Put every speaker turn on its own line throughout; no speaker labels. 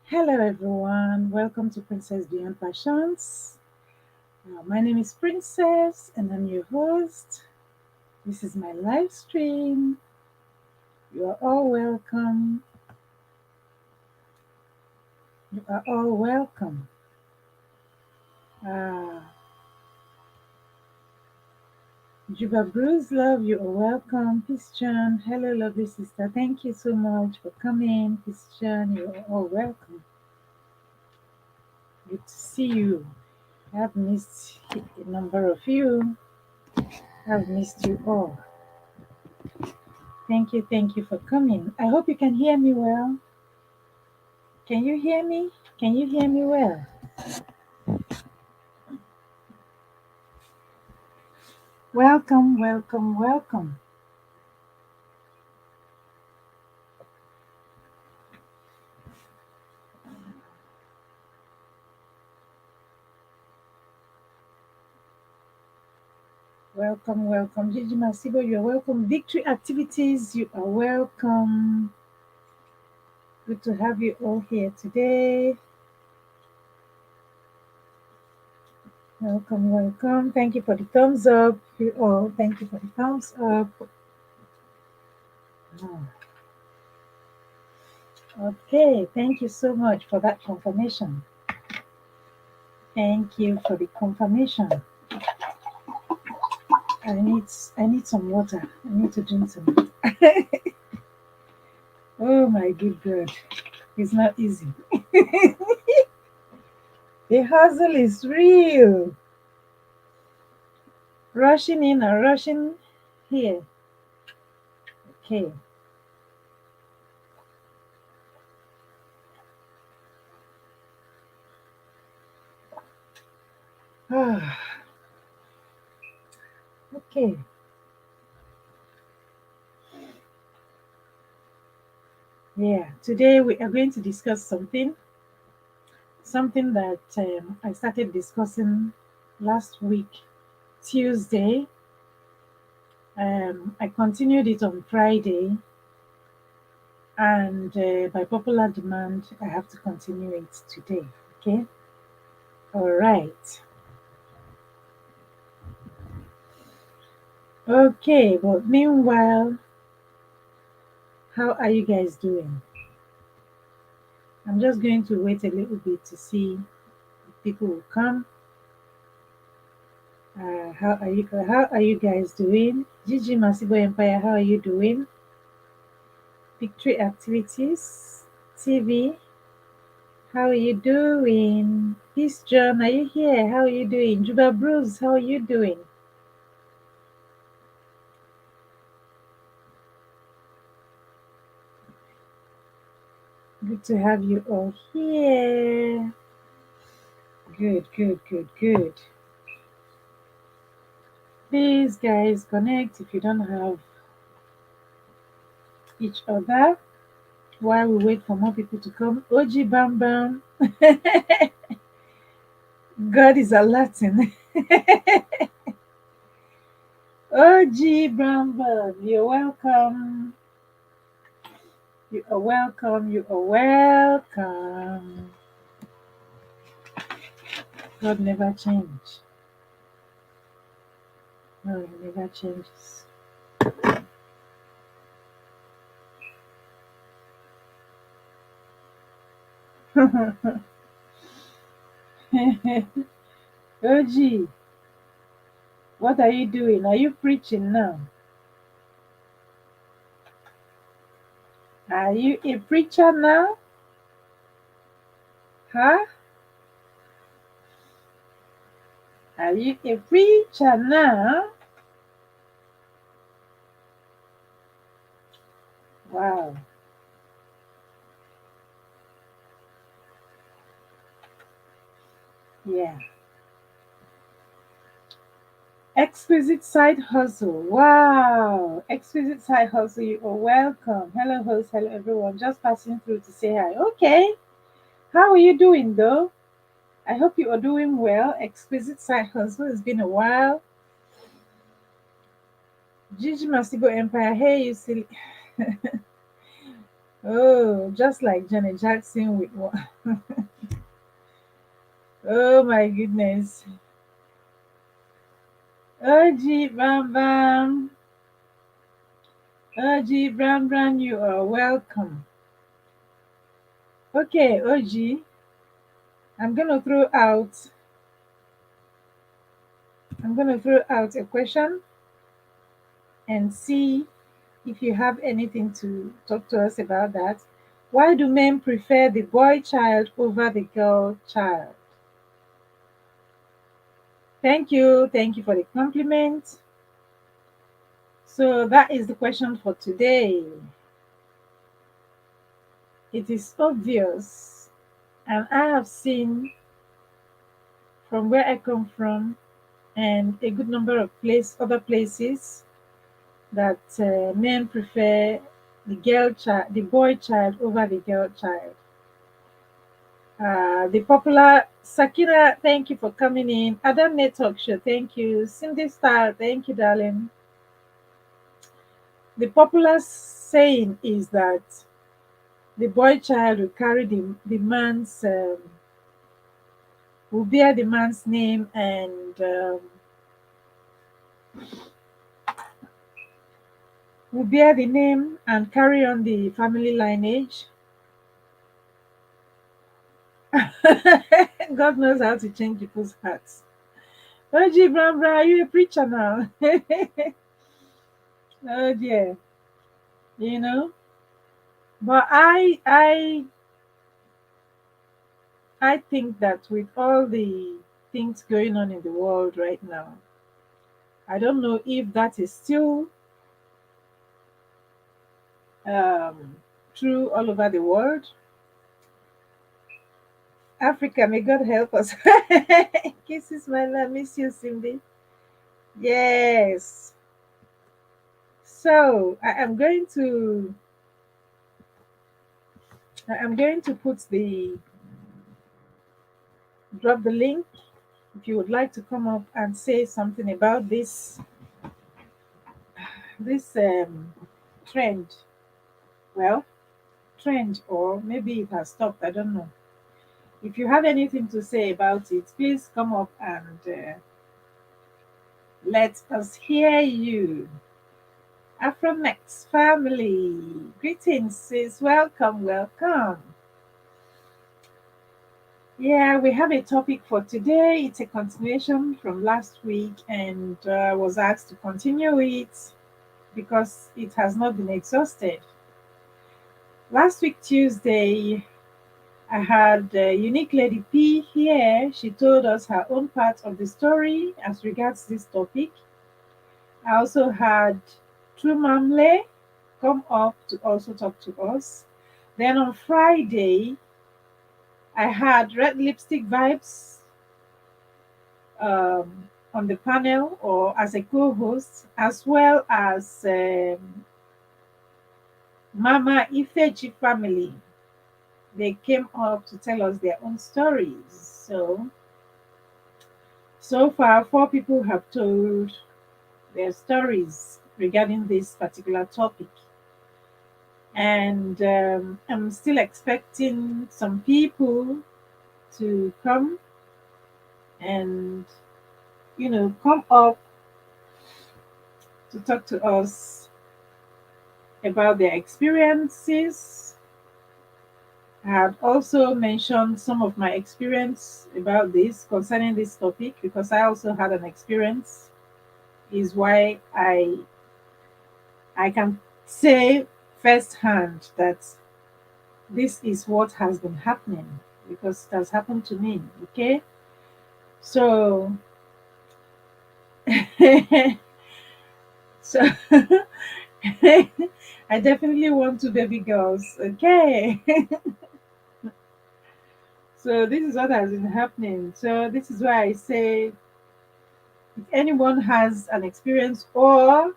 Hello, everyone. Welcome to Princess Beyond Passions. My name is Princess, and I'm your host. This is my live stream. You are all welcome. You are all welcome. Uh, Juba Bruce Love, you are welcome. Christian, hello, lovely sister. Thank you so much for coming. Christian, you are all welcome. Good to see you. I've missed a number of you. I've missed you all. Thank you for coming. I hope you can hear me well. Can you hear me? Can you hear me well? Welcome, welcome, welcome. Welcome, welcome. Gigi Masibo, you're welcome. Victory Activities, you are welcome. Good to have you all here today. Welcome, welcome. Thank you for the thumbs up. You all, thank you for the thumbs up. Oh, okay, thank you so much for that confirmation. Thank you for the confirmation. I need some water. I need to drink some water. Oh my good God. It's not easy. The hustle is real. Rushing in and rushing here. Okay. Ah, okay. Yeah. Today we are going to discuss something that I started discussing last week, Tuesday. I continued it on Friday, and by popular demand, I have to continue it today. Okay. All right. Okay. But meanwhile, how are you guys doing? I'm just going to wait a little bit to see if people will come. How are you guys doing? Gigi Masibo Empire, how are you doing? Victory Activities TV, how are you doing? Peace John, are you here? How are you doing? Juba Bruce, how are you doing? Good to have you all here. Good, good, good, good. Please, guys, connect if you don't have each other while we wait for more people to come. OG Bam Bam, God is a Latin. OG Bam Bam, you're welcome. You are welcome. You are welcome. God never change. No, he never changes. OG, what are you doing? Are you preaching now? Are you a preacher now? Huh? Are you a preacher now? Wow. Yeah. Exquisite side hustle. Wow. Exquisite side hustle. You are welcome. Hello, host. Hello, everyone. Just passing through to say hi. Okay. How are you doing, though? I hope you are doing well. Exquisite side hustle. It's been a while. Gigi Masibo Empire. Hey, you silly. Oh, just like Janet Jackson with one. Oh my goodness. OG Bam Bam. OG Bram Bram, you are welcome. Okay, OG, I'm gonna throw out I'm gonna throw out a question and see if you have anything to talk to us about that. Why do men prefer the boy child over the girl child? Thank you for the compliment. So that is the question for today. It is obvious, and I have seen from where I come from and a good number of other places that men prefer the boy child over the girl child. The popular Sakina, thank you for coming in. Adam Network Show, thank you. Cindy Star, thank you, darling. The popular saying is that the boy child will carry the man's will bear the man's name and will bear the name and carry on the family lineage. God knows how to change people's hearts. OG Brambra, are you a preacher now? Oh dear, you know. But I think that with all the things going on in the world right now, I don't know if that is still um, true all over the world. Africa, may God help us. Kisses, my love. Miss you, Cindy. Yes. So I am going to put the drop the link if you would like to come up and say something about this trend. Well, trend, or maybe it has stopped. I don't know. If you have anything to say about it, please come up and let us hear you. Afromex family, greetings, sis. Welcome, welcome. Yeah, we have a topic for today. It's a continuation from last week, and I was asked to continue it because it has not been exhausted. Last week, Tuesday, I had Unique Lady P here. She told us her own part of the story as regards this topic. I also had True Mamle come up to also talk to us. Then on Friday, I had Red Lipstick Vibes on the panel or as a co host, as well as Mama Ifeji family. They came up to tell us their own stories. So far, four people have told their stories regarding this particular topic. And I'm still expecting some people to come and, come up to talk to us about their experiences. I had also mentioned some of my experience about this concerning this topic because I also had an experience, is why I can say firsthand that this is what has been happening because it has happened to me. Okay, so so I definitely want two baby girls. Okay, so this is what has been happening. So this is why I say if anyone has an experience or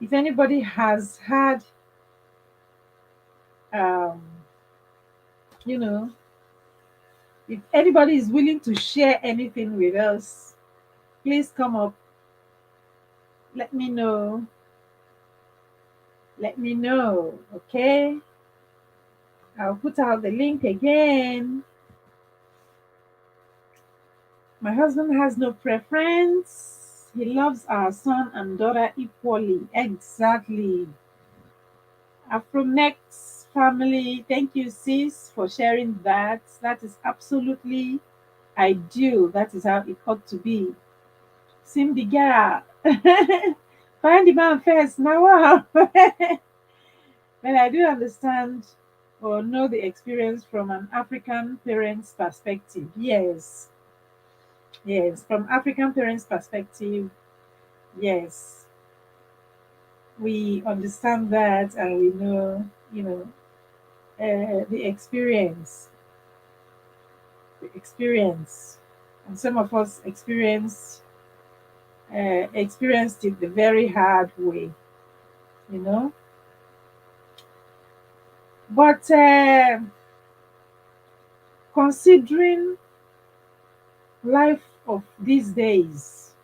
if anybody has had um you know if anybody is willing to share anything with us, please come up. Let me know. Okay, I'll put out the link again. My husband has no preference. He loves our son and daughter equally. Exactly. Afromex family, thank you, sis, for sharing that. That is absolutely ideal. That is how it ought to be. Sim the girl. Find the man first. Now, wow. But I do understand or know the experience from an African parent's perspective. Yes, yes, from African parents' perspective, yes, we understand that and we know, the experience, and some of us experienced it the very hard way, you know. But considering life of these days,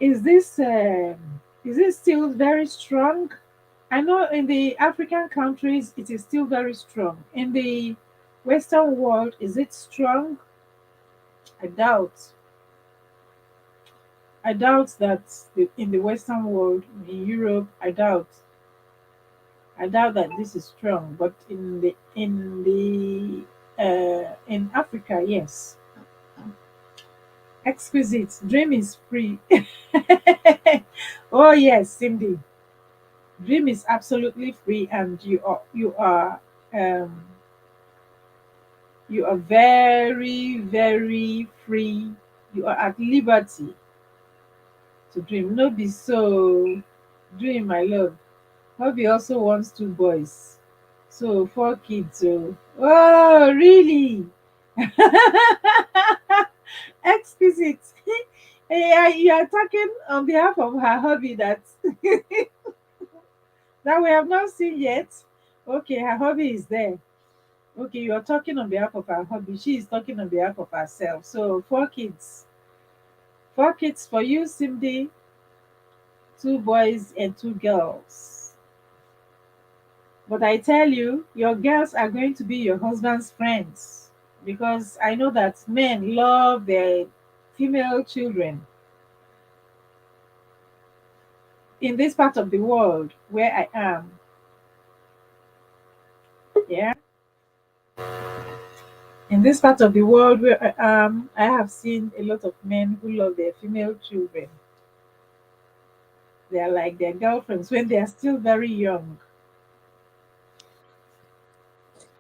is this is it still very strong? I know in the African countries it is still very strong. In the Western world, is it strong? I doubt. I doubt that in the Western world, in Europe, I doubt. I doubt that this is strong. But in Africa, yes, exquisite. Dream is free. Oh yes, Cindy. Dream is absolutely free, and um, you are very, very free. You are at liberty to dream. No be so. Dream, my love. Hubby also wants two boys. So 4 kids. Oh, really? Exquisite. You are talking on behalf of her hubby that we have not seen yet. Okay, her hubby is there. Okay, you are talking on behalf of her hubby. She is talking on behalf of herself. So 4 kids. 4 kids for you, Cindy. 2 boys and 2 girls. But I tell you, your girls are going to be your husband's friends because I know that men love their female children. In this part of the world where I am, yeah, in this part of the world where I am, I have seen a lot of men who love their female children. They are like their girlfriends when they are still very young.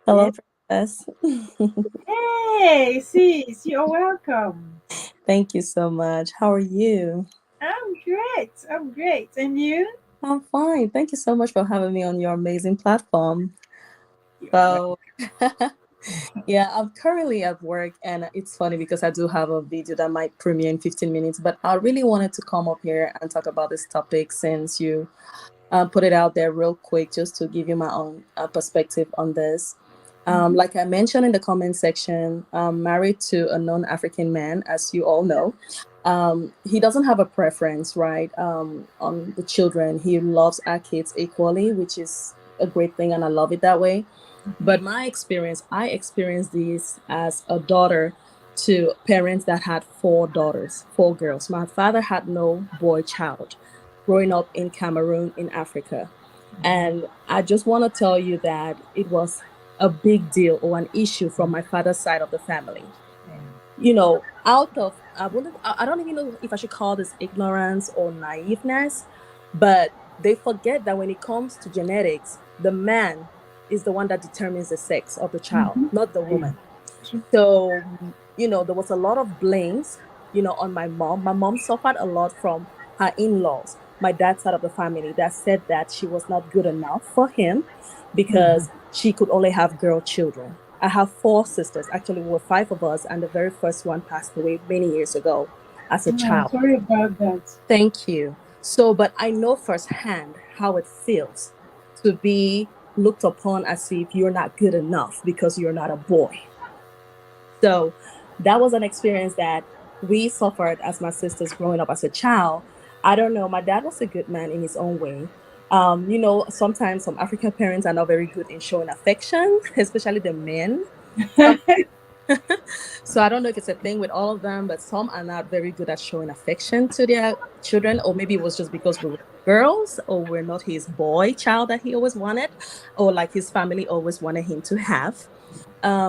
Yeah.
Hello, Princess.
Hey, sis, you're welcome.
Thank you so much. How are you?
I'm great. I'm great. And you?
I'm fine. Thank you so much for having me on your amazing platform.
You're welcome.
So, yeah, I'm currently at work, and it's funny because I do have a video that might premiere in 15 minutes, but I really wanted to come up here and talk about this topic since you put it out there real quick just to give you my own perspective on this.
Mhm.
Like I mentioned in the comment section, I'm married to a non African man, as you all know. He doesn't have a preference, right, on the children. He loves our kids equally, which is a great thing, and I love it that way. But my experience, I experienced this as a daughter to parents that had 4 daughters, 4 girls. My father had no boy child growing up in Cameroon in Africa. And I just want to tell you that it was a big deal or an issue from my father's side of the family.
Yeah.
Out of I don't even know if I should call this ignorance or naiveness, but they forget that when it comes to genetics, the man is the one that determines the sex of the child,
Mhm.
not the
Yeah.
woman.
True.
So, there was a lot of blames, on my mom. My mom suffered a lot from her in-laws, my dad's side of the family, that said that she was not good enough for him
Mhm.
because she could only have girl children. I have 4 sisters. Actually, we were 5 of us, and the very first one passed away many years ago as a
No,
child.
sorry about that.
Thank you. So, but I know firsthand how it feels to be looked upon as if you're not good enough because you're not a boy. So that was an experience that we suffered as my sisters growing up as a child. I don't know. My dad was a good man in his own way. Sometimes some African parents are not very good in showing affection, especially the men. Some So I don't know if it's a thing with all of them, but some are not very good at showing affection to their children, or maybe it was just because we were girls, or we're not his boy child that he always wanted, or like his family always wanted him to have.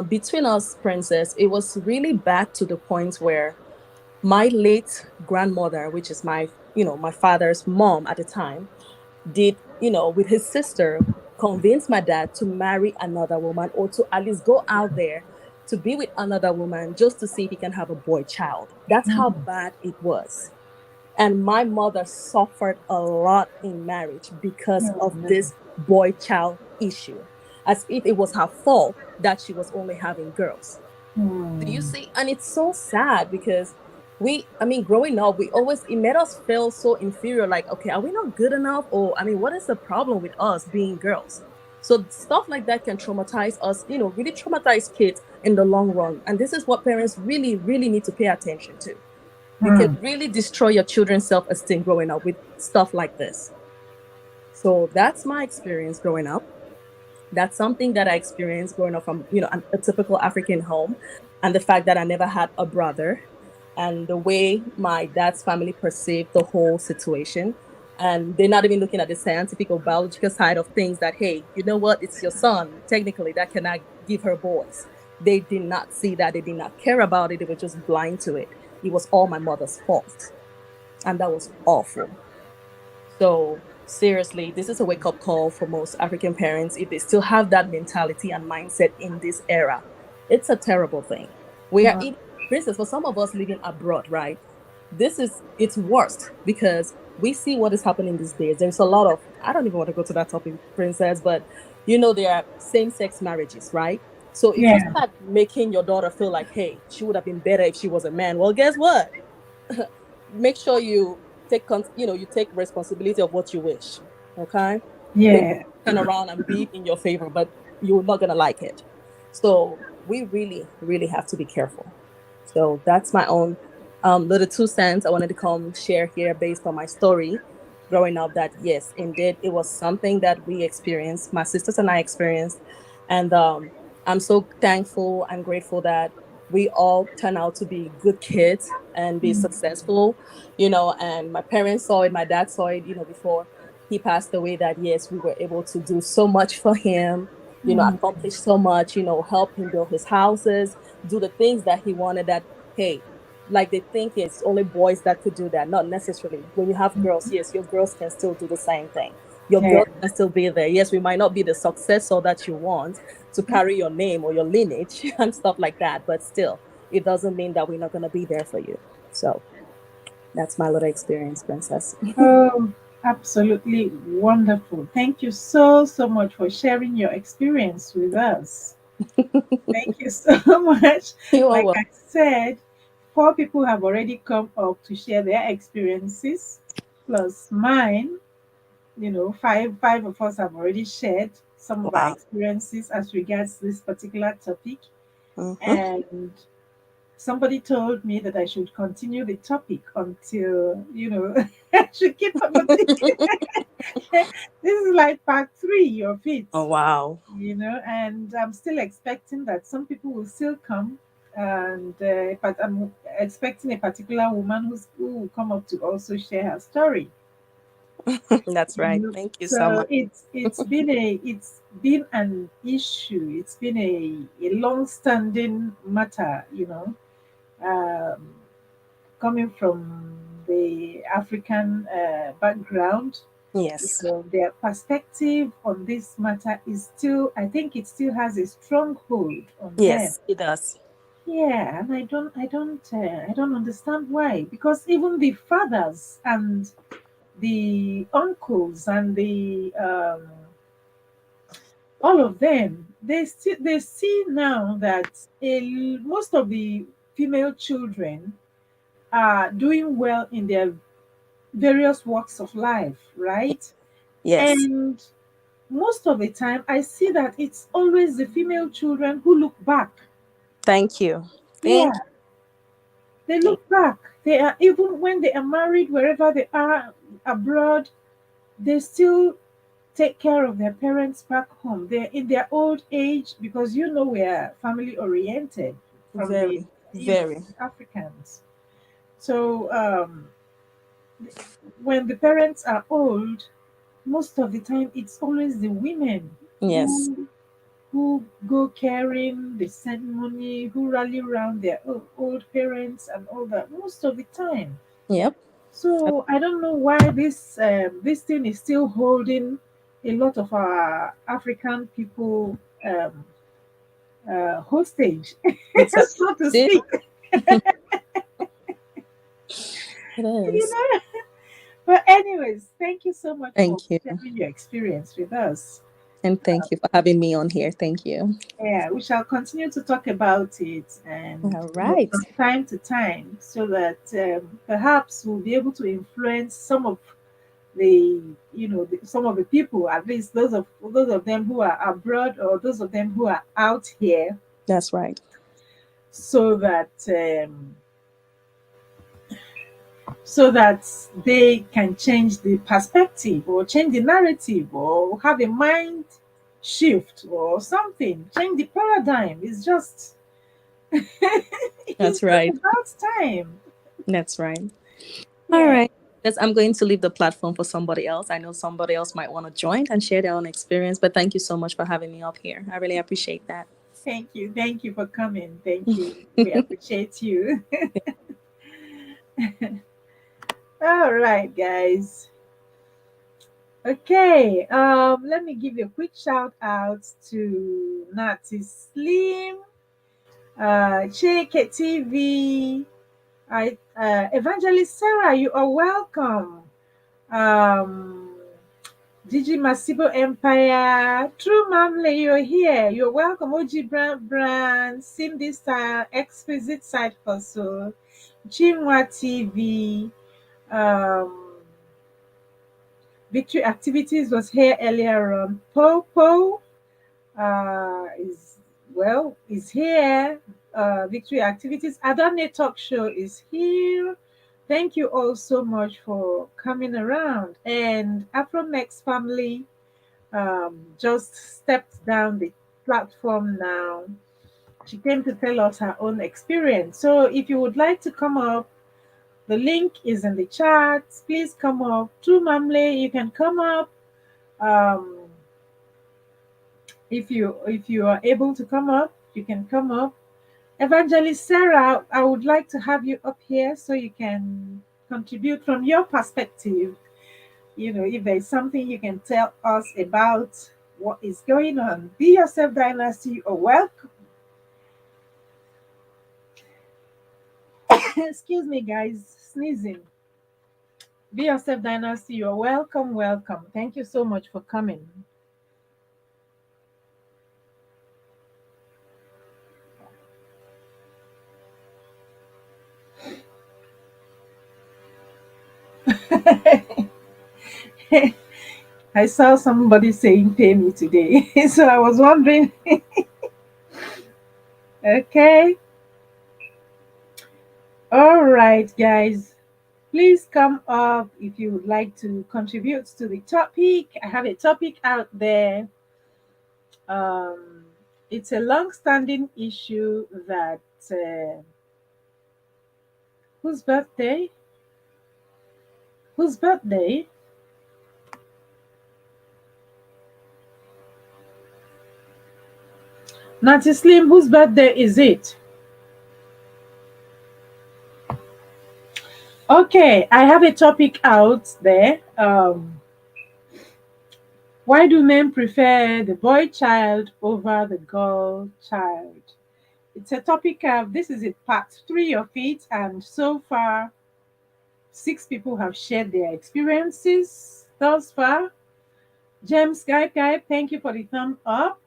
Between us, princess, it was really bad to the point where my late grandmother, which is my father's mom at the time, did, with his sister, convince my dad to marry another woman or to at least go out there to be with another woman just to see if he can have a boy child. That's how bad it was. And my mother suffered a lot in marriage because
Oh,
of
no.
this boy child issue, as if it was her fault that she was only having girls. Do you
Hmm.
see? And it's so sad because growing up, it made us feel so inferior. Like, okay, are we not good enough? Or, what is the problem with us being girls? So stuff like that can traumatize us, really traumatize kids in the long run. And this is what parents really, really need to pay attention to. You can
Hmm.
really destroy your children's self esteem growing up with stuff like this. So that's my experience growing up. That's something that I experienced growing up from, a typical African home. And the fact that I never had a brother, and the way my dad's family perceived the whole situation. And they're not even looking at the scientific or biological side of things, that, hey, you know what? It's your son. Technically, that cannot give her boys. They did not see that. They did not care about it. They were just blind to it. It was all my mother's fault. And that was awful. So, seriously, this is a wake up call for most African parents if they still have that mentality and mindset in this era. It's a terrible thing. We are,
Wow.
even, for instance, for some of us living abroad, right? It's worst because we see what is happening these days. There's a lot of, I don't even want to go to that topic, princess, but there are same sex marriages, right? So if you
Yeah.
start making your daughter feel like, hey, she would have been better if she was a man, well, guess what? Make sure you take responsibility of what you wish. Okay, maybe
Yeah.
turn around and be in your favor, but you're not gonna like it. So we really, really have to be careful. So that's my own little 2 cents I wanted to come share here based on my story growing up. That yes, indeed, it was something that we experienced, my sisters and I experienced, and I'm so thankful and grateful that we all turn out to be good kids and be successful, and my parents saw it, my dad saw it, before he passed away, that yes, we were able to do so much for him, accomplish so much, help him build his houses, do the things that he wanted, that, hey, like they think it's only boys that could do that. Not necessarily. When you have girls, yes, your girls can still do the same thing. Your
Yeah.
girls can still be there. Yes, we might not be the successor that you want to carry your name or your lineage and stuff like that, but still, it doesn't mean that we're not going to be there for you. So that's my little experience, princess.
Oh, absolutely wonderful. Thank you so, so much for sharing your experience with us. Thank you so much.
You are
Like
welcome.
I said, four people have already come up to share their experiences, plus mine. Five of us have already shared some of our
Wow.
experiences as regards this particular topic.
Hmm.
And somebody told me that I should continue the topic until, I should keep on continuing. This is like part three of it,
Oh, wow.
and I'm still expecting that some people will still come. And but I'm expecting a particular woman who will come up to also share her story.
That's right. Thank you so
So
much.
it's been an issue. It's been a long standing matter. Um, Coming from the African background,
Yes.
their perspective on this matter is still, I think, it still has a strong hold on them.
Yes, it does.
Yeah, and I don't understand why. Because even the fathers and the uncles and the all of them, they see now that most of the female children are doing well in their various walks of life, right?
Yes.
And most of the time I see that it's always the female children who look back.
Thank you.
Yeah,
Thank you.
they
Thank
look back. They are, even when they are married wherever they are abroad, they still take care of their parents back home. They're in their old age because we're family oriented from the
Very, very.
Africans. So when the parents are old, most of the time it's always the women
Yes.
who go carrying, they send money, who rally around their old parents and all that most of the time.
Yep.
So I don't know why this thing is still holding a lot of our African people hostage,
It's a
so to
it,
speak.
it
You
is.
know. But anyways, thank you so much for
Thank you.
sharing your experience with us.
And thank you for having me on here. Thank you.
Yeah, we shall continue to talk about it, and
All right.
from time to time, so that perhaps we'll be able to influence some of some of the people, at least those of them who are abroad or those of them who are out here,
That's right.
so that they can change the perspective or change the narrative or have a mind shift or something, change the paradigm.
That's
It's just
right.
about time.
That's right. All
Yeah.
right. I'm going to leave the platform for somebody else. I know somebody else might want to join and share their own experience, but thank you so much for having me up here. I really appreciate that.
Thank you. Thank you for coming. Thank you. We appreciate you. All right, guys. Okay. Let me give you a quick shout out to Natty Slim, Cheke TV, Evangelist Sarah. You are welcome. Um, Gigi Masibo Empire, True Mamle, you're here. You're welcome. OG Brand, Cindy Style, Exquisite Side Hustle, Chinwa TV, um, Victory Activities was here earlier on. Popo is here. Victory Activities. Adane Talk Show is here. Thank you all so much for coming around. And Afromex family just stepped down the platform now. She came to tell us her own experience. So if you would like to come up, the link is in the chat. Please come up. True Mamle, you can come up. Um, if you are able to come up, you can come up. Evangelist Sarah, I would like to have you up here so you can contribute from your perspective. If there's something you can tell us about what is going on. Be Yourself Dynasty or welcome. Excuse me, guys, sneezing. Be Yourself Dynasty, you're welcome, welcome. Thank you so much for coming. I saw somebody saying pay me today. So I was wondering, okay. All right, guys. Please come up if you would like to contribute to the topic. I have a topic out there. Um, it's a long-standing issue that whose birthday? Whose birthday? Nancy Slim, whose birthday is it? Okay, I have a topic out there. Why do men prefer the boy child over the girl child? It's a topic. This is it, part 3 of it, and so far, 6 people have shared their experiences thus far. James Guy, thank you for the thumb up.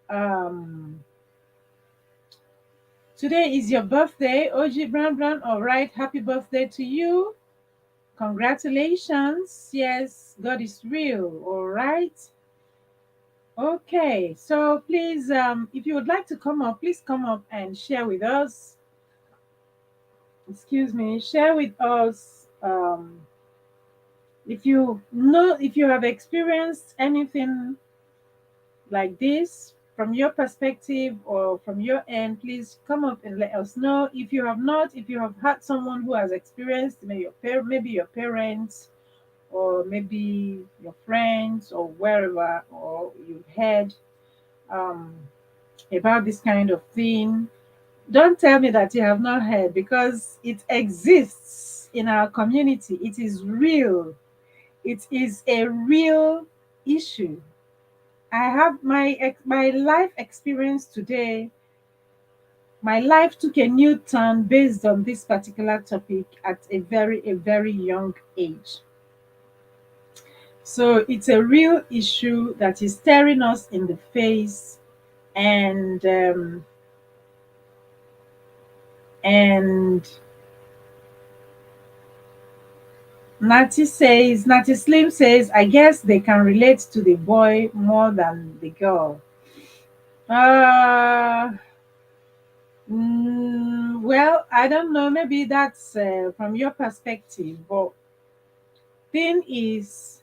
Um, Today is your birthday, OG Brown. All right, happy birthday to you. Congratulations. Yes, God is real. All right. Okay, so please, if you would like to come up, please come up and share with us. Excuse me, share with us If you know, if you have experienced anything like this from your perspective or from your end, please come up and let us know. If you have not, if you have had someone who has experienced, maybe your parents or maybe your friends or wherever, or you've heard um, about this kind of thing, don't tell me that you have not heard, because it exists in our community. It is real. It is a real issue. I have my life experience today. My life took a new turn based on this particular topic at a very young age. So it's a real issue that is staring us in the face, and and Natty Slim says, I guess they can relate to the boy more than the girl. Uh, well, I don't know. Maybe that's from your perspective, but thing is,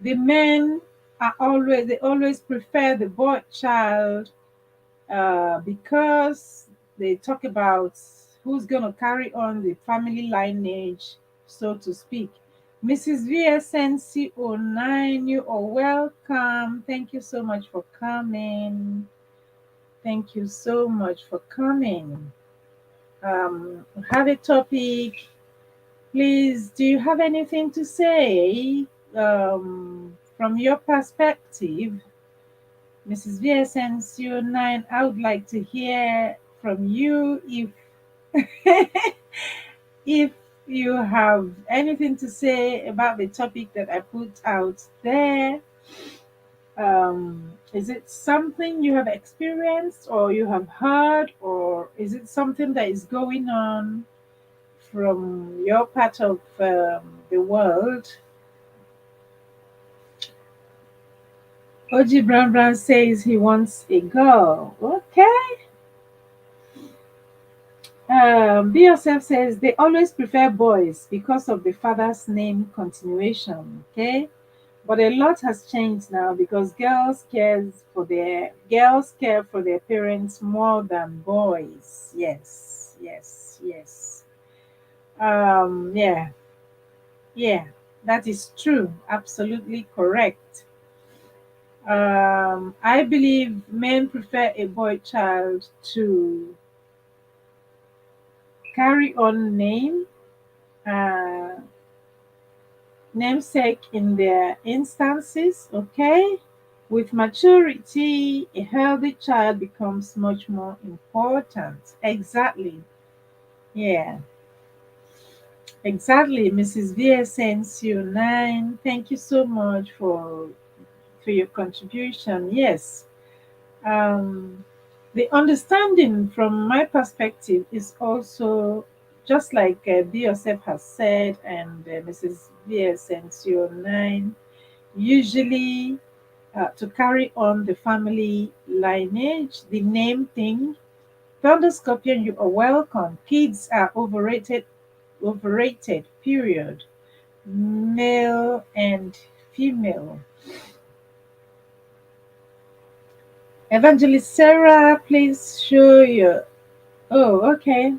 the men they always prefer the boy child, because they talk about who's going to carry on the family lineage, so to speak. Mrs. VSNC09, you are welcome. Thank you so much for coming. Thank you so much for coming. Have a topic. Please, do you have anything to say from your perspective? Mrs. VSNC09, I would like to hear from you if you have anything to say about the topic that I put out there. Is it something you have experienced or you have heard, or is it something that is going on from your part of the world? OG Brown Brown says he wants a girl. Okay. Be Yourself says they always prefer boys because of the father's name continuation. Okay. But a lot has changed now because girls care for their parents more than boys. Yes, yes, yes. Yeah, yeah, that is true. Absolutely correct. I believe men prefer a boy child to carry on uh, namesake in their instances. Okay. With maturity, a healthy child becomes much more important. Exactly. Yeah, exactly. Mrs. VSNCO9, thank you so much for your contribution. Yes. Um, the understanding from my perspective is also just like B. Yourself has said, and Mrs. VSNCO9, usually to carry on the family lineage, the name thing. Thunder Scorpion, you are welcome. Kids are overrated, period. Male and female. Evangelist Sarah, please show your. Oh, okay.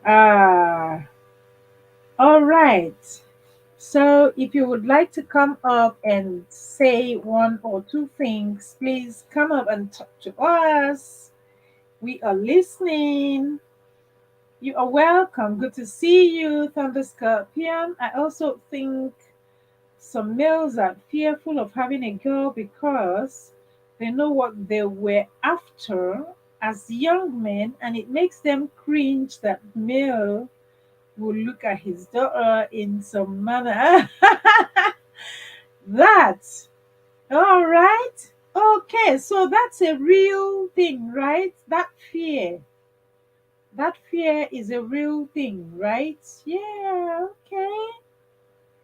Ah, all right. So, if you would like to come up and say one or two things, please come up and talk to us. We are listening. You are welcome. Good to see you, Thunder Scorpion. I also think some males are fearful of having a girl because they know what they were after as young men, and it makes them cringe that male will look at his daughter in some manner. That, all right. Okay, so that's a real thing, right? That fear is a real thing, right? Yeah, okay.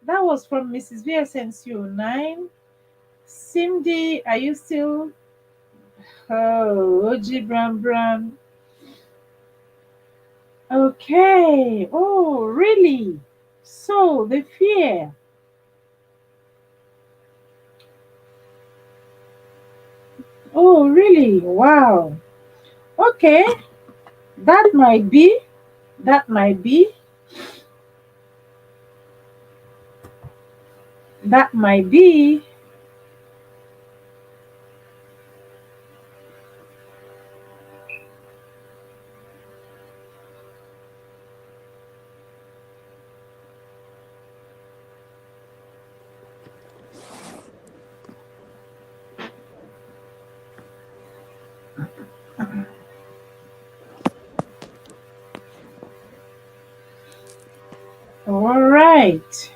That was from Mrs. VSNCO9. Cindy, are you still? Oh, OG Bram Bram. Okay. Oh, really? So the fear. Oh, really? Wow. Okay. That might be. That might be. That might be. All right.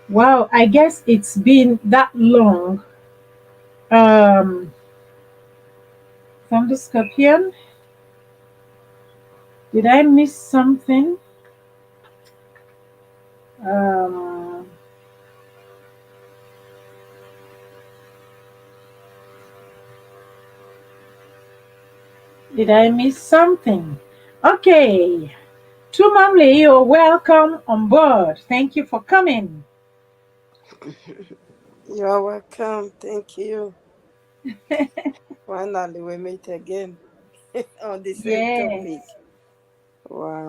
Wow. I guess it's been that long. Um, from the scorpion. Did I miss something? Um, did I miss something? Okay. Tumamle, you're welcome on board. Thank you for coming.
You're welcome. Thank you. Finally, we meet again on the same topic.
Yes.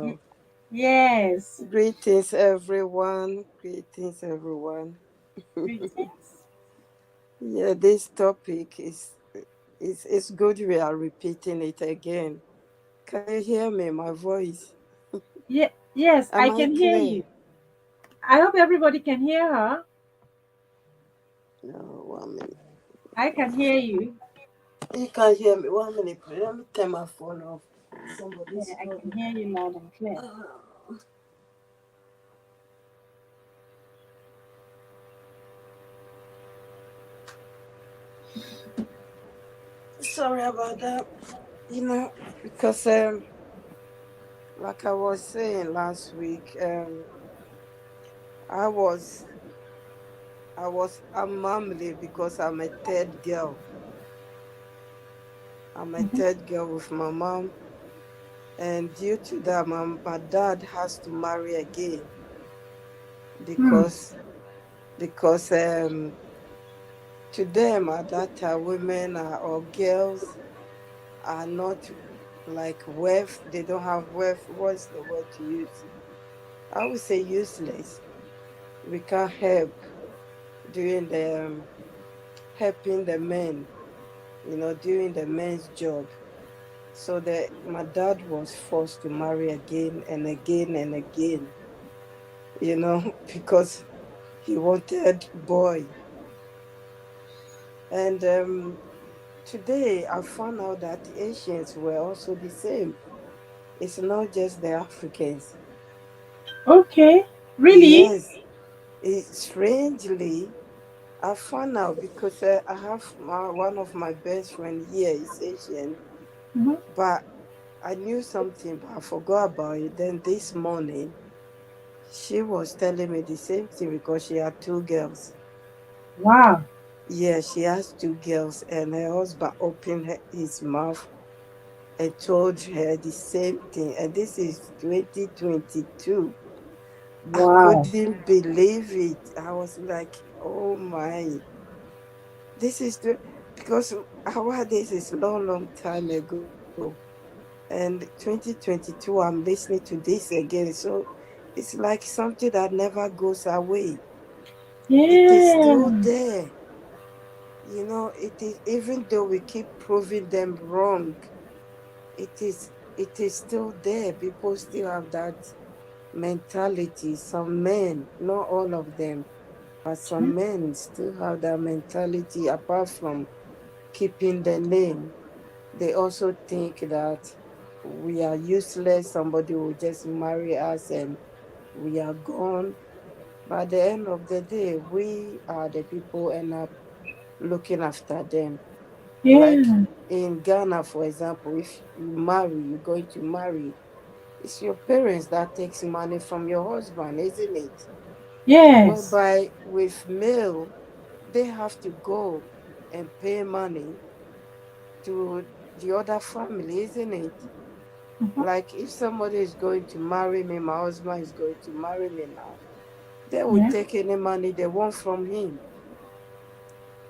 Y-
Wow.
yes.
Greetings, everyone. Greetings, everyone.
Greetings.
Yeah, this topic is it's good we are repeating it again. Can you hear me? My voice.
Yes,
Am
I
I
can hear
clear?
you. I hope everybody can hear her.
No, 1 minute.
I can hear you.
You can't hear me. 1 minute, please. Let me turn my phone off.
Yeah,
Somebody's
I can
calling.
hear you loud and clear.
Uh, Sorry about that. Because like I was saying last week, I was I'm mumbling because I'm a third girl. I'm a
Mhm.
third girl with my mom, and due to that, my dad has to marry again
Hmm.
because because to them at that time, women are, or girls are not like worth. They don't have worth. What's the word to use? I would say useless. We can't help doing the helping the men, doing the men's job. So that my dad was forced to marry again and again and again, because he wanted boy. And today I found out that the Asians were also the same. It's not just the Africans.
Okay. Really?
Yes, strangely, I found out because I have one of my best friend here is Asian,
Mhm.
but I knew something, but I forgot about it. Then this morning, she was telling me the same thing because she had two girls.
Wow.
Yeah, she has two girls, and her husband opened his mouth and told her the same thing. And this is 2022. I
Wow.
couldn't believe it. I was like, oh my, this is the because our days is long, long time ago. And 2022, I'm listening to this again. So it's like something that never goes away. It is still
Yeah.
there. It is, even though we keep proving them wrong, it is still there. People still have that mentality. Some men, not all of them, but
Okay.
some men still have that mentality. Apart from keeping the name, they also think that we are useless. Somebody will just marry us and we are gone. By the end of the day, we are the people end up looking after them. Like
Yeah.
in Ghana, for example, if you marry, you're going to marry, it's your parents that takes money from your husband, isn't it?
Yes.
Whereby with male, they have to go and pay money to the other family, isn't it?
Mhm.
Like if somebody is going to marry me, my husband is going to marry me now, they will
Yeah.
take any money they want from him.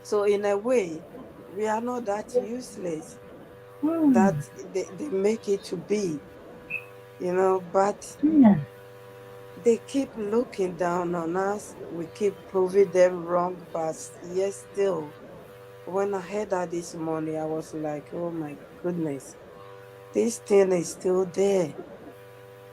So in a way, we are not that useless
Hmm.
that they make it to be, but
Yeah.
they keep looking down on us. We keep proving them wrong, but yes, still, when I heard that this morning, I was like, oh my goodness, this thing is still there.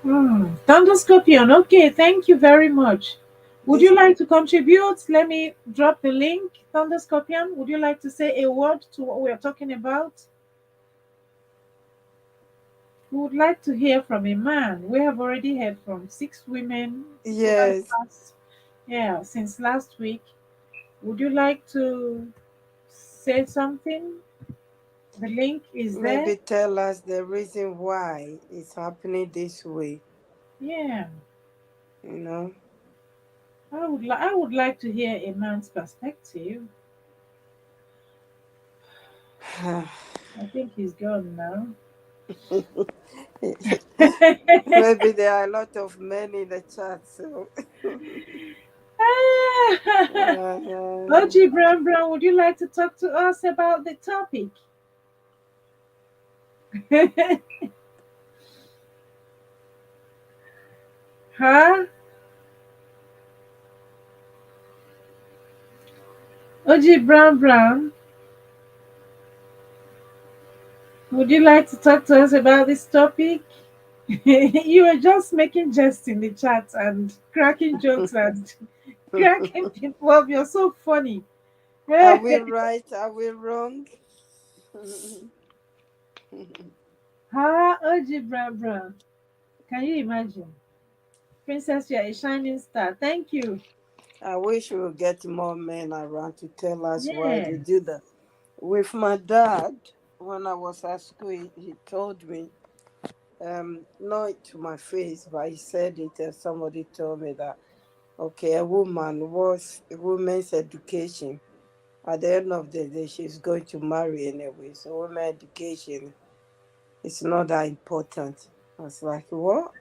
Hmm. Thunder Scorpion. Okay, thank you very much. Would
This
you like to contribute? Let me drop the link. Thunder Scorpion, would you like to say a word to what we are talking about? We would like to hear from a man. We have already heard from 6 women over the
Yes,
past, yeah, since last week. Would you like to say something? The link is there.
maybe tell us the reason why it's happening this way,
Yeah,
you know.
I would like to hear a man's perspective. I think he's gone now.
Maybe there are a lot of men in the chat, so uh,
Oji Brown Brown, would you like to talk to us about the topic? Huh? Oji Brown Brown, would you like to talk to us about this topic? You were just making jests in the chat and cracking jokes and cracking people up. You're so funny.
are we right? Are we wrong?
Huh? Oji Brown Brown. Can you imagine? Princess, you're a shining star. Thank you.
I wish we would get more men around to tell us why they do
Yes.
that. With my dad, when I was at school, he told me, not to my face, but he said it, and somebody told me that, okay, a woman was a woman's education. At the end of the day, she's going to marry anyway. So women education is not that important. I was like, what?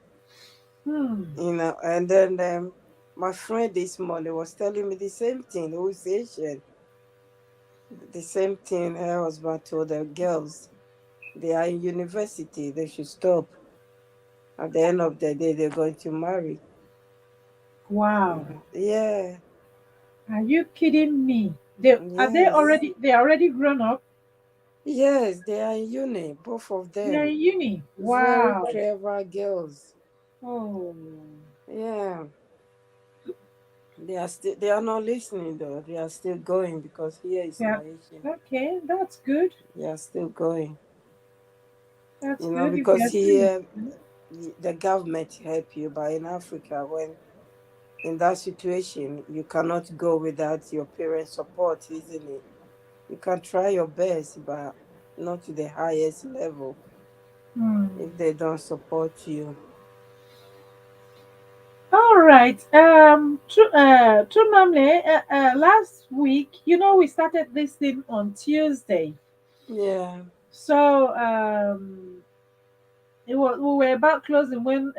Hmm.
And then my friend this morning was telling me the same thing, who's Asian. The same thing her husband told the girls. They are in university, they should stop. At the end of the day, they're going to marry.
Wow.
Yeah,
Are you kidding me?
yes.
They already grown up?
Yes, they are in uni, both of
They are
them.
in uni.
Very
Wow.
clever girls.
Oh.
Yeah. They are not listening though. They are still going because here is
Yeah.
Malaysia.
Okay, that's good.
They are still going.
That's good if
Because
you're still
here the government help you, but in Africa, when in that situation, you cannot go without your parents' support, isn't it? You can try your best, but not to the highest level
hmm.
if they don't support you.
All right. True Namle, last week, we started this thing on Tuesday.
Yeah,
So we were about closing when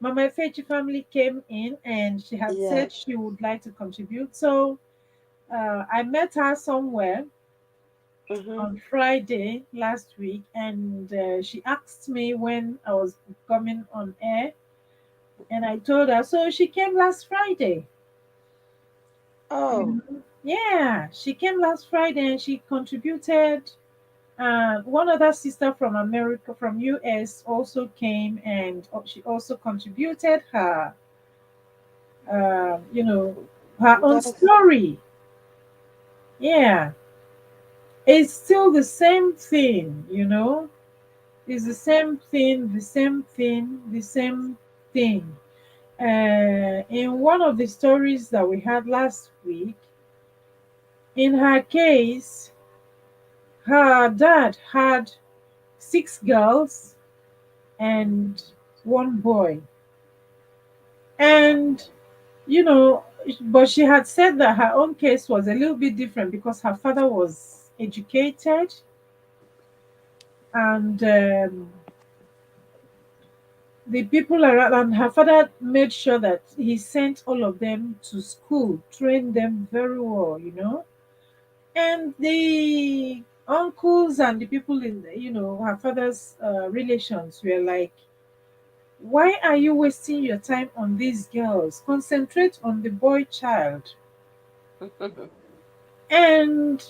Mama Fechi family came in and she had
yeah.
said she would like to contribute. So I met her somewhere
Mm-hmm.
on Friday last week, and she asked me when I was coming on air, and I told her. So she came last Friday.
Oh,
Yeah, she came last Friday and she contributed. One other sister from America, from US, also came and she also contributed uh, you know, her own
that's
story. Yeah, it's still the same thing. It's the same thing, the same thing, the same thing. In one of the stories that we had last week, in her case, her dad had 6 girls and one boy. And, you know, but she had said that her own case was a little bit different because her father was educated, and the people around, and her father made sure that he sent all of them to school, trained them very well, and the uncles and the people in, her father's relations were like, why are you wasting your time on these girls? Concentrate on the boy child. And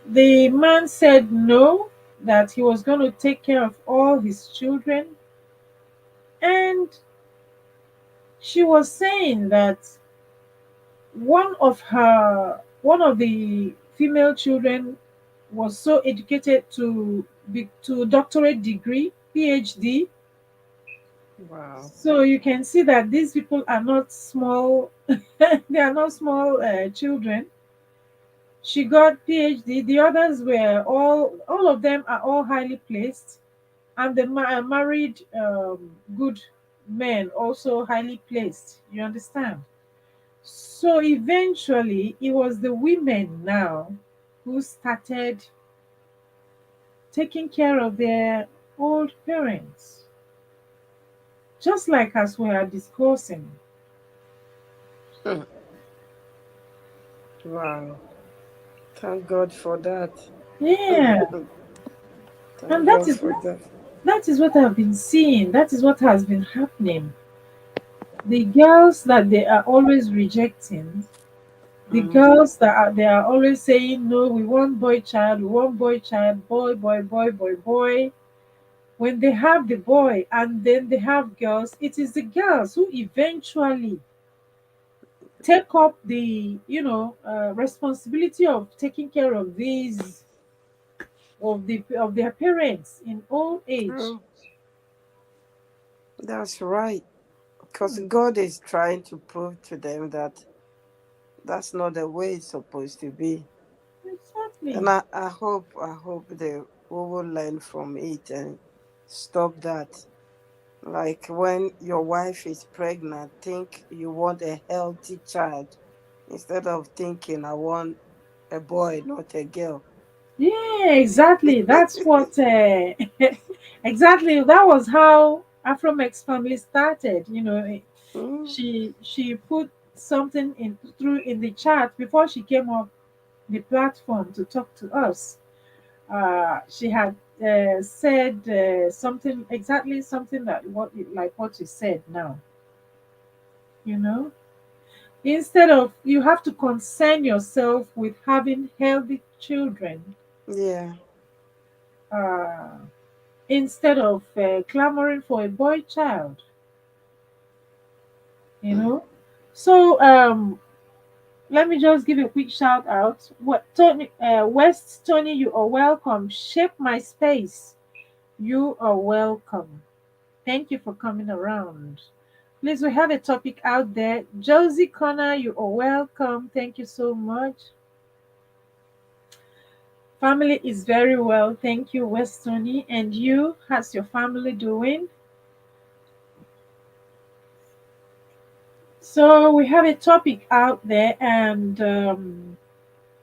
the man said no, that he was going to take care of all his children. And she was saying that one of the female children was so educated to doctorate degree, PhD.
Wow.
So you can see that these people are not small. They are not small children. She got PhD. The others were all of them are all highly placed, and the married good men also highly placed. You understand? So eventually, it was the women now who started taking care of their old parents, just like as we are discussing.
Wow. Thank God for that.
Yeah, and
Thank God for that.
that is what I've been seeing. That is what has been happening. The girls that they are always rejecting, the
Mm.
girls that they are always saying no, we want boy child, we want boy child, boy, boy, boy, boy, boy. When they have the boy and then they have girls, it is the girls who eventually take up the responsibility of taking care of these of their parents in old age.
True. That's right. Because God is trying to prove to them that that's not the way it's supposed to be.
Exactly.
And I hope they we will learn from it and stop that. Like when your wife is pregnant, think you want a healthy child instead of thinking I want a boy, not a girl.
Yeah, exactly. That's what exactly, that was how Afromex family started.
Mm,
She put something in through in the chat before she came up the platform to talk to us. She had said something, exactly something that what you said now. You know, instead of, you have to concern yourself with having healthy children,
yeah.
uh, instead of clamoring for a boy child. You
Mm,
know, so let me just give a quick shout out. What Tony, West Tony, you are welcome. Shape my space. You are welcome. Thank you for coming around. Please, we have a topic out there. Josie Connor, you are welcome. Thank you so much. Family is very well. Thank you, Westony. And you, how's your family doing? So, we have a topic out there, and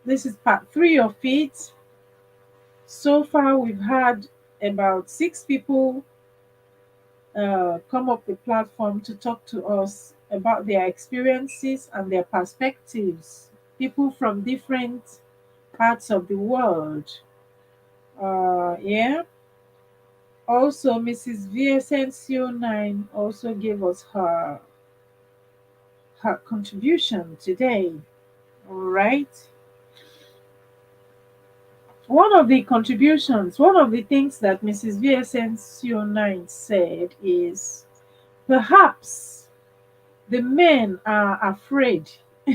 this is part three of it. So far, we've had about six people come up the platform to talk to us about their experiences and their perspectives. People from different parts of the world. Yeah. Also, Mrs. VSNCO9 also gave us her contribution today. All right. One of the things that Mrs. VSNCO9 said is perhaps the men are afraid.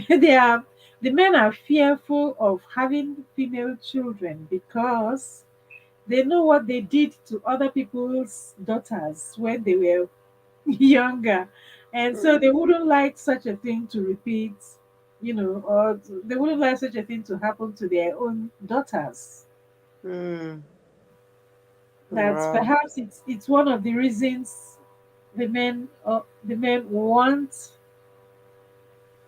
they are the men are fearful of having female children because they know what they did to other people's daughters when they were younger, and so
mm,
they wouldn't like such a thing to repeat, or they wouldn't like such a thing to happen to their own daughters.
mm.
That's
Wow.
perhaps it's one of the reasons the men want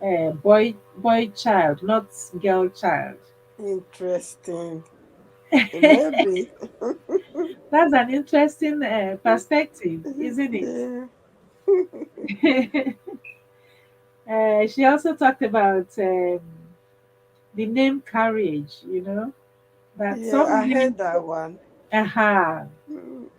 a boy child, not girl child.
Interesting. Maybe.
That's an interesting perspective, isn't
Yeah.
it? She also talked about the name carriage, that
Yeah,
some
I
men.
heard that one.
Aha.
Mm.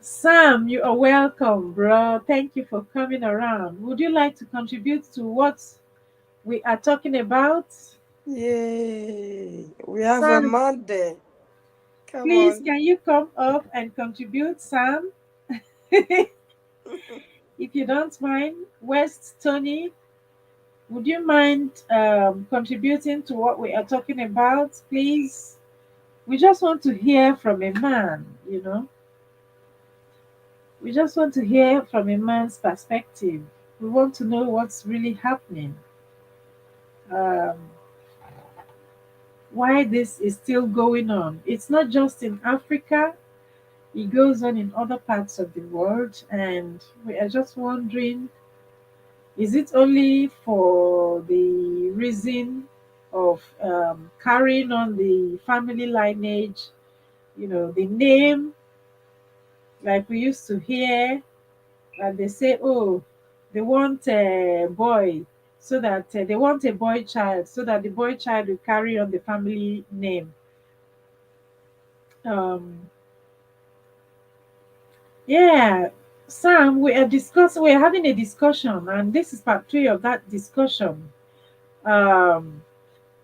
Sam, you are welcome, bro. Thank you for coming around. Would you like to contribute to what we are talking about?
Yay. We have a
Sam,
man there. Come
please,
on.
can you come up and contribute, Sam? If you don't mind, West Tony, would you mind contributing to what we are talking about, please? We just want to hear from a man. We just want to hear from a man's perspective. We want to know what's really happening. Um, why this is still going on. It's not just in Africa, it goes on in other parts of the world, and we are just wondering, is it only for the reason of carrying on the family lineage, the name, like we used to hear, and they say, oh, they want a boy, so that they want a boy child, so that the boy child will carry on the family name. Um, Yeah, Sam, we're having a discussion, and this is part three of that discussion. Um,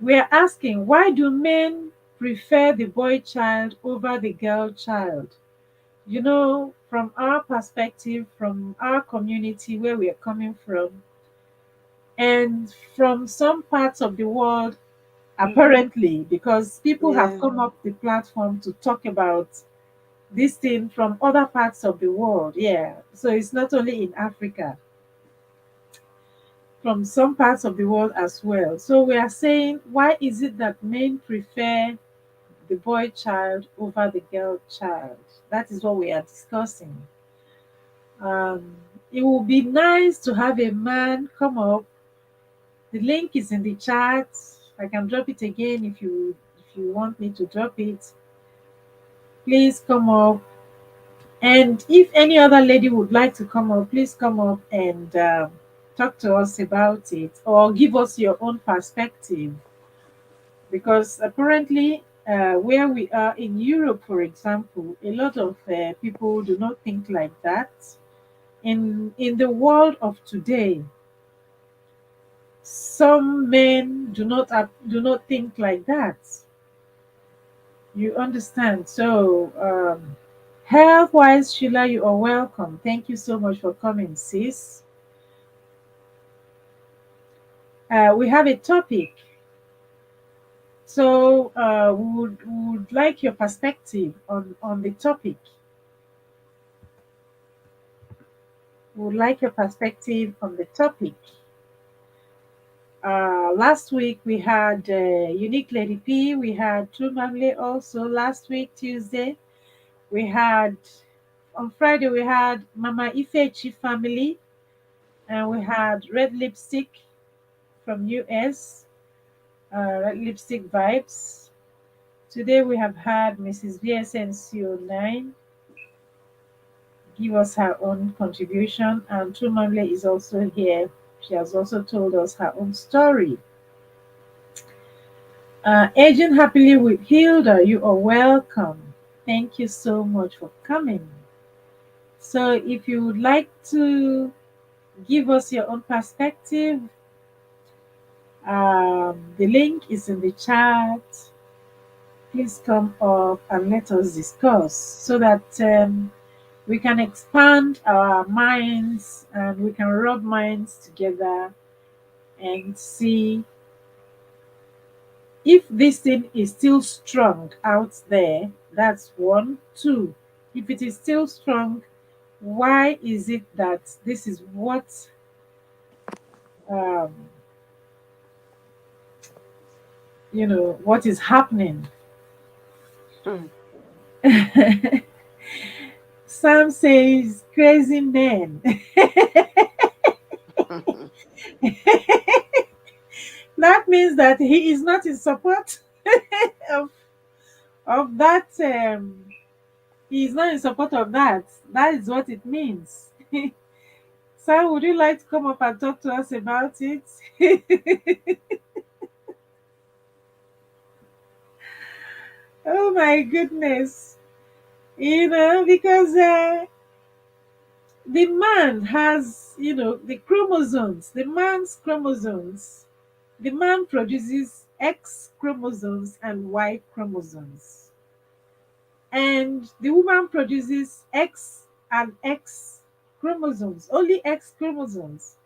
we're asking, why do men prefer the boy child over the girl child? From our perspective, from our community where we are coming from, and from some parts of the world, apparently, because people have
Yeah.
come up the platform to talk about this thing from other parts of the world. Yeah, so it's not only in Africa, from some parts of the world as well. So we are saying, why is it that men prefer the boy child over the girl child? That is what we are discussing. It would be nice to have a man come up. The link is in the chat. I can drop it again if you want me to drop it. Please come up. And if any other lady would like to come up, please come up and talk to us about it, or give us your own perspective. Because apparently, where we are in Europe, for example, a lot of people do not think like that. In the world of today, some men do not think like that. You understand? So, health wise, Sheila, you are welcome. Thank you so much for coming, sis. We have a topic, so we would like your perspective on the topic. We would like your perspective on the topic. Last week we had Unique Lady P. We had True Mamle also last week, Tuesday. We had, on Friday, we had Mama Ifechi family. And we had Red Lipstick from US, Red Lipstick Vibes. Today we have had Mrs. VSNCO9 give us her own contribution, and True Mamle is also here. She has also told us her own story. Aging Happily with Hilda, you are welcome. Thank you so much for coming. So, if you would like to give us your own perspective, the link is in the chat. Please come up and let us discuss so that we can expand our minds and we can rub minds together and see if this thing is still strong out there. That's one. Two, if it is still strong, why is it that this is um, what is happening?
Hmm.
Sam says crazy men. That means that he is not in support of that. He is not in support of that. That is what it means. Sam, would you like to come up and talk to us about it? Oh my goodness. Because the man has, the chromosomes, the man's chromosomes. The man produces X chromosomes and Y chromosomes. And the woman produces X and X chromosomes, only X chromosomes.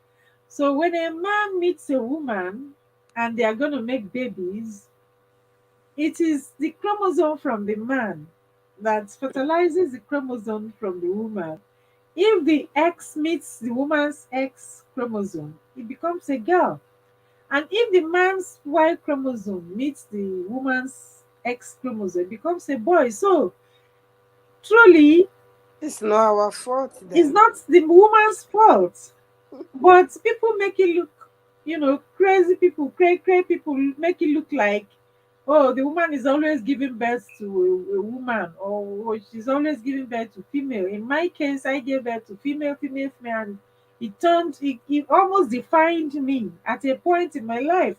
So when a man meets a woman and they are going to make babies, it is the chromosome from the man that fertilizes the chromosome from the woman. If the X meets the woman's X chromosome, it becomes a girl. And if the man's Y chromosome meets the woman's X chromosome, it becomes a boy. So truly,
It's not our fault
it's
then.
not the woman's fault. But people make it look, crazy people, cray people make it look like, oh, the woman is always giving birth to a woman, or she's always giving birth to female. In my case, I gave birth to female, female, female, and it almost defined me at a point in my life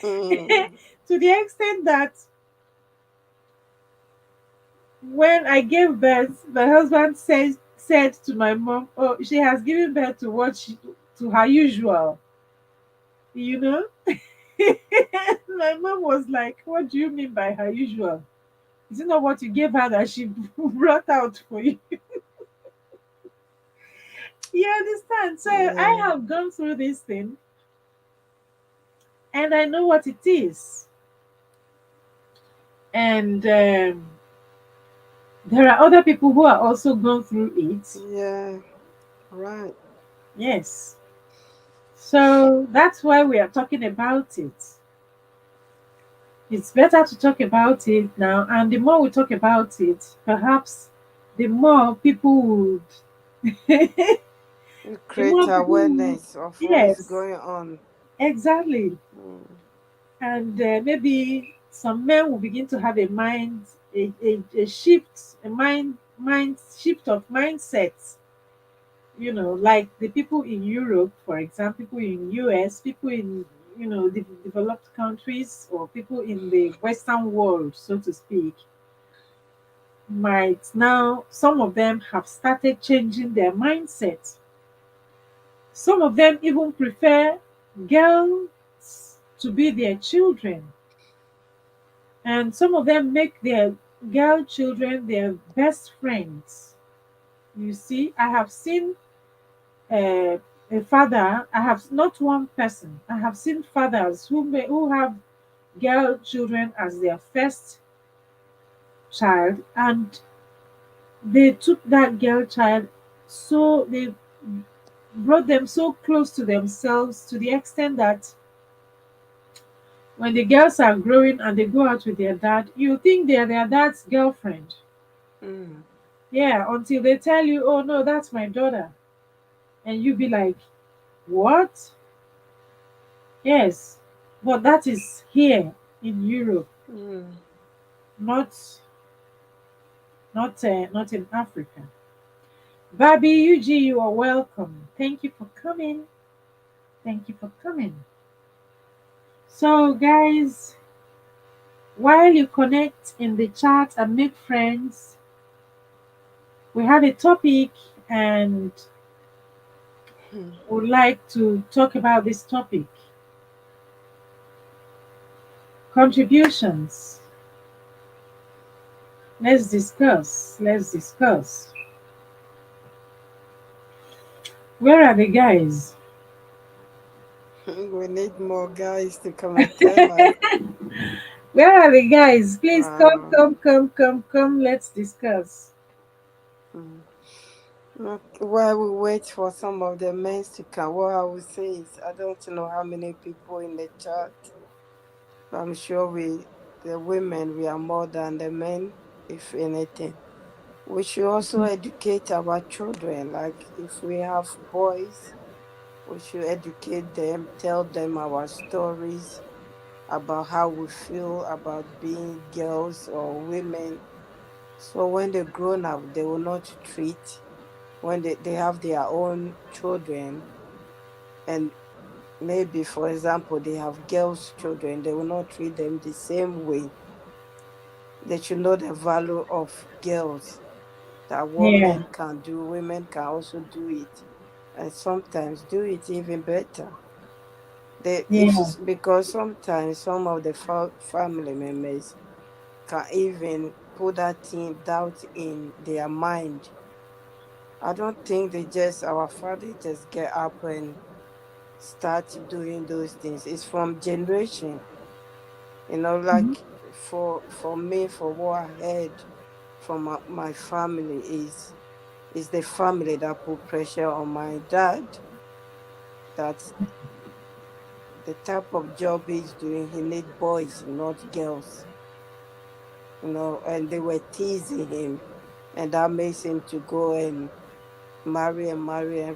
Mm.
to the extent that when I gave birth, my husband said to my mom, "Oh, she has given birth to to her usual." You know, my mom was like, "What do you mean by her usual? Is it not what you gave her that she brought out for you?" You understand? So I
Yeah.
have gone through this thing and I know what it is. And there are other people who are also going through it.
Yeah. Right.
Yes. So that's why we are talking about it. It's better to talk about it now. And the more we talk about it, perhaps the more people would the
We create
more people would,
awareness of what's
yes,
going on.
exactly.
Mm.
And maybe some men will begin to have a mind, a shift, mind shift of mindset. Like the people in Europe, for example, people in US, people in the developed countries, or people in the Western world, so to speak, might now, some of them have started changing their mindset. Some of them even prefer girls to be their children, and some of them make their girl children their best friends. You see, I have seen uh, a father. I have not one person. I have seen fathers who have girl children as their first child, and they took that girl child, so they brought them so close to themselves to the extent that when the girls are growing and they go out with their dad, you think they're their dad's girlfriend.
Mm.
Yeah, until they tell you, "Oh no, that's my daughter." And you be like, "What?" Yes. But that is here in Europe,
Mm.
not in Africa. Babi UG, you are welcome. Thank you for coming. Thank you for coming. So guys, while you connect in the chat and make friends, we have a topic and
Mm.
would like to talk about this topic. Contributions. Let's discuss. Let's discuss. Where are the guys?
We need more guys to come and tell us.
Where are the guys? Please come,
Wow.
come, come, come, come. Let's discuss.
Mm. Okay. While we wait for some of the men to come, what I would say is I don't know how many people in the chat. But I'm sure the women, we are more than the men, if anything. We should also educate our children. Like if we have boys, We should educate them, tell them our stories about how we feel about being girls or women. So when they're grown up, they will not treat, when they have their own children, and maybe, for example, they have girls' children, they will not treat them the same way. They should know the value of girls, that what
Yeah.
men can do, women can also do it, and sometimes do it even better.
Yeah.
Because sometimes some of the family members can even put that thing doubt in their mind. I don't think our father just get up and start doing those things. It's from generation,
Mhm.
like for me, for what I heard from my family is the family that put pressure on my dad, that the type of job he's doing, he need boys, not girls. And they were teasing him, and that makes him to go and marry and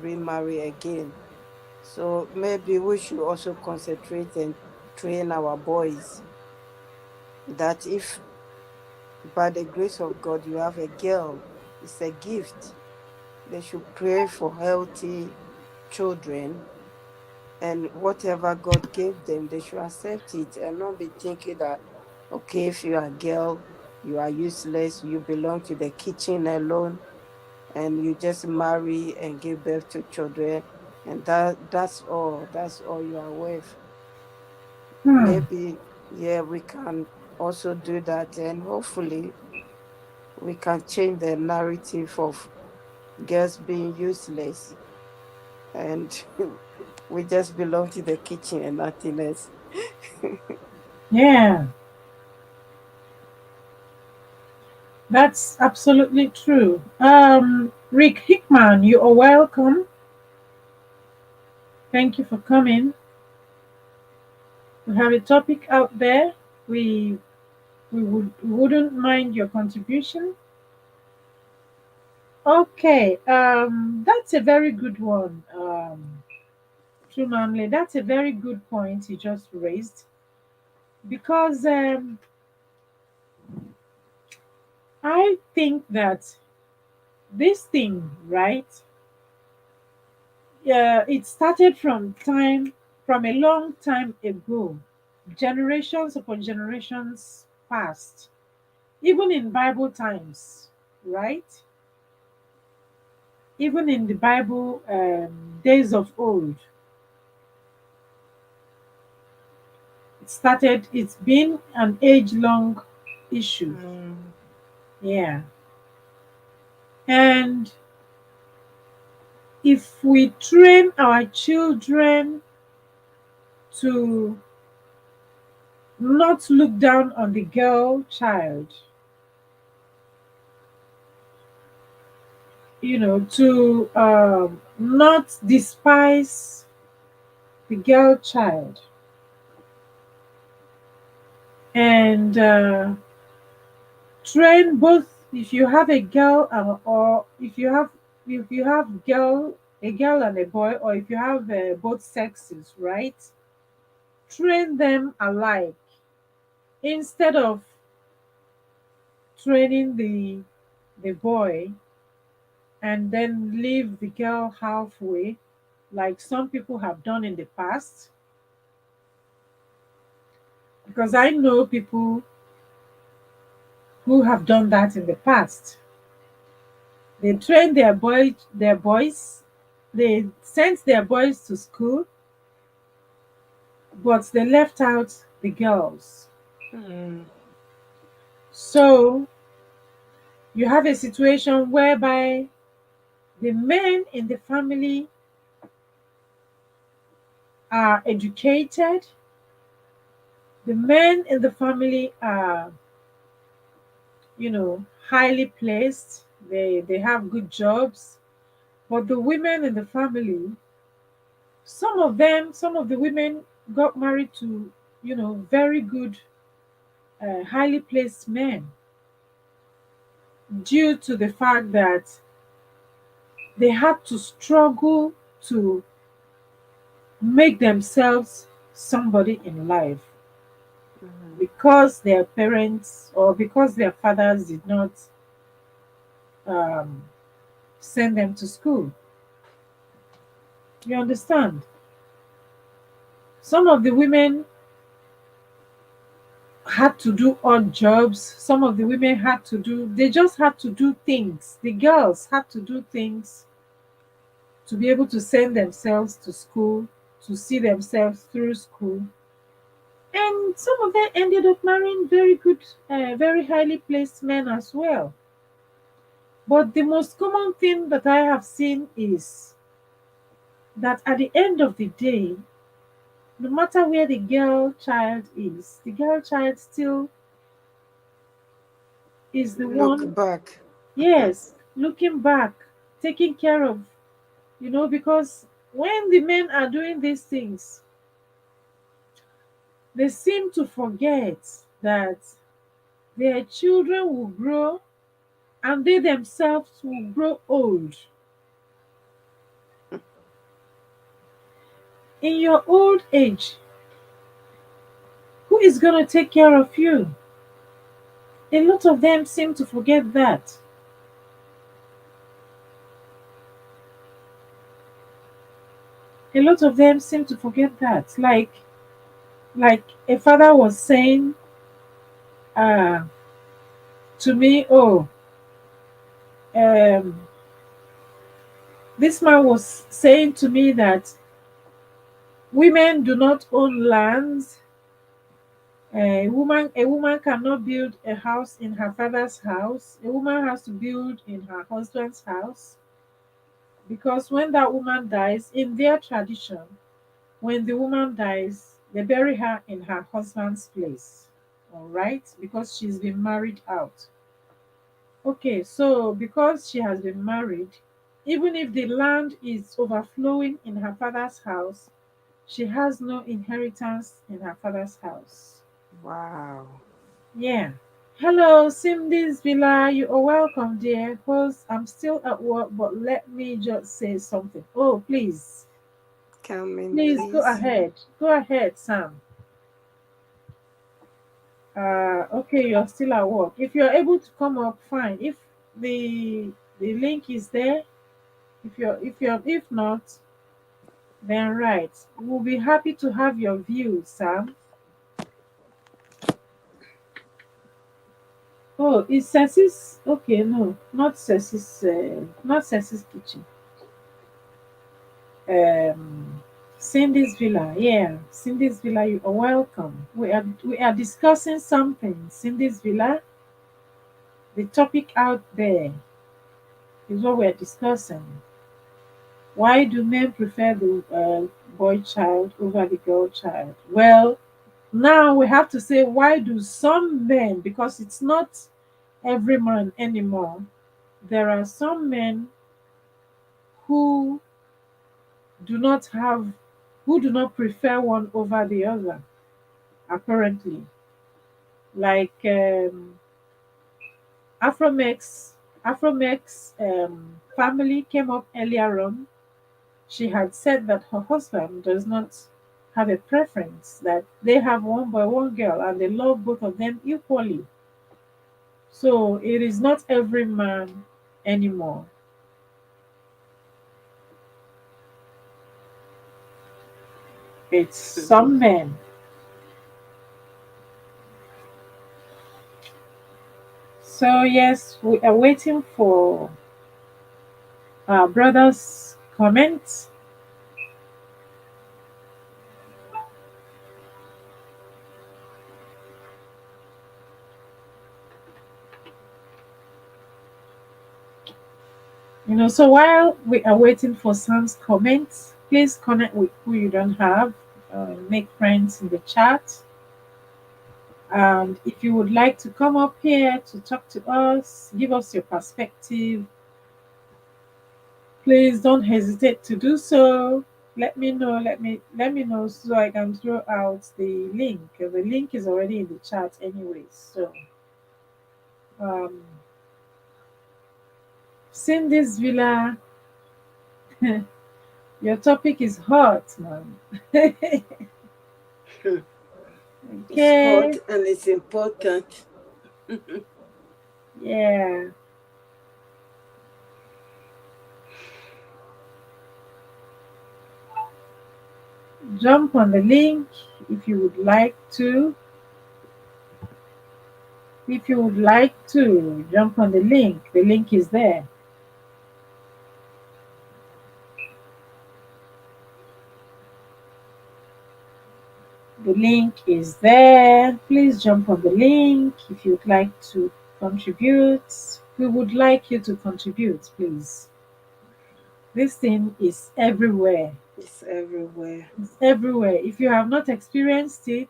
remarry again. So maybe we should also concentrate and train our boys that if by the grace of God you have a girl, it's a gift. They should pray for healthy children, and whatever God gave them, they should accept it and not be thinking that, okay, if you are a girl, you are useless, you belong to the kitchen alone, and you just marry and give birth to children, and that's all you are worth.
Hmm.
Maybe, yeah, we can also do that, and hopefully we can change the narrative of girls being useless, and we just belong to the kitchen and nothing else.
Yeah. That's absolutely true. Rick Hickman, you are welcome. Thank you for coming. We have a topic out there. We wouldn't mind your contribution. Okay, that's a very good one. True Manley, that's a very good point you just raised because I think that this thing, right? It started from a long time ago, generations upon generations past, even in Bible times, right? Even in the Bible days of old, it's been an age long issue.
Mm,
Yeah. And if we train our children to not look down on the girl child, to not despise the girl child, and train both, if you have a girl or if you have a girl and a boy, or if you have both sexes, right? Train them alike instead of training the boy and then leave the girl halfway, like some people have done in the past. Because I know people who have done that in the past. They train their boys, they sent their boys to school, but they left out the girls.
mm,
So you have a situation whereby the men in the family are educated, the men in the family are, highly placed, they have good jobs, but the women in the family, some of the women got married to, very good, highly placed men, due to the fact that they had to struggle to make themselves somebody in life
Mm-hmm.
because their parents or because their fathers did not um, send them to school. You understand? Some of the women had to do odd jobs. Some of the women had to do, they just had to do things. The girls had to do things to be able to send themselves to school, to see themselves through school. And some of them ended up marrying very good, very highly placed men as well. But the most common thing that I have seen is that at the end of the day, no matter where the girl child is, the girl child still is the
Look
one,
back.
yes, looking back, taking care of, because when the men are doing these things, they seem to forget that their children will grow and they themselves will grow old. In your old age, who is going to take care of you? A lot of them seem to forget that. A lot of them seem to forget that. Like a father was saying uh, to me, oh, um, this man was saying to me that women do not own lands. A woman cannot build a house in her father's house. A woman has to build in her husband's house because when that woman dies, in their tradition, when the woman dies, they bury her in her husband's place. All right, because she's been married out. Okay, so because she has been married, even if the land is overflowing in her father's house, she has no inheritance in her father's house.
Wow.
Yeah. Hello, Cindy's Villa. You are welcome, dear. Because I'm still at work, but let me just say something. Oh, please.
Come in,
Please go
please.
ahead. Go ahead, Sam. Okay, you're still at work. If you're able to come up, fine. If the link is there, if not, then right. We'll be happy to have your view, Sam. Oh, is Ceci's okay? No, not Ceci's. Not Ceci's kitchen. Um, Cindy's Villa. Yeah, Cindy's Villa. You are welcome. We are discussing something. Cindy's Villa. The topic out there is what we're discussing. Why do men prefer the boy child over the girl child? Well, now we have to say why do some men, because it's not every man anymore. There are some men who do not have who do not prefer one over the other, apparently. Like Afromex Afromex family came up earlier on. She had said that her husband does not have a preference, that they have one boy, one girl, and they love both of them equally. So it is not every man anymore. It's some men. So yes, we are waiting for our brother's comments. So while we are waiting for Sam's comments, please connect with who you don't have. Make friends in the chat. And if you would like to come up here to talk to us, give us your perspective, please don't hesitate to do so. Let me know. Let me know so I can throw out the link. The link is already in the chat anyway. So um Cindy's Villa. Your topic is hot, man.
It's hot
Okay.
and it's important.
Yeah. Jump on the link if you would like to. If you would like to jump on the link is there. The link is there. Please jump on the link if you'd like to contribute. We would like you to contribute, please. This thing is everywhere.
It's everywhere.
It's everywhere. If you have not experienced it,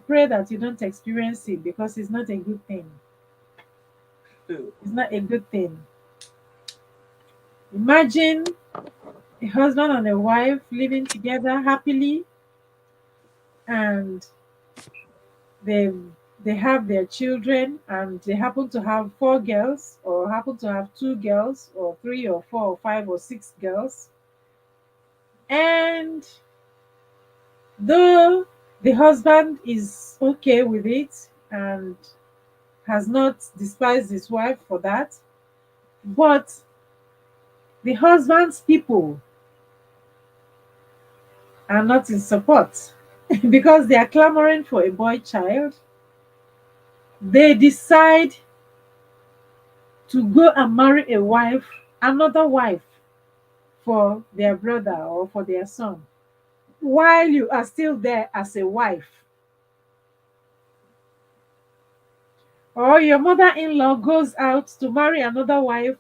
pray that you don't experience it because it's not a good thing.
Hmm.
It's not a good thing. Imagine a husband and a wife living together happily and they they have their children and they happen to have four girls or happen to have two girls or three or four or five or six girls, and though the husband is okay with it and has not despised his wife for that, but the husband's people are not in support because they are clamoring for a boy child. They decide to go and marry a wife, another wife, for their brother or for their son, while you are still there as a wife. Or your mother in law goes out to marry another wife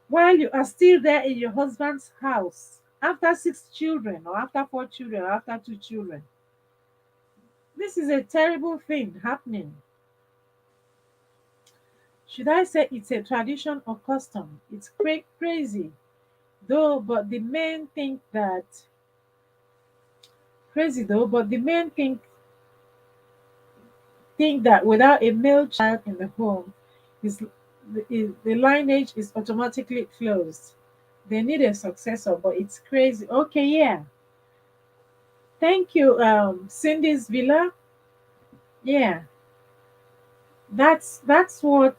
while you are still there in your husband's house after six children, or after four children, or after two children. This is a terrible thing happening. Should I say it's a tradition or custom? It's crazy, though, but the men think that crazy though, but the men think that without a male child in the home, the lineage is automatically closed. They need a successor, but it's crazy. Okay, yeah. Thank you, Cindy's Villa. Yeah, that's what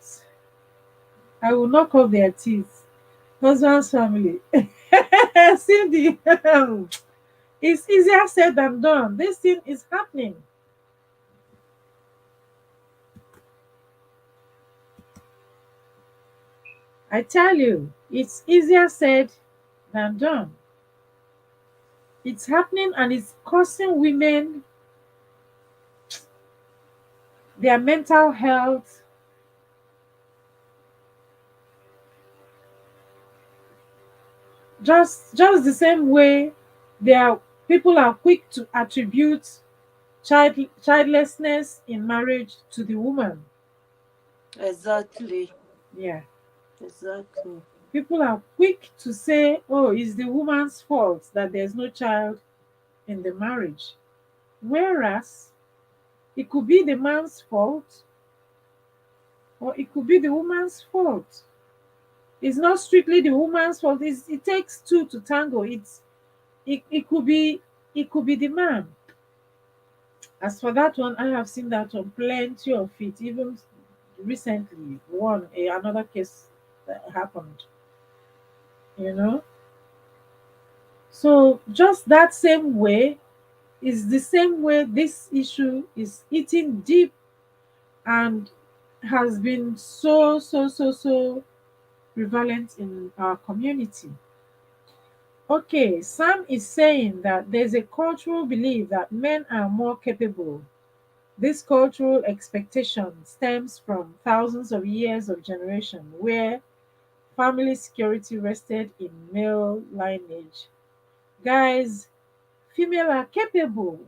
I will knock off their teeth. Husband's family. Cindy, it's easier said than done. This thing is happening. I tell you, it's easier said than done. It's happening and it's causing women their mental health. Just the same way there people are quick to attribute childlessness in marriage to the woman.
Exactly.
Yeah,
Exactly.
people are quick to say, oh, it's the woman's fault that there's no child in the marriage, whereas it could be the man's fault or it could be the woman's fault. It's not strictly the woman's fault. It takes two to tango. It could be, it could be the man. As for that one, I have seen that on plenty of it. Even recently, another case that happened. You know, so just that same way is the same way this issue is eating deep and has been so prevalent in our community. Okay, Sam is saying that there's a cultural belief that men are more capable. This cultural expectation stems from thousands of years of generation where family security rested in male lineage. Guys, female are capable.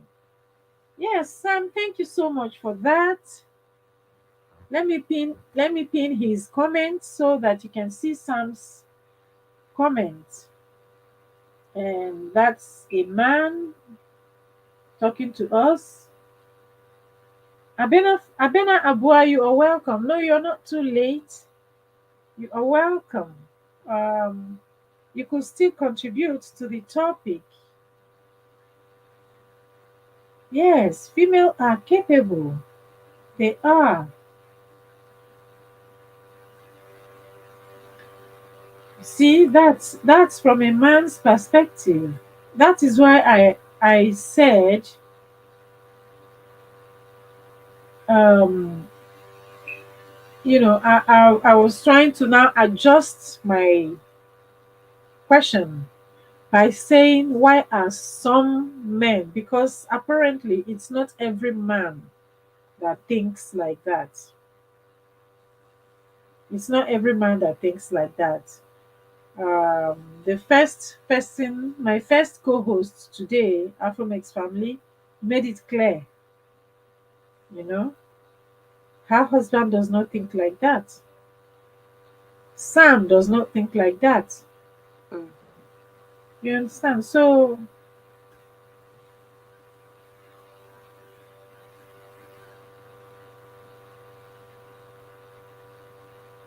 Yes, Sam, thank you so much for that. Let me pin his comment so that you can see Sam's comment. And that's a man talking to us. Abena Abua, you are welcome. No, you're not too late. You are welcome. Um, you could still contribute to the topic. Yes, female are capable. They are. See, that's from a man's perspective. That is why I said um I was trying to now adjust my question by saying why are some men, because apparently it's not every man that thinks like that. It's not every man that thinks like that. The first person, my first co-host today, Afromex family, made it clear, you know, her husband does not think like that. Sam does not think like that.
Mm.
You understand?
It's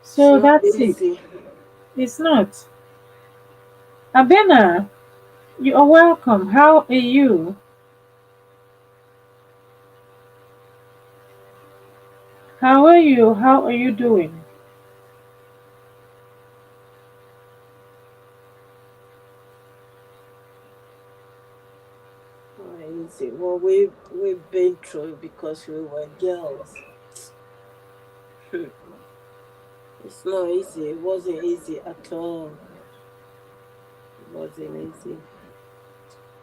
So
not
that's it.
easy.
It's not. Abena, you are welcome. How are you? How are you? How are you doing?
Not easy. Well, we've been through it because we were girls. It's not easy. It wasn't easy at all. It wasn't easy. It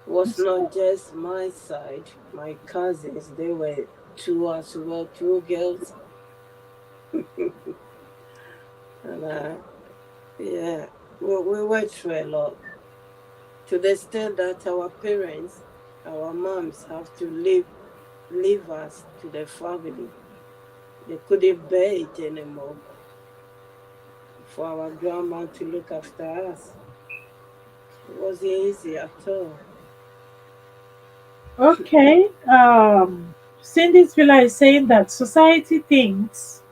was
It's
not
not.
just my side. My cousins, they were two as well, two girls. And yeah, we went through a lot. To the extent that our parents, our moms have to leave us to the family. They couldn't bear it anymore for our grandma to look after us. It wasn't easy at all.
Okay. Cindy Spiller is saying that society thinks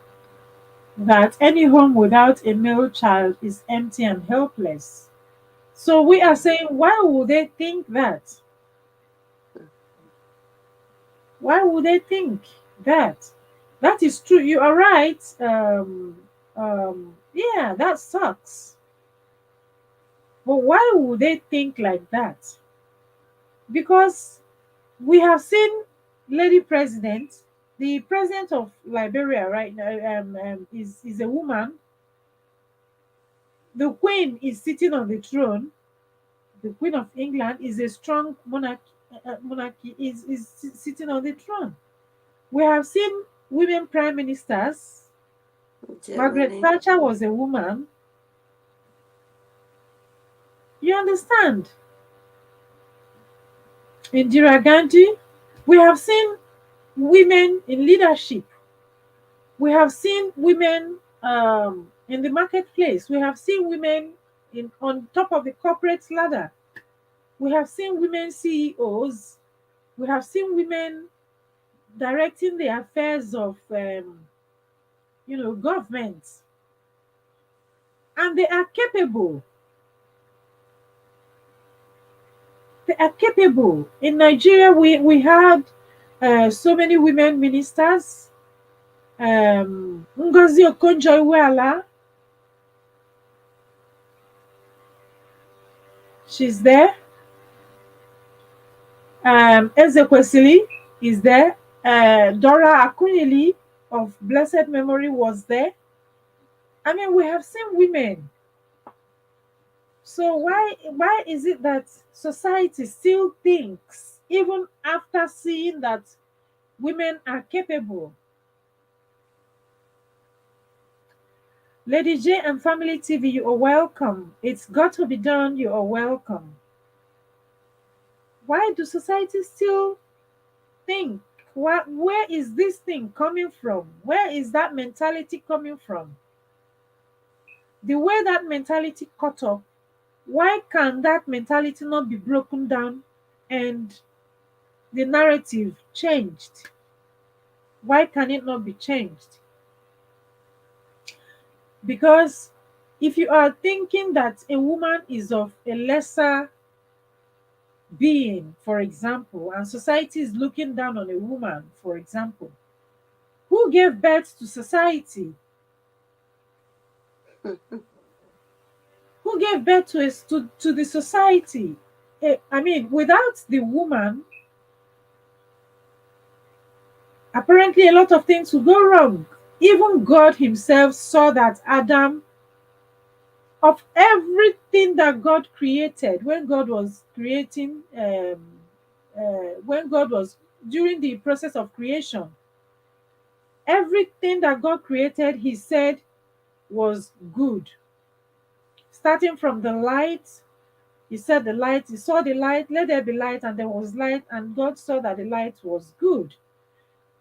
that any home without a male child is empty and helpless. So we are
Mm.
saying, why would they think that? Why would they think that? That is true. You are right. Yeah, that sucks. But why would they think like that? Because we have seen lady president, the president of Liberia right now, is a woman. The queen is sitting on the throne. The queen of England is a strong monarchy is sitting on the throne. We have seen women prime ministers. Margaret
Germany.
Thatcher was a woman. You understand? Indira Gandhi. We have seen women in leadership. We have seen women in the marketplace. We have seen women on top of the corporate ladder. We have seen women CEOs. We have seen women directing the affairs of government, and they are capable. They are capable. In Nigeria, we had so many women ministers. Ngozi Okonjo-Iweala, she's there. Ezekwesili is there. Dora Akunyili of blessed memory was there. I mean, we have seen women. So why is it that society still thinks, even after seeing that women are capable? Lady J and Family TV, you are welcome. It's got to be done. You are welcome. Why do society still think? Where is this thing coming from? Where is that mentality coming from? The way that mentality caught up, why can that mentality not be broken down and the narrative changed? Why can it not be changed? Because If you are thinking that a woman is of a lesser being, for example, and society is looking down on a woman, for example, who gave birth to society? Who gave birth to us, to the society? I mean, without the woman, apparently a lot of things will go wrong. Even God Himself saw that Adam, of everything that God created, when God was creating, when God was during the process of creation, everything that God created, He said was good. Starting from the light, He said the light, He saw the light, let there be light, and there was light, and God saw that the light was good.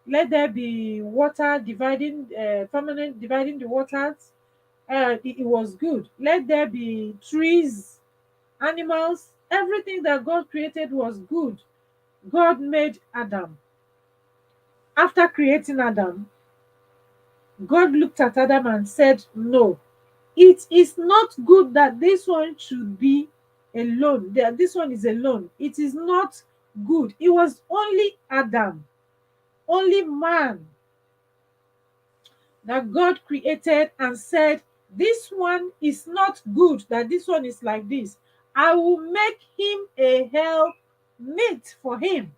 Let there be water dividing, permanent dividing the waters. It was good. Let there be trees, animals, everything that God created was good. God made Adam. After creating Adam, God looked at Adam and said, no, it is not good that this one should be alone. This one is alone. It is not good. It was only Adam, only man that God created and said, this one is not good, that this one is like this. I will make him a help meet for him.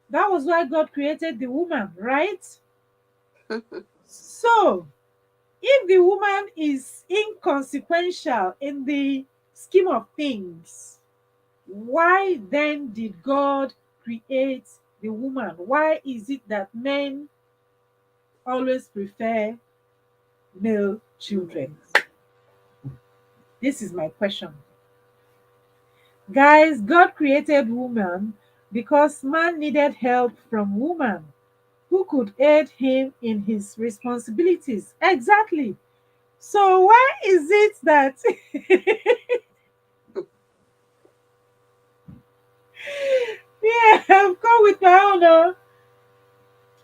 That was why God created the woman, right? So, if the woman is inconsequential in the scheme of things, why then did God create the woman? Why is it that men always prefer male children? This is my question. Guys, God created woman because man needed help from woman who could aid him in his responsibilities. Exactly. So why is it that yeah, I've come with my own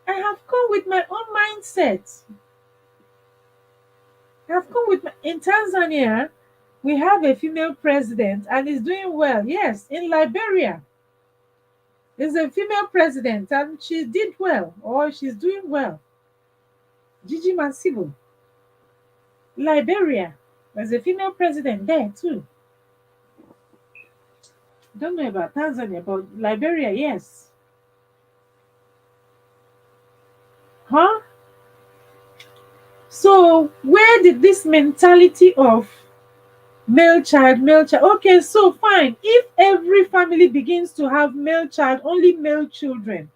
I have come with my own mindset. I've come with my in Tanzania, we have a female president and is doing well. Yes, in Liberia, there's a female president and she did well or she's doing well. Gigi Masibo, Liberia, there's a female president there too. Don't know about Tanzania, but Liberia, yes. Huh? So where did this mentality of male child, okay, so fine. If every family begins to have male child, only male children,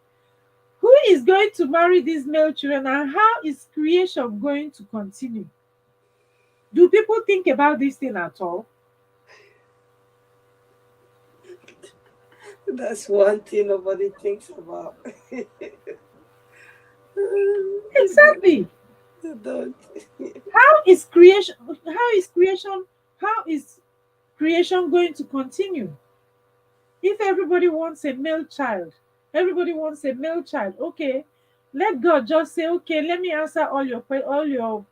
who is going to marry these male children and how is creation going to continue? Do people think about this thing at all?
That's one thing nobody thinks about.
Exactly.
Don't.
How is creation how is creation how is creation going to continue? If everybody wants a male child, everybody wants a male child, okay, let God just say, okay, let me answer all your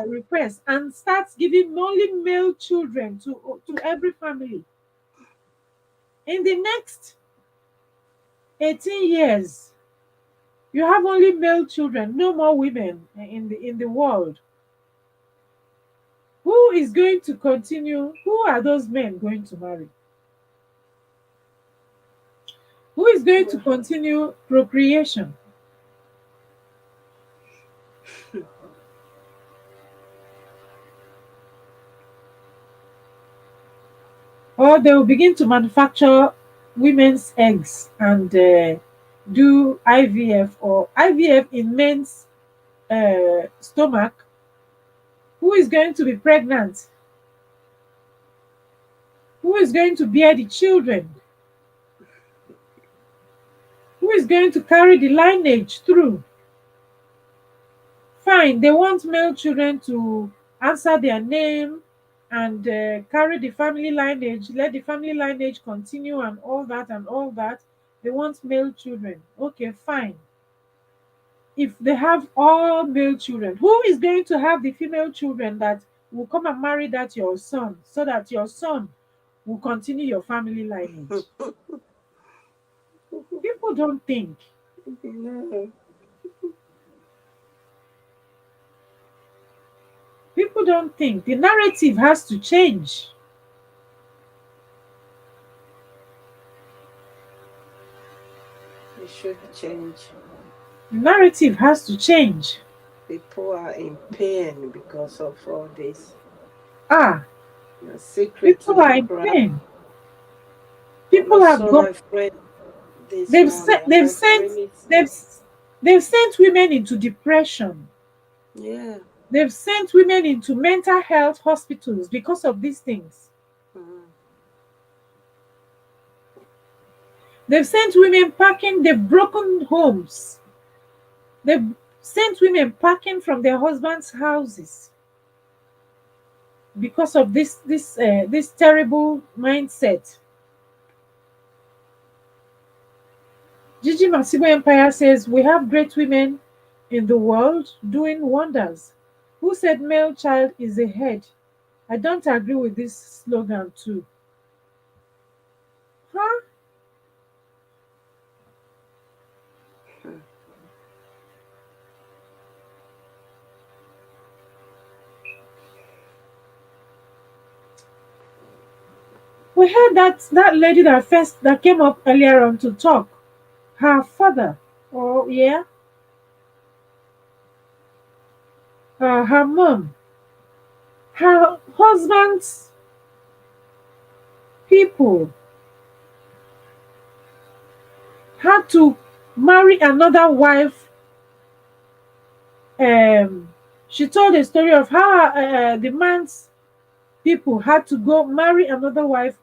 requests and start giving only male children to every family. In the next 18 years, you have only male children, no more women in the world. Who is going to continue? Who are those men going to marry? Who is going to continue procreation? Or they will begin to manufacture women's eggs and do IVF or IVF in men's stomach. Who is going to be pregnant? Who is going to bear the children? Who is going to carry the lineage through? Fine, they want male children to answer their name and carry the family lineage, let the family lineage continue and all that and all that. They want male children. Okay, fine. If they have all male children, who is going to have the female children that will come and marry that your son so that your son will continue your family lineage. People don't think.
No,
People don't think. The narrative has to change.
it should change.
The narrative has to change.
People are in pain because of all this.
Ah,
They're
people
secretly
are in
crying.
pain.
When I
People have
saw
got.
my friend this
They've sent.
morning, I
They've
said,
sent.
really
They've.
sad.
They've sent women into depression.
Yeah.
They've sent women into mental health hospitals because of these things.
Mm,
They've sent women packing. They've broken homes. They've sent women packing from their husbands' houses because of this terrible mindset. Gigi Masibo Empire says we have great women in the world doing wonders. Who said male child is a head? I don't agree with this slogan too. Huh?
mm.
We heard that lady that came up earlier on to talk. Her father, oh yeah, her mom, her husband's people had to marry another wife. Um, she told a story of how the man's people had to go marry another wife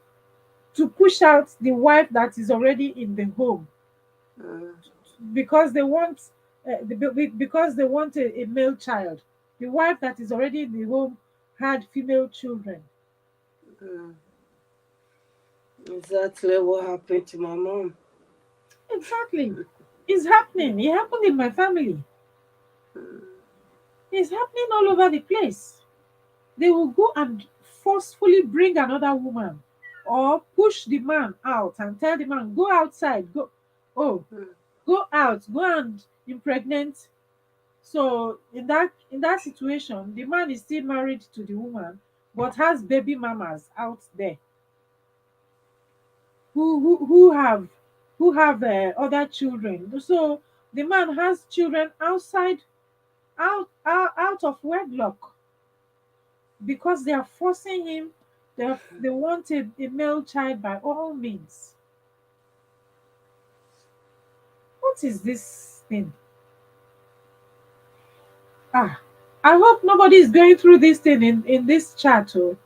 to push out the wife that is already in the home
Mm,
because they want because they want a male child. The wife that is already in the home had female children.
mm. Exactly what happened to my mom.
Exactly. It's happening. It happened in my family.
Mm,
It's happening all over the place. They will go and forcefully bring another woman or push the man out and tell the man, go outside, go, oh,
mm,
go out, go and impregnate. So in that situation, the man is still married to the woman, but has baby mamas out there who have other children. So the man has children out of wedlock because they are forcing him. They want a male child by all means. What is this thing? Ah, I hope nobody is going through this thing in this chat. Oh,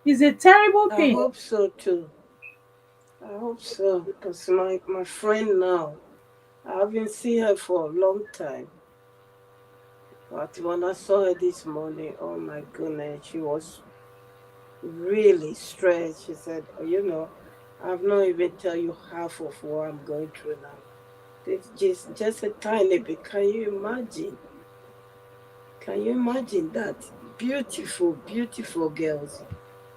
it's a terrible
I
thing.
hope so too. I hope so. Because my friend now, I haven't seen her for a long time. But when I saw her this morning, oh my goodness, she was really stressed. She said, oh, I've not even tell you half of what I'm going through now. It's just a tiny bit. Can you imagine? Can you imagine that? Beautiful, beautiful girls.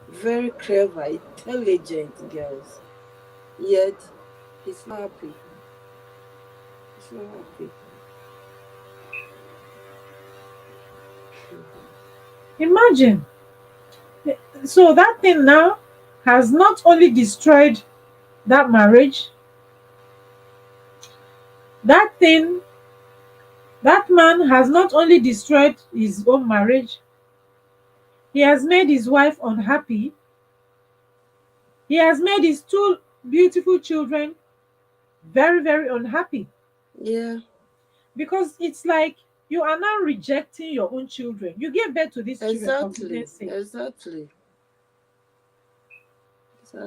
Very clever, intelligent girls. Yet he's not happy. He's not happy.
Imagine. So that thing now has not only destroyed that marriage, that thing, that man has not only destroyed his own marriage, he has made his wife unhappy, he has made his two beautiful children very, very unhappy
Yeah,
because it's like you are now rejecting your own children. You gave birth to these children for
exactly,
goodness sake.
exactly,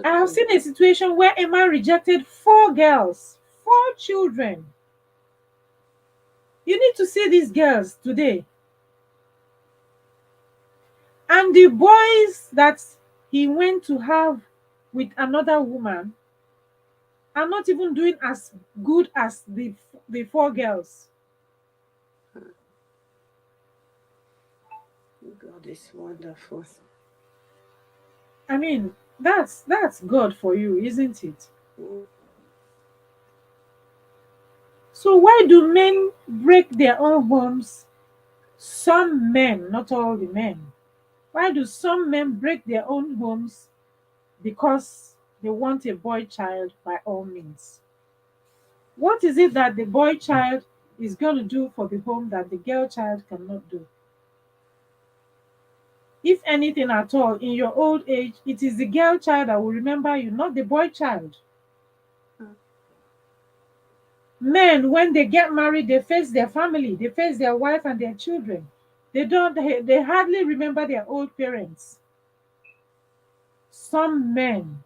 I have
exactly.
seen a situation where a man rejected four girls, four children. You need to see these girls today. And the boys that he went to have with another woman are not even doing as good as the four girls.
God God is wonderful.
I mean, that's God for you, isn't it?
Mm.
So why do men break their own homes? Some men, not all the men. Why do some men break their own homes because they want a boy child by all means? What is it that the boy child is going to do for the home that the girl child cannot do? If anything at all, in your old age, it is the girl child that will remember you, not the boy child.
Mm.
Men, when they get married, they face their family, they face their wife and their children. They hardly remember their old parents. Some men,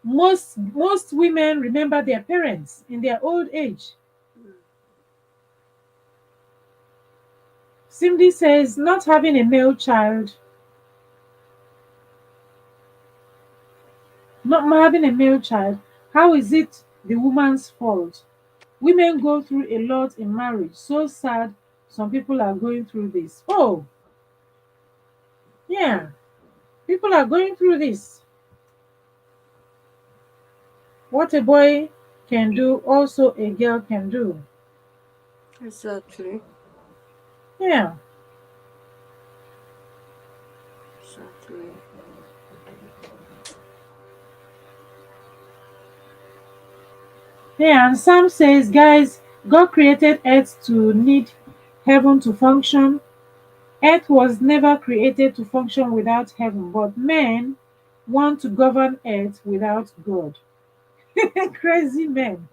most women remember their parents in their old age.
Mm.
Cindy says not having a male child, not having a male child, how is it the woman's fault? Women go through a lot in marriage. So sad. Some people are going through this. Oh, yeah. People are going through this. What a boy can do, also a girl can do.
Exactly.
Yeah.
Exactly.
Yeah. And Sam says, guys, God created earth to need heaven to function. Earth was never created to function without heaven, but men want to govern earth without God. Crazy men.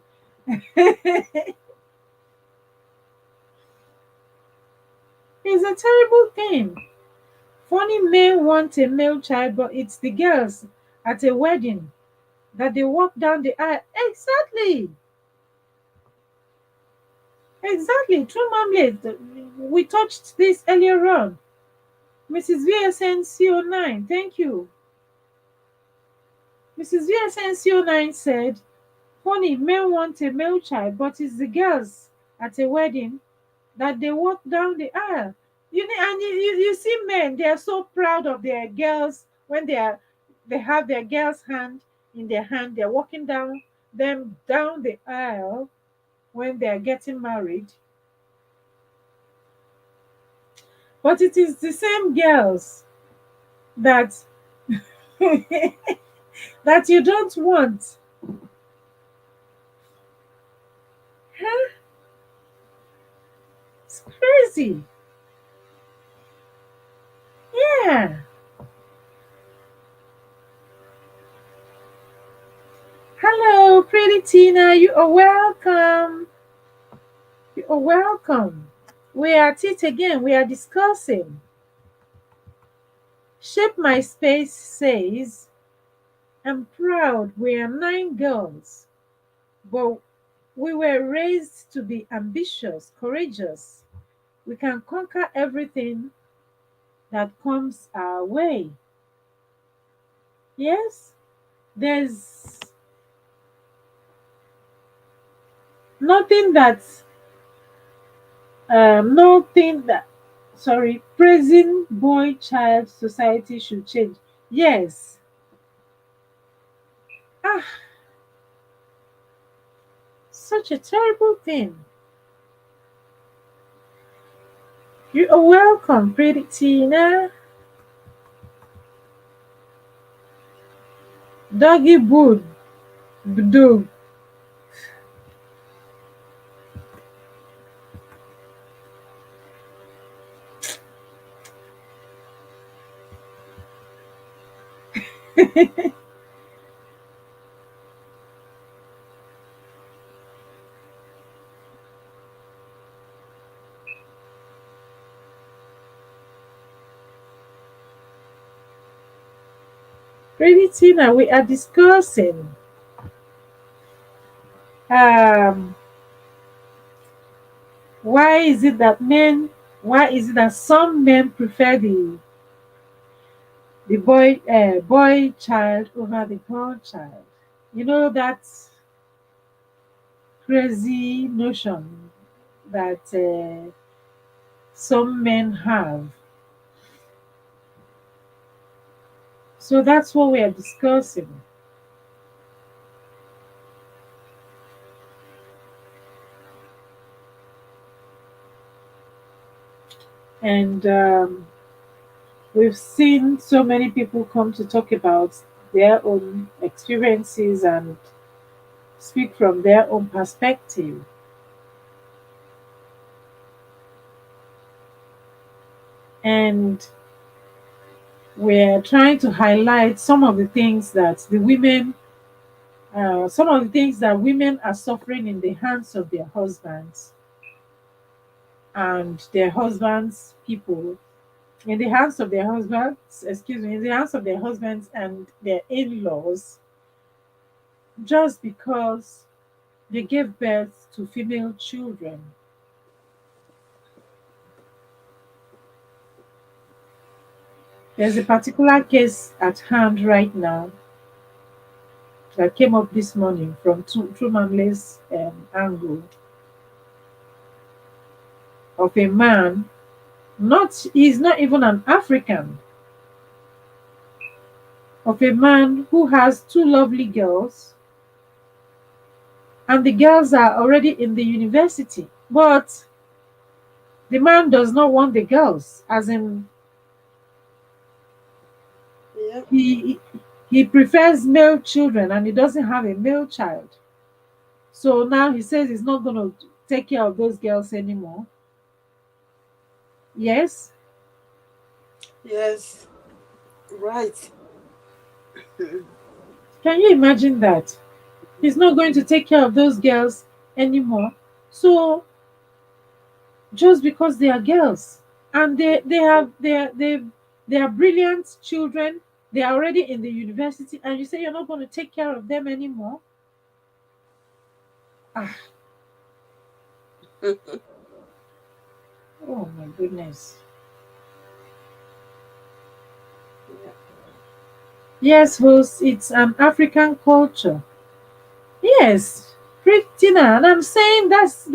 It's a terrible thing. Funny men want a male child, but it's the girls at a wedding that they walk down the aisle. Exactly. Exactly. True mamlet. We touched this earlier on. Mrs. VSN CO9. Thank you. Mrs. VSN CO9 said, funny, men want a male child, but it's the girls at a wedding that they walk down the aisle. You see men, they are so proud of their girls when they have their girl's hand in their hand. They're walking down the aisle when they are getting married. But it is the same girls that that you don't want. Huh? It's crazy. Yeah. Hello, pretty Tina. You are welcome. You are welcome. We are at it again. We are discussing. Shape My Space says, I'm proud we are 9 girls, but we were raised to be ambitious, courageous. We can conquer everything that comes our way. Yes, there's nothing that, nothing that, sorry, praising boy child society should change. Yes. Ah, such a terrible thing. You are welcome, pretty Tina. Doggy Boo, Dog. Pretty Tina, we are discussing um why is it that why is it that some men prefer the boy child over the girl child? You know that crazy notion that some men have. So that's what we are discussing. And we've seen so many people come to talk about their own experiences and speak from their own perspective. And we're trying to highlight some of the things that some of the things that women are suffering in the hands of their husbands and their husbands' people, in the hands of their husbands, excuse me, in the hands of their husbands and their in laws, just because they gave birth to female children. There's a particular case at hand right now that came up this morning from True Mamle's angle of a man. Not he's not even an African, of a man who has two lovely girls, and the girls are already in the university. But the man does not want the girls, as in
Yeah.
he he prefers male children and he doesn't have a male child. So now he says he's not going to take care of those girls anymore. Yes.
Yes. Right.
Can you imagine that? He's not going to take care of those girls anymore. So just because they are girls and they are brilliant children, they are already in the university, and you say you're not going to take care of them anymore. Ah, oh my goodness.
Yeah.
Yes, host, it's an African culture. Yes, Christina, and I'm saying that's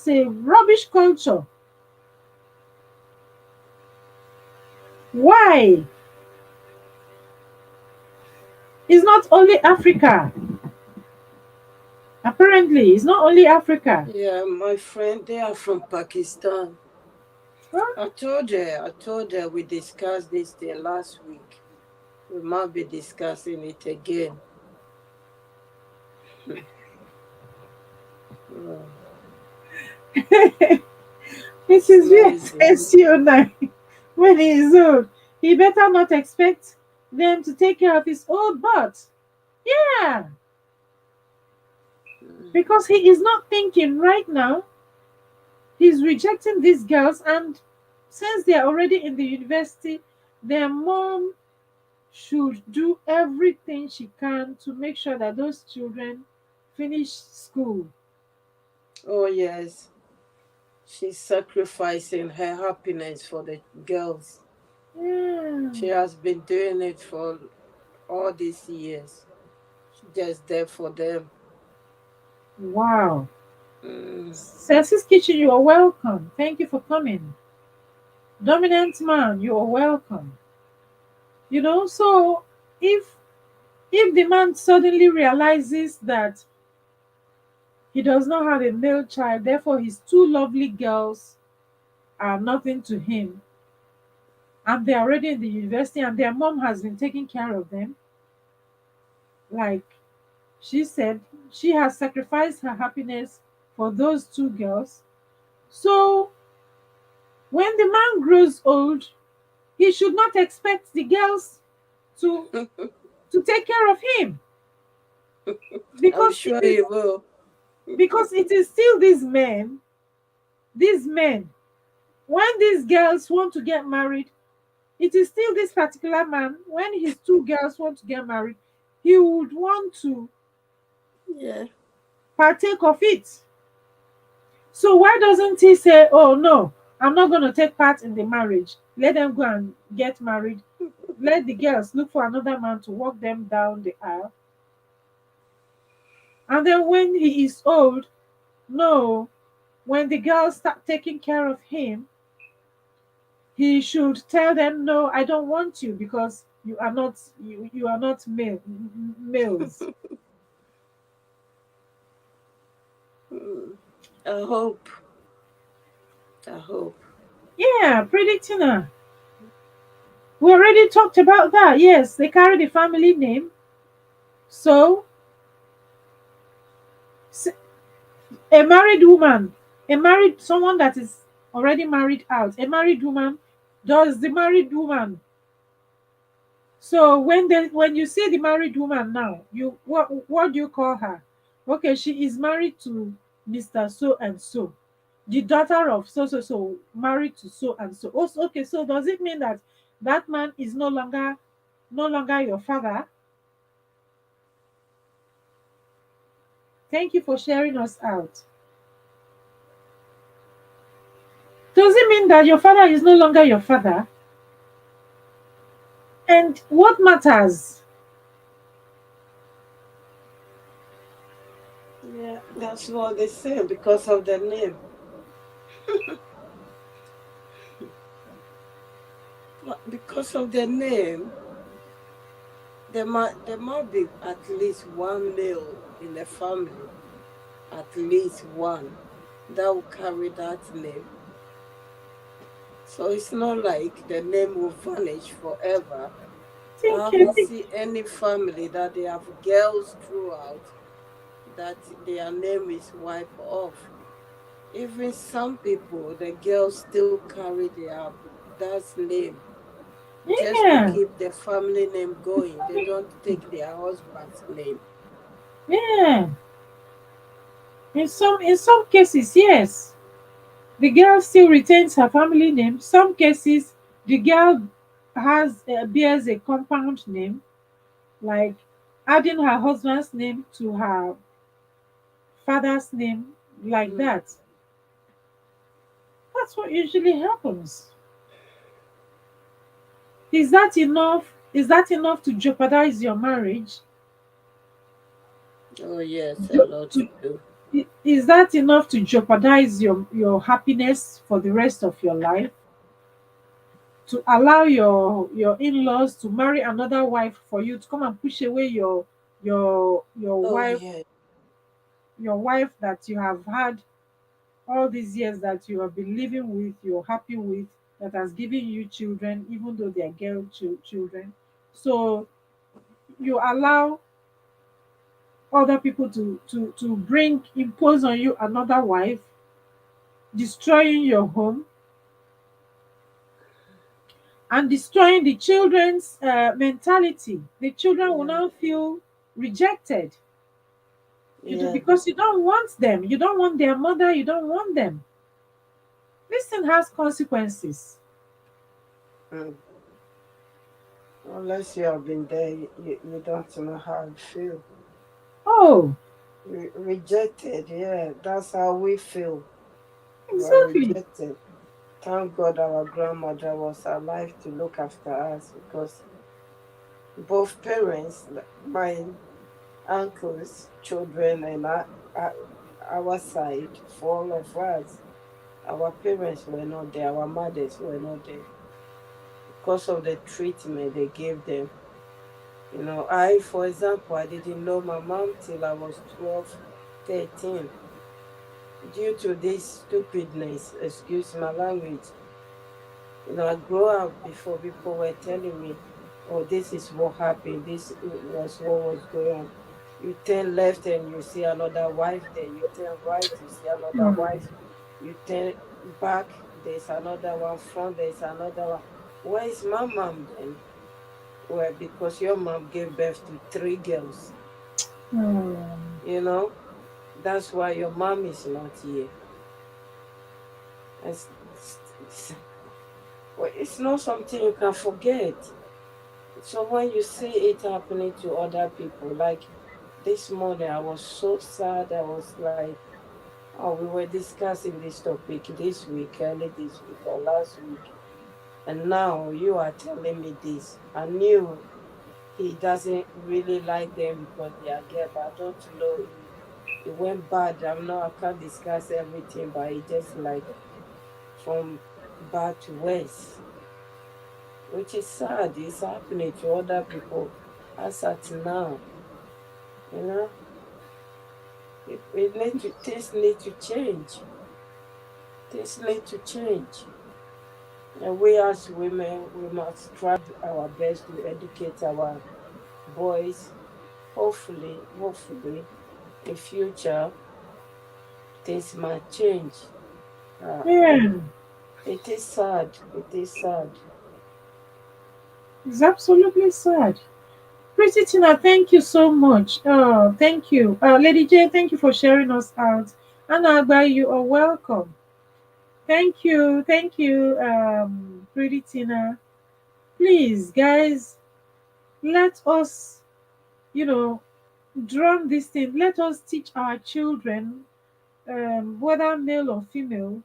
a rubbish culture. Why? It's not only Africa. Apparently, it's not only Africa.
Yeah, my friend, they are from Pakistan.
Huh?
I told her we discussed this thing last week. We might be discussing it again. Oh,
It
it's
is
noisy.
VSSU9 when he is old. He better not expect them to take care of his old butt. Yeah,
Mm.
because he is not thinking right now. He's rejecting these girls, and since they're already in the university, their mom should do everything she can to make sure that those children finish school.
Oh, yes. She's sacrificing her happiness for the girls.
Yeah.
She has been doing it for all these years. She's just there for them.
Wow.
Mm.
Cecil's Kitchen, you are welcome. Thank you for coming. Dominant man, you are welcome. So if if the man suddenly realizes that he does not have a male child, therefore his two lovely girls are nothing to him, and they're already in the university and their mom has been taking care of them, like she said, she has sacrificed her happiness for those two girls. So when the man grows old, he should not expect the girls to take care of him,
I'm
because it
sure
is
he will.
still these men, when these girls want to get married, it is still this particular man, when his two girls want to get married, he would want to
Yeah.
partake of it. So why doesn't he say, oh no, I'm not going to take part in the marriage, let them go and get married, let the girls look for another man to walk them down the aisle, and then when he is old, no, when the girls start taking care of him, he should tell them, no, I don't want you because you are not males.
Mm. I hope. I hope.
Yeah, predicting her. We already talked about that. Yes, they carry the family name. So s- a married woman, a married someone that is already married out, a married woman, does the married woman. So when you see the married woman now, you what do you call her? Okay, she is married to Mr. So and so, the daughter of so so so, married to so and so. Also, okay, so does it mean that that man is no longer your father? Thank you for sharing us out. Does it mean that your father is no longer your father? And what matters?
Yeah, that's what they say because of the name. Because of the name, there might be at least one male in the family, at least one that will carry that name. So it's not like the name will vanish forever. I
Think
haven't
it.
seen any family that they have girls throughout that their name is wiped off. Even some people, the girls still carry their dad's name just to
Yeah,
keep the family name going. They don't take their husband's name.
yeah. In some cases, yes. The girl still retains her family name. Some cases, the girl bears a compound name, like adding her husband's name to her father's name, like
Mm.
that. That's what usually happens. Is that enough? Is that enough to jeopardize your marriage?
Oh yes, a lot
To,
do.
is that enough to jeopardize your happiness for the rest of your life? To allow your in-laws to marry another wife for you to come and push away your
Oh
wife,
yeah.
that you have had all these years, that you have been living with, you're happy with, that has given you children, even though they are girl children. So you allow other people to bring impose on you another wife, destroying your home and destroying the children's mentality. The children will
Yeah.
now feel rejected.
Yeah.
Because you don't want them. You don't want their mother. You don't want them. This thing has consequences.
Mm. Unless you have been there, you don't know how you feel.
Oh,
Rejected, yeah, that's how we feel. We're
exactly.
rejected. Thank God our grandmother was alive to look after us because both parents, my uncles, children, and our side, for all of us, our parents were not there, our mothers were not there because of the treatment they gave them. For example, I didn't know my mom till I was 12, 13. Due to this stupidness, excuse my language. I grew up before people were telling me, oh, this is what happened, this was what was going on. You turn left and you see another wife there. You turn right, you see another
Hmm.
wife. You turn back, there's another one. Front, there's another one. Where is my mom then? Well, because your mom gave birth to three girls,
Hmm.
you know? That's why your mom is not here. It's not something you can forget. So when you see it happening to other people, like this morning, I was so sad. I was like, oh, we were discussing this topic this week, early this week or last week. And now you are telling me this. I knew he doesn't really like them because they are gay, but I don't know. It went bad. I can't discuss everything, but it just like from bad to worse. which is sad. It's happening to other people as at now. You know, it need to things need to change. Things need to change. And we as women, we must try our best to educate our boys. Hopefully, in future things might change. Uh,
Yeah,
it is sad. It is sad.
it's absolutely sad. Pretty Tina, thank you so much. Oh, thank you. Lady J, thank you for sharing us out. Anna Agba, you are welcome. Thank you. Thank you, Pretty Tina. Please, guys, let us, you know, drum this thing. Let us teach our children, whether male or female.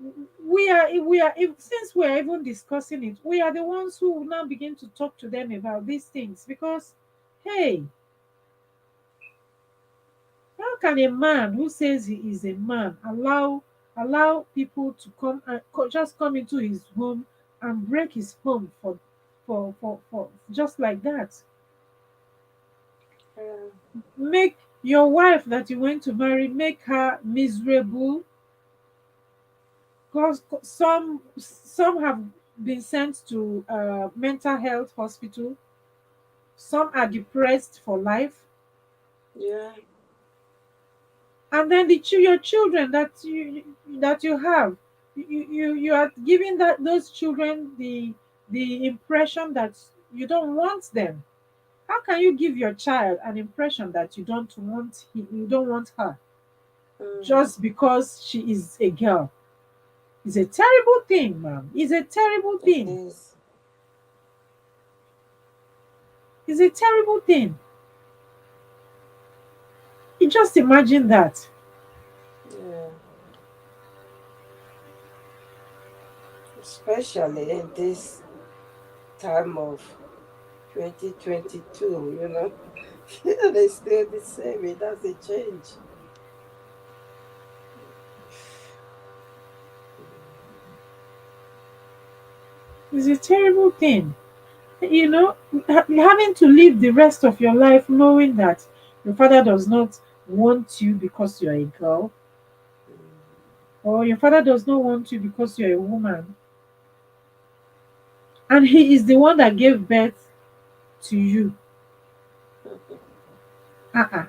Since we are even discussing it, we are the ones who will now begin to talk to them about these things because, hey, how can a man who says he is a man allow people to come and just come into his home and break his home for just like that?
Yeah.
Make your wife that you went to marry, make her miserable, because some have been sent to mental health hospital. Some are depressed for life,
Yeah.
and then your children that you have, you are giving that those children the impression that you don't want them. How can you give your child an impression that you don't want her
Mm,
just because she is a girl? It's a terrible thing, ma'am. It's a terrible
it
thing.
is.
It's a terrible thing. You just imagine that.
Yeah. Especially in this time of 2022, they still the same. It doesn't change.
It's a terrible thing. You know, having to live the rest of your life knowing that your father does not want you because you're a girl,
Mm.
or your father does not want you because you're a woman, and he is the one that gave birth to you. Uh-uh.
Yeah.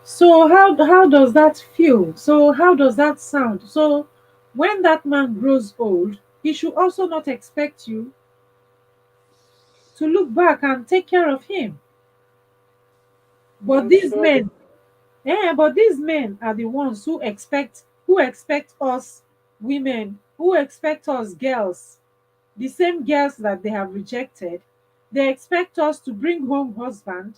So how does that feel? So how does that sound? So when that man grows old, he should also not expect you to look back and take care of him. But
I'm
these
sure
men, but these men are the ones who expect us women, who expect us girls, the same girls that they have rejected. They expect us to bring home husband.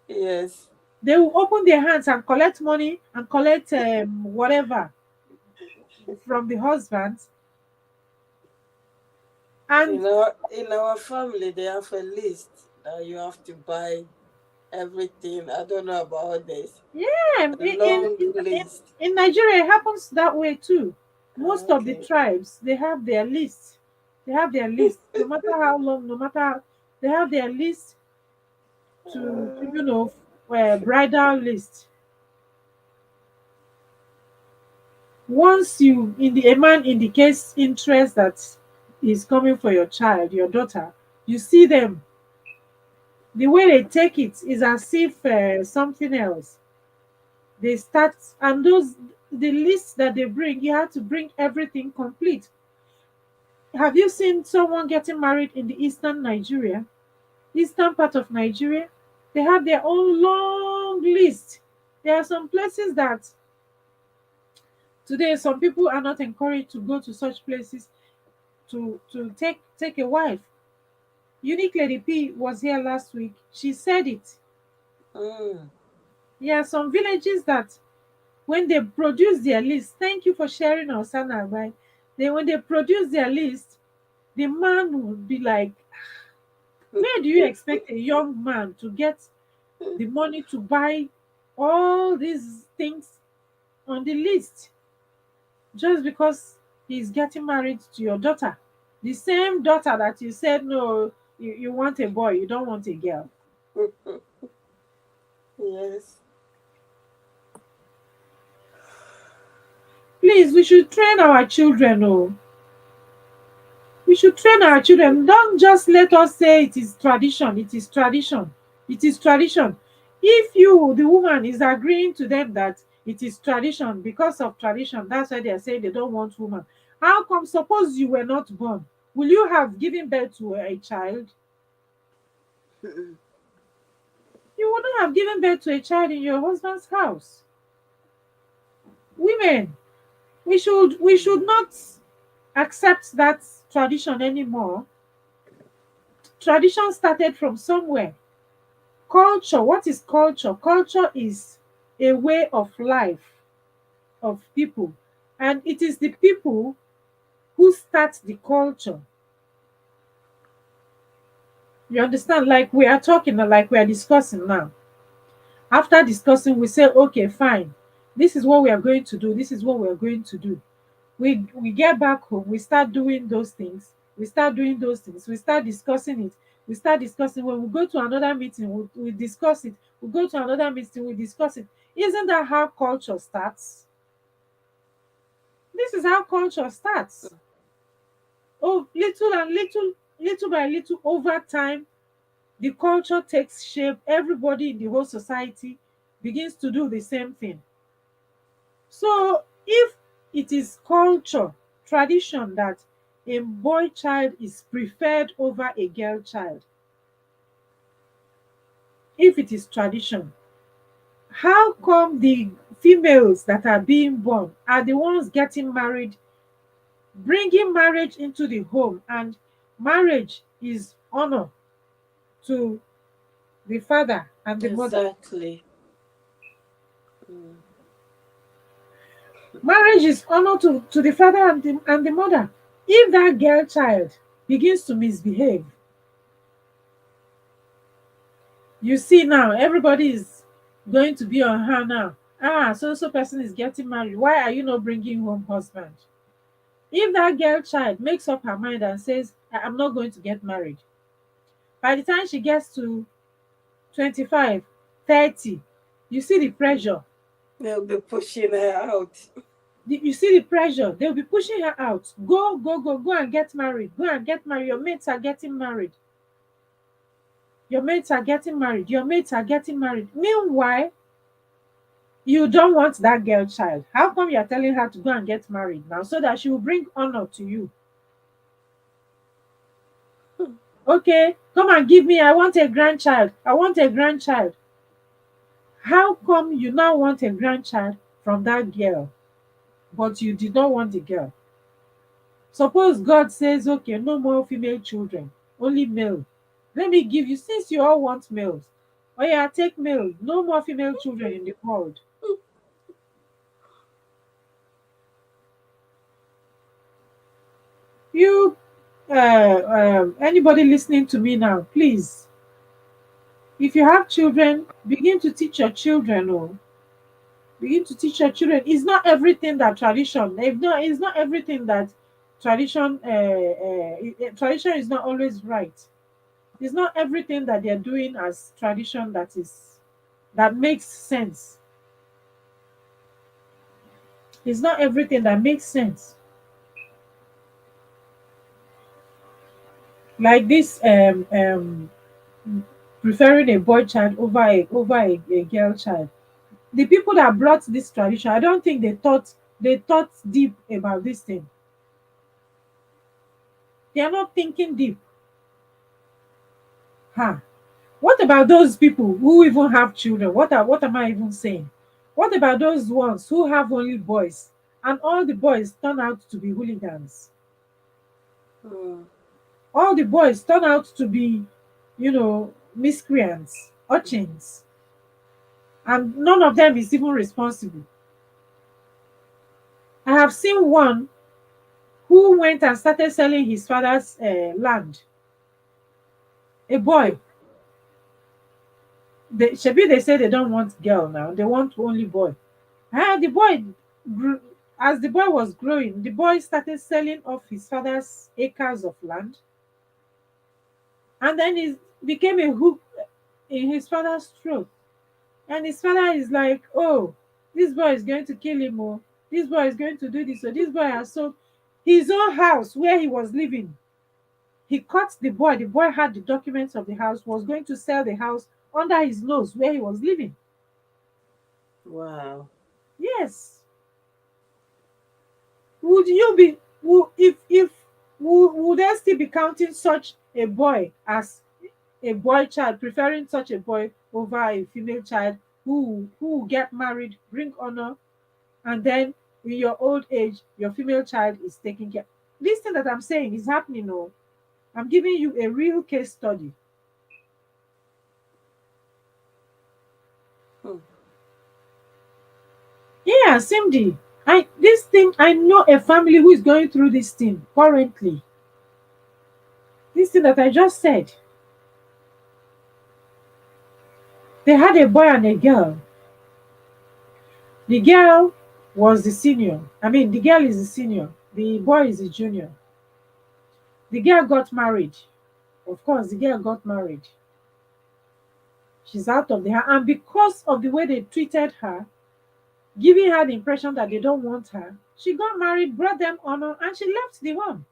yes.
They will open their hands and collect money and collect whatever from the husband. And
In our family, they have a list that you have to buy everything. I don't know about this.
yeah,
A long list.
in Nigeria, it happens that way too. Most of the
Okay.
tribes, they have their list. They have their list. No matter how long, no matter how, they have their list to bridal list. Once a man indicates interest that is coming for your child, your daughter, you see them. The way they take it is as if something else. They start, and the list that they bring, you have to bring everything complete. Have you seen someone getting married in the eastern part of Nigeria? They have their own long list. There are some places that today some people are not encouraged to go to such places to take a wife. Unique Lady P was here last week. She said it.
Mm.
There are some villages that when they produce their list, thank you for sharing our sana, right? When they produce their list, the man would be like, where do you expect a young man to get the money to buy? all these things on the list just because he's getting married to your daughter. The same daughter that you said, no, you want a boy, you don't want a girl.
Yes.
Please, we should train our children. Oh, we should train our children. Don't just let us say it is tradition. It is tradition. It is tradition. If you, the woman, is agreeing to them that it is tradition because of tradition, that's why they are saying they don't want woman. How come? Suppose you were not born, will you have given birth to a child?
Mm-mm.
You wouldn't have given birth to a child in your husband's house. Women, we should not accept that tradition anymore. Tradition started from somewhere. Culture, what is culture? Culture is a way of life of people, and it is the people who start the culture. You understand? Like we are talking, like we are discussing now. After discussing, we say, okay, fine, this is what we are going to do, this is what we are going to do. We get back home, we start doing those things, we start discussing it, we start discussing. When we go to another meeting, we discuss it. We go to another meeting, we discuss it. Isn't that how culture starts? This is how culture starts. Oh, little and little, little by little, over time, the culture takes shape. Everybody in the whole society begins to do the same thing. So if it is culture, tradition, that a boy child is preferred over a girl child, if it is tradition, how come the females that are being born are the ones getting married, bringing marriage into the home? And marriage is honor to the father and the mother.
Exactly. Mm.
Marriage is honor to the father and the mother. If that girl child begins to misbehave, you see now everybody is going to be on her now. Ah, so so person is getting married, why are you not bringing home husband? If that girl child makes up her mind and says, I'm not going to get married, by the time she gets to 25, 30, you see the pressure.
They'll be pushing her out.
You see the pressure. They'll be pushing her out. Go, go, go, go and get married. Go and get married. Your mates are getting married. Your mates are getting married. Your mates are getting married. Meanwhile, you don't want that girl child. How come you're telling her to go and get married now so that she will bring honor to you? Okay, come and give me. I want a grandchild. I want a grandchild. How come you now want a grandchild from that girl, but you did not want the girl? Suppose God says, okay, no more female children, only male. Let me give you, since you all want males. Oh yeah, take male. No more female children in the world. You, anybody listening to me now, please, if you have children, begin to teach your children. Oh, begin to teach your children. It's not everything that tradition. If not, it's not everything that tradition. Tradition is not always right. It's not everything that they're doing as tradition that makes sense. It's not everything that makes sense. Like this, preferring a boy child over a girl child. The people that brought this tradition, I don't think they thought deep about this thing. They are not thinking deep. Huh. What about those people who even have children? What am I even saying? What about those ones who have only boys and all the boys turn out to be hooligans?
Mm.
All the boys turn out to be, miscreants, urchins, and none of them is even responsible. I have seen one who went and started selling his father's land. A boy, they say they don't want girl now. They want only boy. Ah, the boy grew, as the boy was growing, the boy started selling off his father's acres of land, and then he became a hook in his father's throat. And his father is like, "Oh, this boy is going to kill him. Oh, this boy is going to do this. So this boy has sold his own house where he was living. He caught the boy. The boy had the documents of the house. Was going to sell the house under his nose where he was living.
Wow.
Yes. Would you be? If would they still be counting such a boy as a boy child, preferring such a boy over a female child who will get married, bring honor, and then in your old age your female child is taking care. This thing that I'm saying is happening. Oh, I'm giving you a real case study.
Hmm.
Yeah, Cindy, I know a family who is going through this thing currently. This thing that I just said. They had a boy and a girl. The girl was the senior. I mean, the girl is the senior, the boy is the junior. The girl got married. Of course, the girl got married. She's out of the house, and because of the way they treated her, giving her the impression that they don't want her, she got married, brought them honor, and she left the home.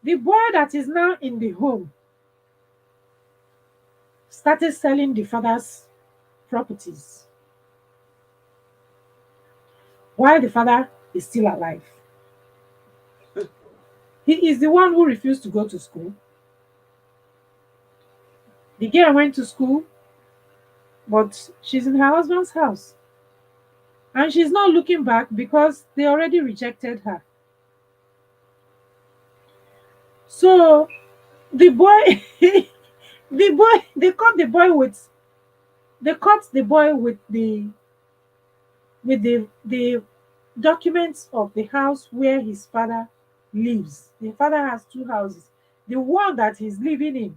The boy that is now in the home started selling the father's properties while the father is still alive. He is the one who refused to go to school. The girl went to school, but she's in her husband's house. And she's not looking back because they already rejected her. So the boy, the boy, they caught the boy with the documents of the house where his father lives. The father has two houses. The one that he's living in,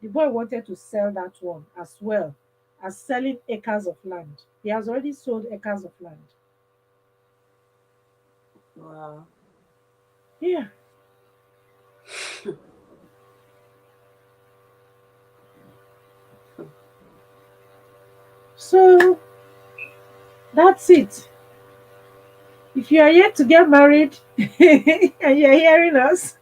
the boy wanted to sell that one as well as selling acres of land. He has already sold acres of land.
Wow.
Yeah. So that's it. If you are yet to get married and you're hearing us,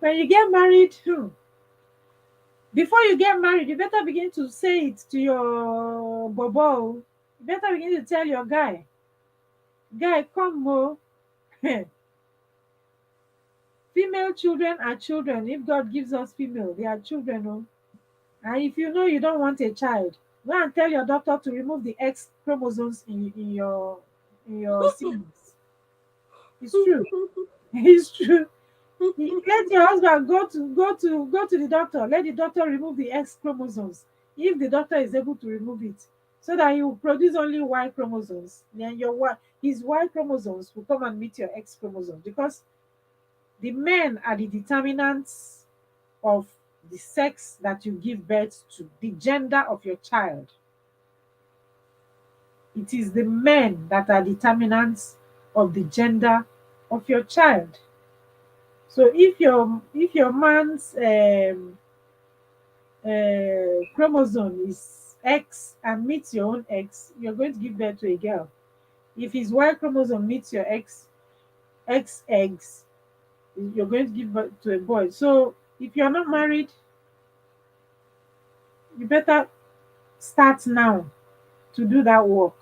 when you get married, before you get married, you better begin to say it to your bobo. You better begin to tell your guy, come more. Female children are children. If God gives us female, they are children. Oh. And if you know you don't want a child, go and tell your doctor to remove the X chromosomes in your seeds. It's true. It's true. Let your husband go to the doctor. Let the doctor remove the X chromosomes if the doctor is able to remove it, so that he will produce only Y chromosomes. Then his Y chromosomes will come and meet your X chromosomes, because the men are the determinants of the sex that you give birth to, the gender of your child. It is the men that are determinants of the gender of your child. So if your man's chromosome is X and meets your own X, you're going to give birth to a girl. If his Y chromosome meets your X eggs, you're going to give birth to a boy. So if you're not married, you better start now to do that work.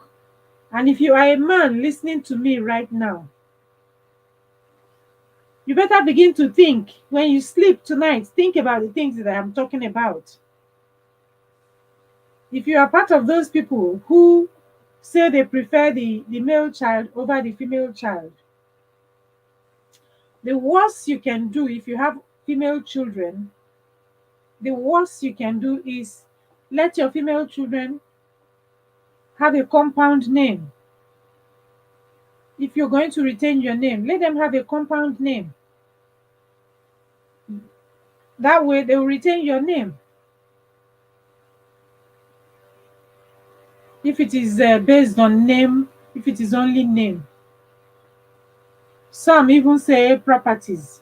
And if you are a man listening to me right now, you better begin to think when you sleep tonight. Think about the things that I'm talking about. If you are part of those people who say they prefer the male child over the female child, the worst you can do if you have female children, the worst you can do is let your female children have a compound name. If you're going to retain your name, let them have a compound name. That way they will retain your name. If it is based on name, if it is only name. Some even say properties.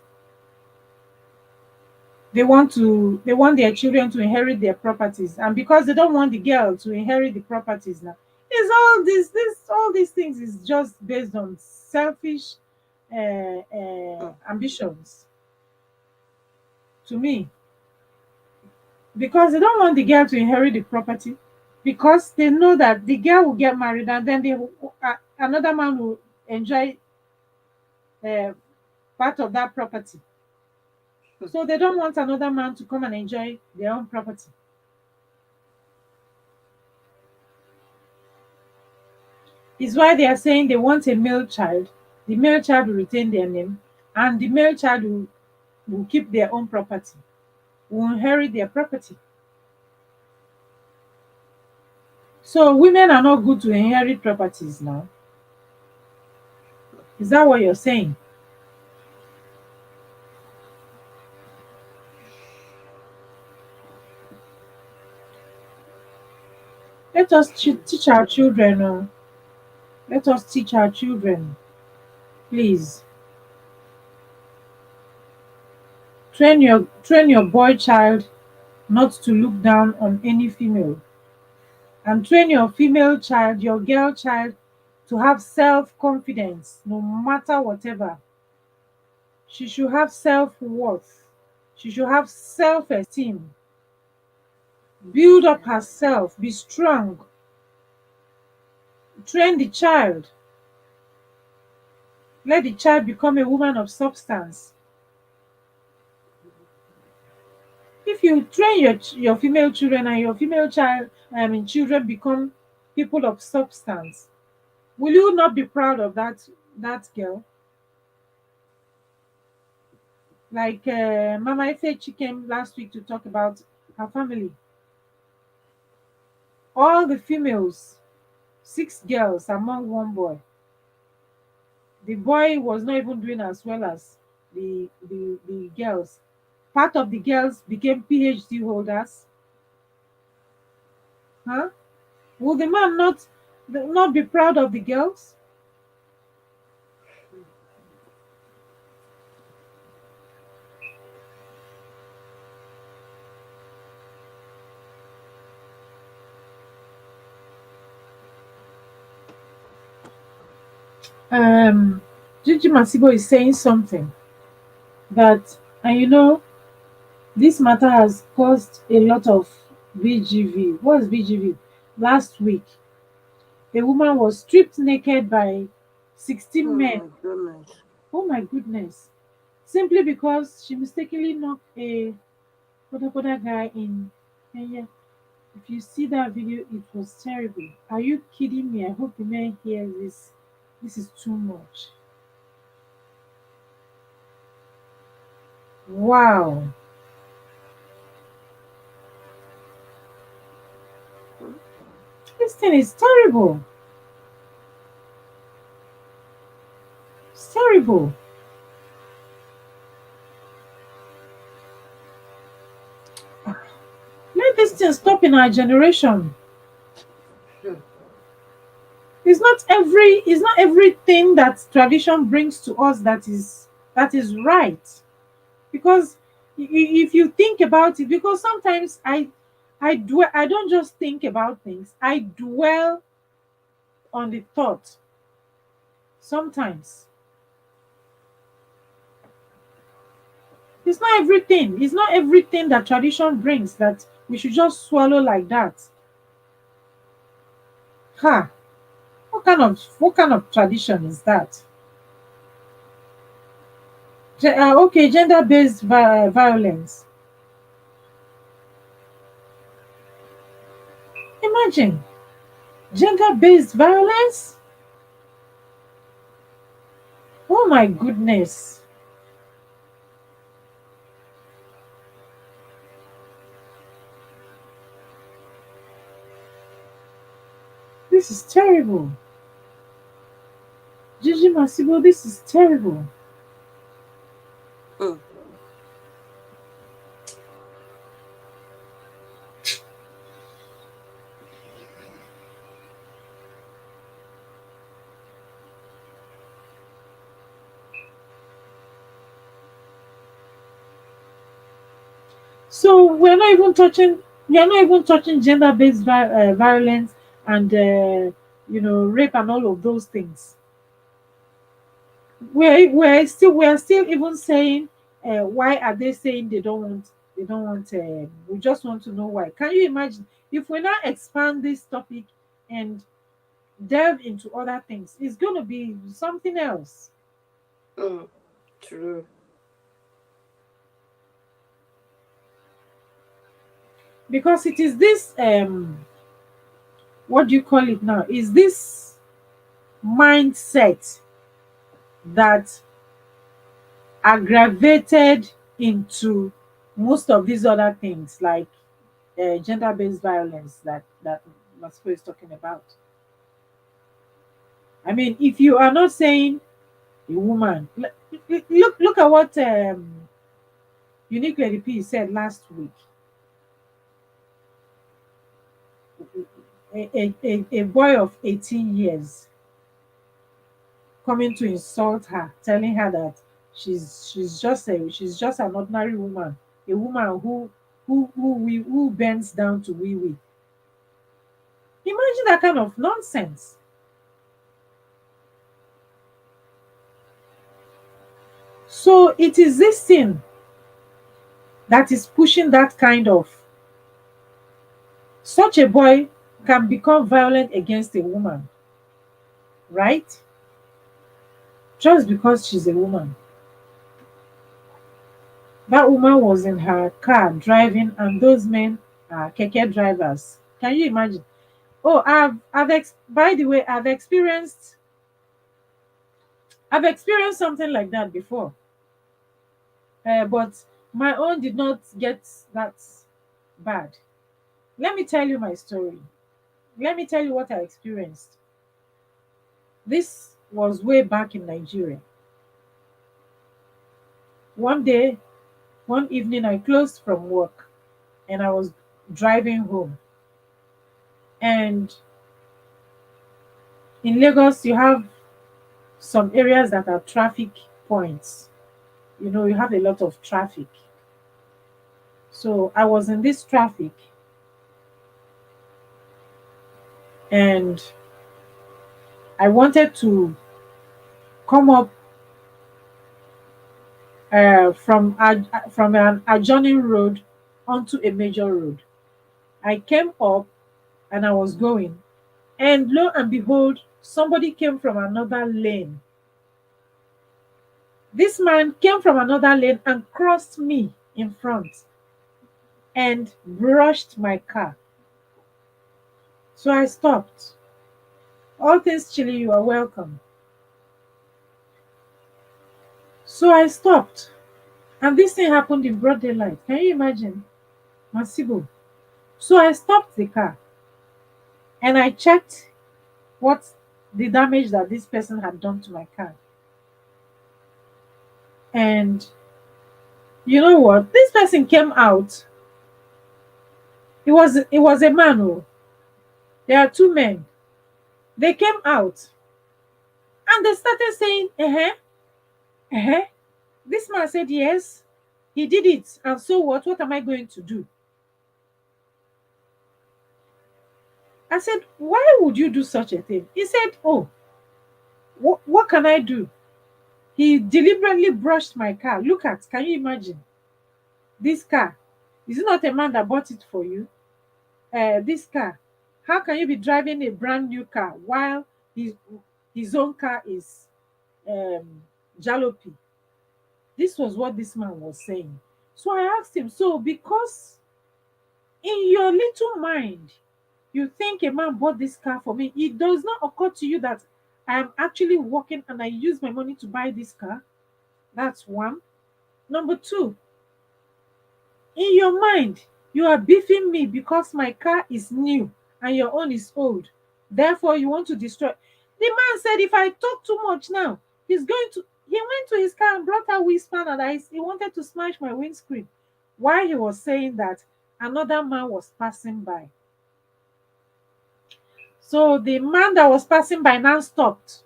They want their children to inherit their properties, and because they don't want the girl to inherit the properties now, it's all these things is just based on selfish
mm.
ambitions to me, because they don't want the girl to inherit the property, because they know that the girl will get married and then another man will enjoy uh, part of that property. So they don't want another man to come and enjoy their own property. Is why they are saying they want a male child. The male child will retain their name, and the male child will keep their own property, will inherit their property. So women are not good to inherit properties now. Is that what you're saying? Let us teach our children. Let us teach our children, please. Train your boy child not to look down on any female, and train your female child, your girl child, to have self confidence no matter whatever. She should have self worth. She should have self esteem. Build up herself. Be strong. Train the child. Let the child become a woman of substance. If you train your female children and your female child, I mean children, become people of substance, will you not be proud of that girl? Like Mama Ife came last week to talk about her family. All the females, 6 girls among one boy. The boy was not even doing as well as the girls. Part of the girls became PhD holders. Huh? Will the man not be proud of the girls? Um, Gigi Masibo is saying something that, and this matter has caused a lot of BGV. What's BGV? Last week, a woman was stripped naked by 16
Oh
men.
my goodness.
Oh my goodness. Simply because she mistakenly knocked a Kodakoda guy in Kenya. If you see that video, it was terrible. Are you kidding me? I hope the men hear this. This is too much. Wow. This thing is terrible. It's terrible. Let this thing stop in our generation.
Hmm.
It's not everything that tradition brings to us that is right. Because if you think about it, because sometimes I don't just think about things, I dwell on the thought. Sometimes it's not everything that tradition brings that we should just swallow like that. Ha, what kind of tradition is that? Okay, gender-based violence. Imagine gender-based violence. Oh my goodness. This is terrible. Gigi Masibo, this is terrible.
Hmm.
So we are not even touching gender-based violence and rape and all of those things. We are still even saying, why are they saying they don't want we just want to know why. Can you imagine if we now expand this topic and delve into other things? It's going to be something else,
Mm, true.
because it is this what do you call it now, is this mindset that aggravated into most of these other things, like gender-based violence that Masco is talking about. I mean, if you are not saying a woman, look at what Unique Lady P said last week. A boy of 18 years coming to insult her, telling her that she's just an ordinary woman, a woman who bends down to wee wee. Imagine that kind of nonsense. So it is this thing that is pushing that kind of, such a boy can become violent against a woman, right? Just because she's a woman. That woman was in her car driving, and those men are keke drivers. Can you imagine? Oh, by the way, I've experienced something like that before, but my own did not get that bad. Let me tell you my story. Let me tell you what I experienced. This was way back in Nigeria. One day, one evening, I closed from work and I was driving home. And in Lagos, you have some areas that are traffic points. You know, you have a lot of traffic. So I was in this traffic, and I wanted to come up from an adjoining road onto a major road. I came up and I was going, and lo and behold, somebody came from another lane. This man came from another lane and crossed me in front and brushed my car. So I stopped. All things chilly, you are welcome. So I stopped. And this thing happened in broad daylight. Can you imagine? Masibo. So I stopped the car and I checked what the damage that this person had done to my car. And you know what? This person came out. It was a man. Oh, there are two men. They came out and they started saying, uh-huh. This man said, yes, he did it. And so what? What am I going to do? I said, why would you do such a thing? He said, oh, what can I do? He deliberately brushed my car. Look at, can you imagine? This car. Is it not a man that bought it for you? This car. How can you be driving a brand new car while his own car is jalopy? This was what this man was saying. So I asked him, so because in your little mind, you think a man bought this car for me, it does not occur to you that I am actually working and I use my money to buy this car? That's one. Number two, in your mind, you are beefing me because my car is new and your own is old. Therefore, you want to destroy. The man said, if I talk too much now, he's going to. He went to his car and brought out his spanner that he wanted to smash my windscreen. While he was saying that, another man was passing by. So the man that was passing by now stopped.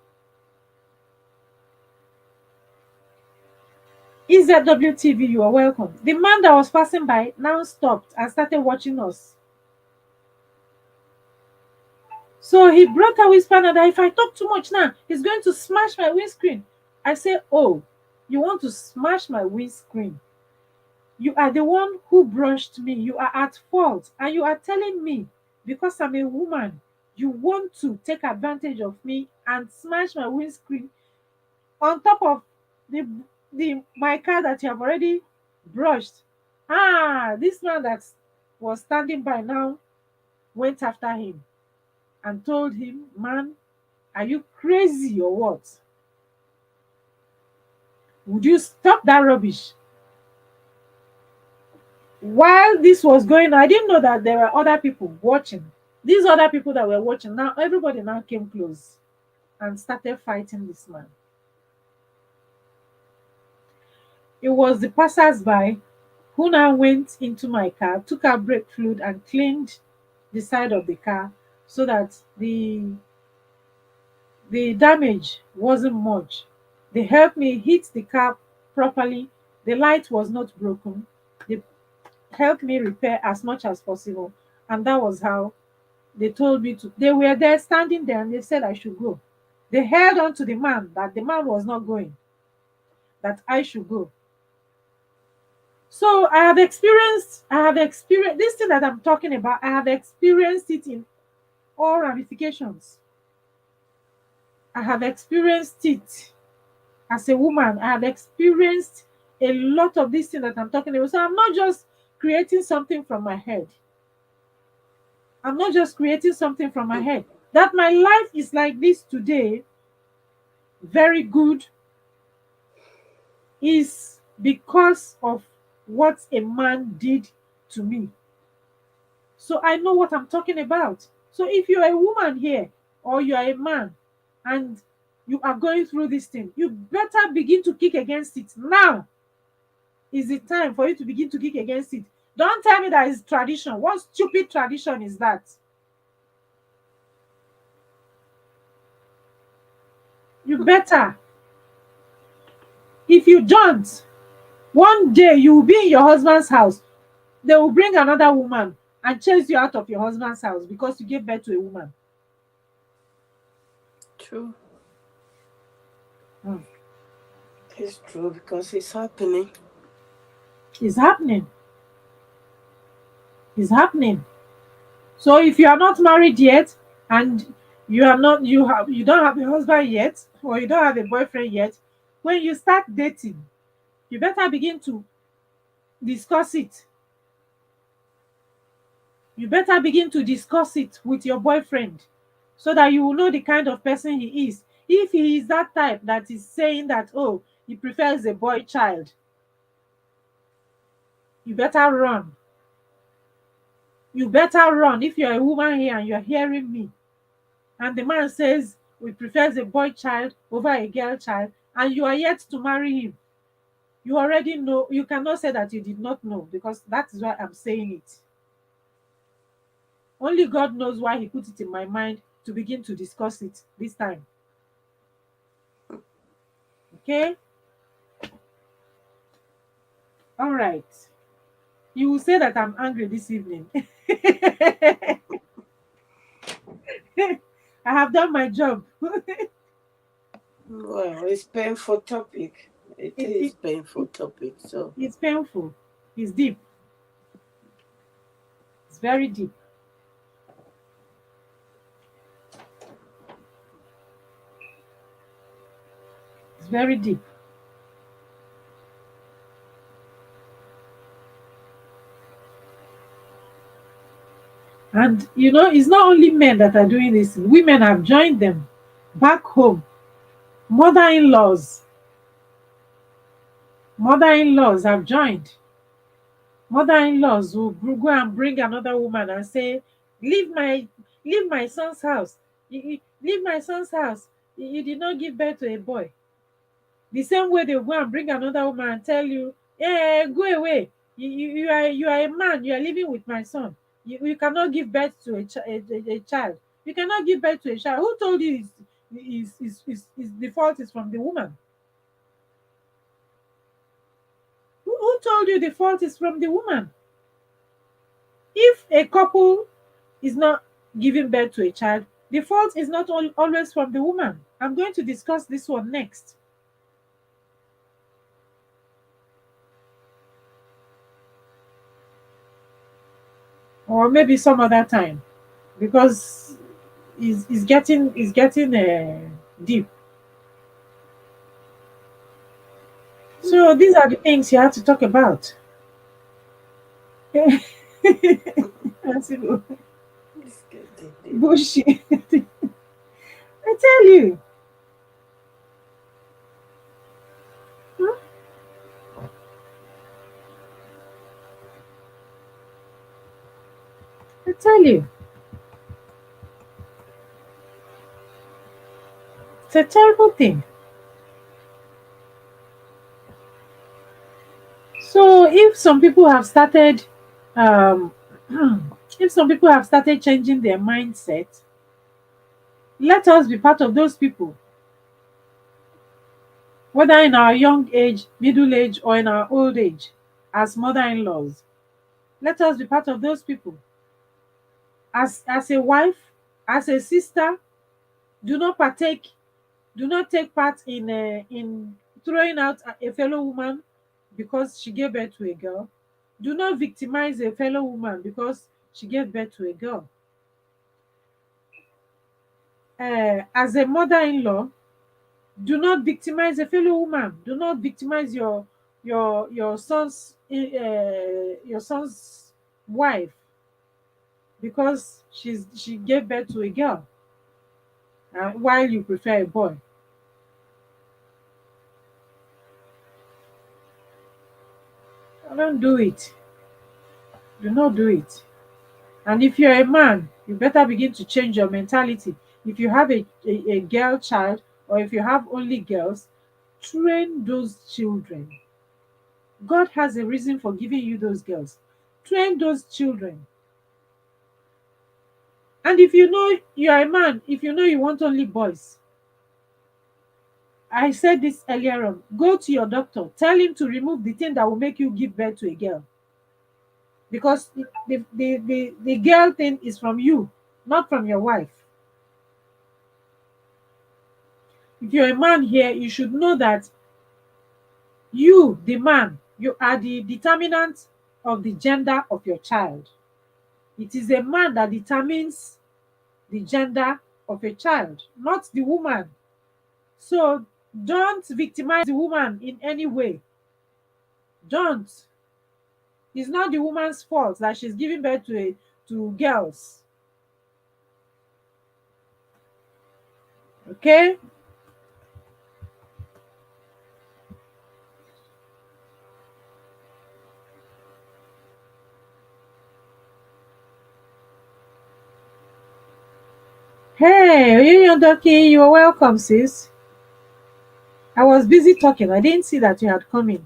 EZWTV, you are welcome. The man that was passing by now stopped and started watching us. So he brought out his partner that if I talk too much now, he's going to smash my windscreen. I say, oh, you want to smash my windscreen? You are the one who brushed me. You are at fault. And you are telling me, because I'm a woman, you want to take advantage of me and smash my windscreen on top of the my car that you have already brushed. Ah, this man that was standing by now went after him and told him, man, are you crazy or what? Would you stop that rubbish? While this was going on, I didn't know that there were other people watching. These other people that were watching, now everybody now came close and started fighting this man. It was the passers-by who now went into my car, took out brake fluid and cleaned the side of the car so that the damage wasn't much. They helped me hit the car properly. The light was not broken. They helped me repair as much as possible. And that was how they told me to. They were there standing there and they said I should go. They held on to the man that the man was not going, that I should go. So I have experienced this thing that I'm talking about. I have experienced it in all ramifications. I have experienced it as a woman. I have experienced a lot of this thing that I'm talking about. So I'm not just creating something from my head. I'm not just creating something from my head. That my life is like this today, very good, is because of what a man did to me. So I know what I'm talking about. So if you're a woman here or you are a man and you are going through this thing, you better begin to kick against it. Now is the time for you to begin to kick against it. Don't tell me that it's tradition. What stupid tradition is that? You better. If you don't, one day you will be in your husband's house. They will bring another woman and chase you out of your husband's house because you gave birth to a woman.
True.
Hmm.
It's true because it's happening.
It's happening. It's happening. So if you are not married yet and you don't have a husband yet or you don't have a boyfriend yet, when you start dating, you better begin to discuss it. You better begin to discuss it with your boyfriend so that you will know the kind of person he is. If he is that type that is saying that, oh, he prefers a boy child, you better run. You better run. If you're a woman here and you're hearing me, and the man says we prefers a boy child over a girl child, and you are yet to marry him, you already know. You cannot say that you did not know because that is why I'm saying it. Only God knows why he put it in my mind to begin to discuss it this time. Okay? All right. You will say that I'm angry this evening. I have done my job.
Well, it's painful topic. It
it,
is
it,
painful
it,
topic. So
it's painful. It's deep. It's very deep. It's very deep. And it's not only men that are doing this, women have joined them back home. Mother in laws, mother in laws have joined. Mother in laws will go and bring another woman and say, Leave my son's house. Leave my son's house. You did not give birth to a boy. The same way they go and bring another woman and tell you, go away. You are a man. You are living with my son. You cannot give birth to a child. You cannot give birth to a child. Who told you the fault is from the woman? Who told you the fault is from the woman? If a couple is not giving birth to a child, the fault is not always from the woman. I'm going to discuss this one next, or maybe some other time, because it's getting deep. So these are the things you have to talk about. That's it.
It's getting deep.
Bullshit. I tell you. Hmm? I tell you. It's a terrible thing. So if some people have started, um, if some people have started changing their mindset, let us be part of those people, whether in our young age, middle age, or in our old age, as mother-in-laws. Let us be part of those people. As a wife, as a sister, do not partake, do not take part in throwing out a fellow woman because she gave birth to a girl. Do not victimize a fellow woman because she gave birth to a girl. As a mother-in-law, do not victimize a fellow woman. Do not victimize your son's wife because she gave birth to a girl, while you prefer a boy. Don't do it. Do not do it. And if you're a man, you better begin to change your mentality. If you have a girl child, or if you have only girls, train those children. God has a reason for giving you those girls. Train those children. And if you know you are a man, if you know you want only boys, I said this earlier on, go to your doctor, tell him to remove the thing that will make you give birth to a girl. Because the girl thing is from you, not from your wife. If you're a man here, you should know that you, the man, you are the determinant of the gender of your child. It is a man that determines the gender of a child, not the woman. So don't victimize the woman in any way. Don't. It's not the woman's fault that she's giving birth to girls. Okay? Hey, Union Ducky, you're welcome, sis. I was busy talking. I didn't see that you had come in.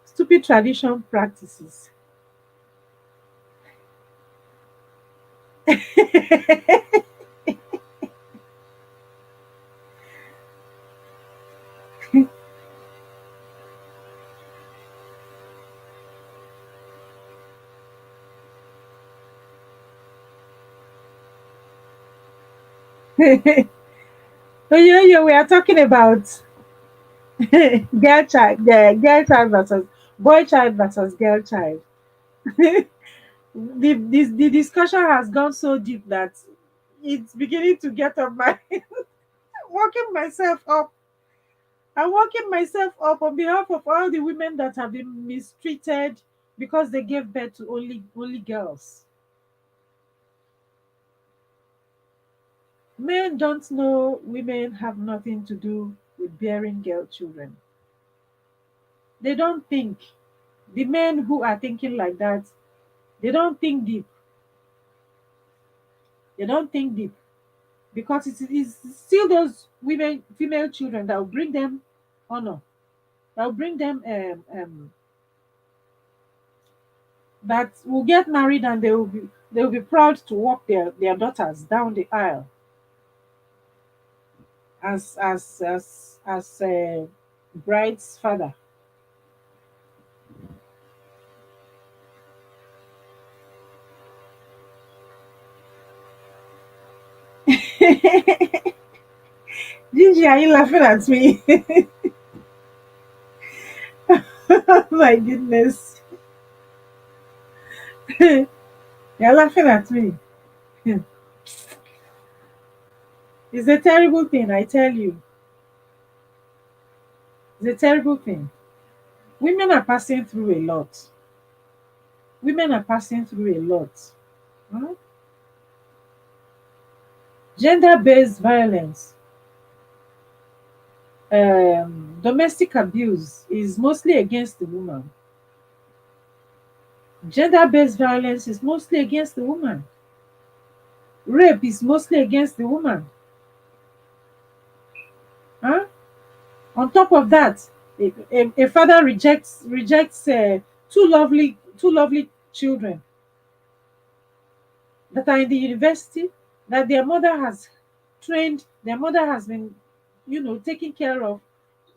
Stupid tradition practices. Oh yeah, yeah, we are talking about girl child versus boy child versus girl child. The discussion has gone so deep that it's beginning to get on my working myself up. I'm working myself up on behalf of all the women that have been mistreated because they gave birth to only girls. Men don't know women have nothing to do with bearing girl children. They don't think. The men who are thinking like that, they don't think deep. They don't think deep because it is still those women, female children that will bring them honor, that will bring them that will get married, and they will be proud to walk their daughters down the aisle as bride's father. Gigi, are you laughing at me? Oh my goodness. You're laughing at me. It's a terrible thing, I tell you. It's a terrible thing. Women are passing through a lot. Women are passing through a lot. Hmm? Gender based violence, domestic abuse is mostly against the woman. Gender based violence is mostly against the woman. Rape is mostly against the woman. Huh? On top of that, a father rejects two lovely children that are in the university, that their mother has trained, their mother has been, taken care of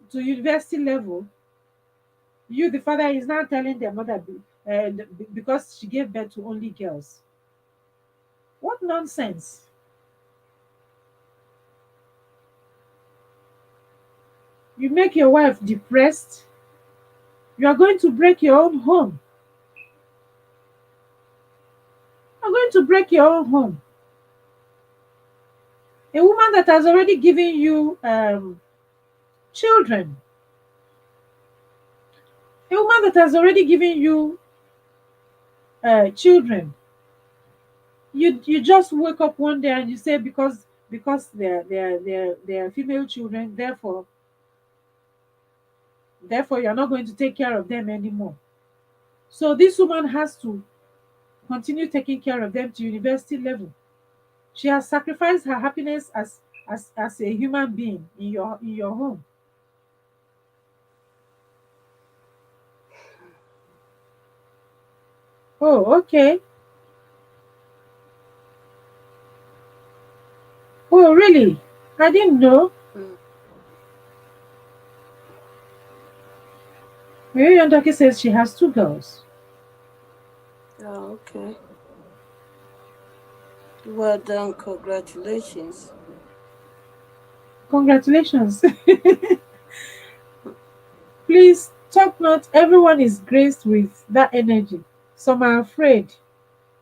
to university level. You, the father, is now telling their mother because she gave birth to only girls. What nonsense! You make your wife depressed. You are going to break your own home. You are going to break your own home. A woman that has already given you children, a woman that has already given you children, you just wake up one day and you say because they're female children, therefore you're not going to take care of them anymore. So this woman has to continue taking care of them to university level. She has sacrificed her happiness as a human being in your home. Oh, okay. Oh, really? I didn't know.
Mm.
Mary Yondaki says she has two girls.
Oh, okay. Well done. Congratulations.
Congratulations. Please talk not. Everyone is graced with that energy. Some are afraid.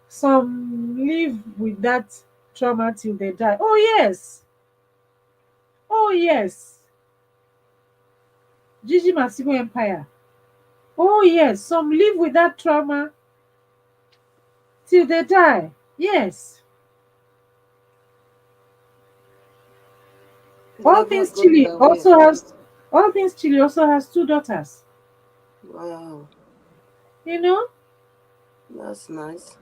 Some live with that trauma till they die. Oh, yes. Oh, yes. Gigi Massimo Empire. Oh, yes. Some live with that trauma till they die. Yes.
They
All
never
Things
go
Chile
their way.
also has All Things Chile also has two daughters.
Wow.
You know?
That's nice.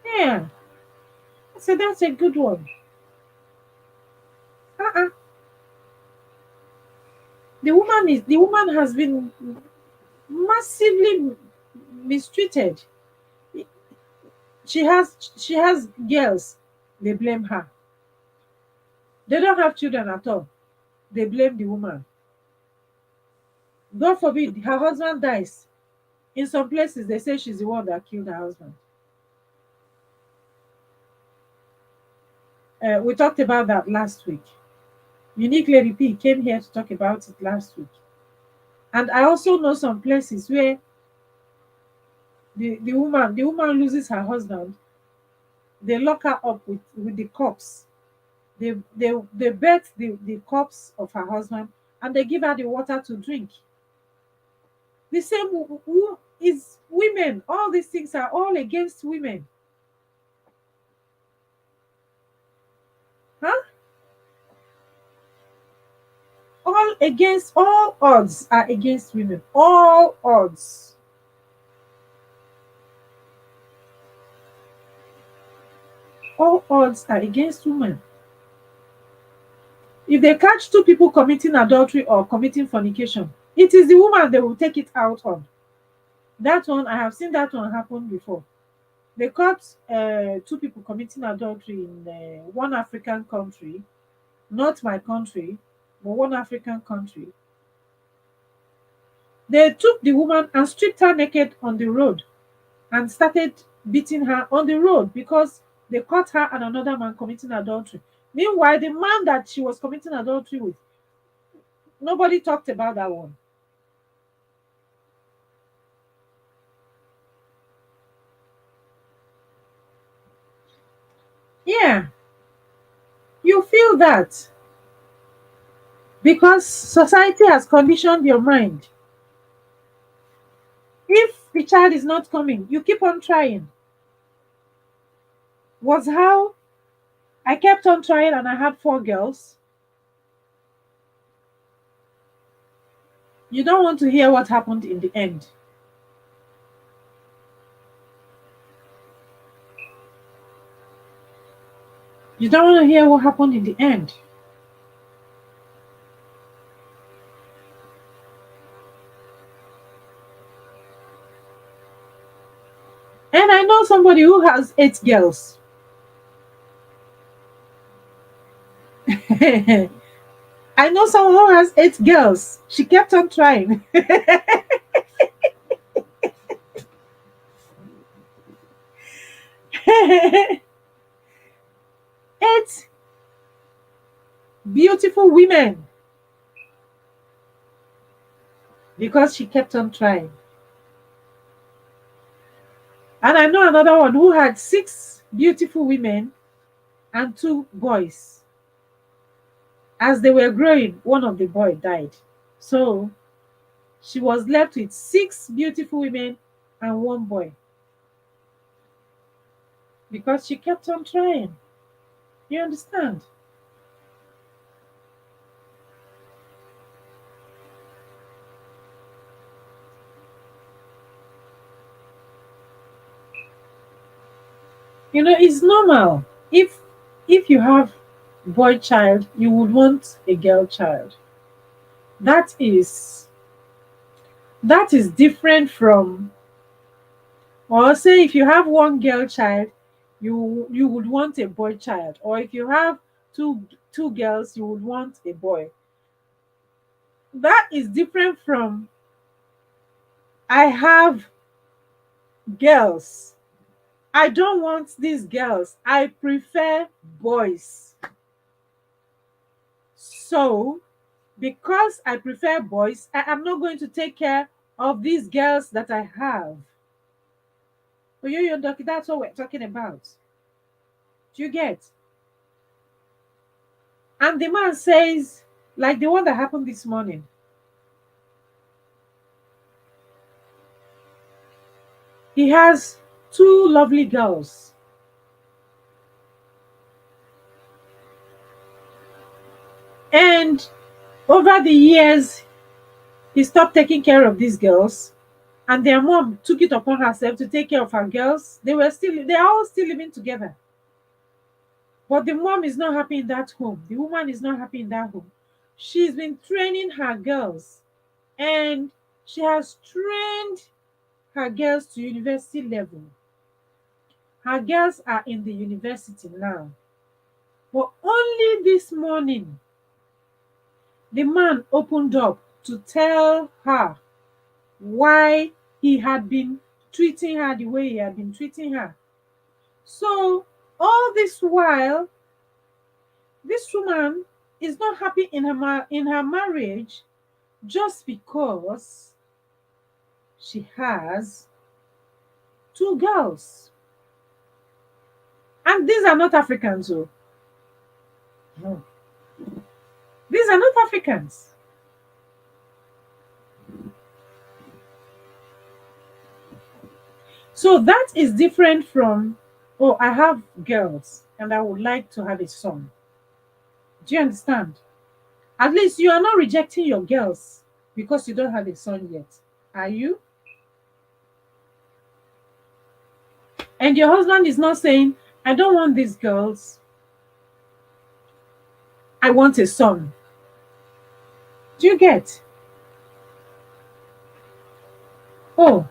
Yeah. So that's a good one. Uh-uh. The woman has been massively mistreated. She has girls. They blame her. They don't have children at all. They blame the woman. God forbid her husband dies. In some places, they say she's the one that killed her husband. We talked about that last week. Unique Lady P came here to talk about it last week. And I also know some places where the woman loses her husband. They lock her up with the corpse. They bet the corpse of her husband, and they give her the water to drink. The same who is women. All these things are all against women. Huh? All odds are against women. All odds. All odds are against women. If they catch two people committing adultery or committing fornication, it is the woman they will take it out on. That one, I have seen that one happen before. They caught two people committing adultery in one African country, not my country, but one African country. They took the woman and stripped her naked on the road and started beating her on the road because they caught her and another man committing adultery. Meanwhile, the man that she was committing adultery with, nobody talked about that one. Yeah, you feel that because society has conditioned your mind. If the child is not coming, you keep on trying. Was how I kept on trying and I had 4 girls. You don't want to hear what happened in the end. You don't want to hear what happened in the end. And I know somebody who has 8 girls. I know someone who has 8 girls. She kept on trying. 8 beautiful women because she kept on trying. And I know another one who had 6 beautiful women and 2 boys. As they were growing, one of the boy died. So she was left with 6 beautiful women and 1 boy because she kept on trying. You understand? It's normal. If you have boy child, you would want a girl child. That is that is different from, or say if you have one girl child, you would want a boy child, or if you have two girls, you would want a boy. That is different from I have girls. I don't want these girls. I prefer boys. So, because I prefer boys, I am not going to take care of these girls that I have. So that's what we're talking about. Do you get? And the man says, like the one that happened this morning, he has 2 lovely girls. And over the years, he stopped taking care of these girls. And their mom took it upon herself to take care of her girls. They're all still living together. But the mom is not happy in that home. The woman is not happy in that home. She's been training her girls, and she has trained her girls to university level. Her girls are in the university now. But only this morning, the man opened up to tell her why he had been treating her the way he had been treating her. So, all this while, this woman is not happy in her marriage just because she has 2 girls. And these are not Africans, oh. No. These are not Africans. So that is different from, oh, I have girls and I would like to have a son. Do you understand? At least you are not rejecting your girls because you don't have a son yet. Are you? And your husband is not saying, I don't want these girls. I want a son. Do you get? Oh,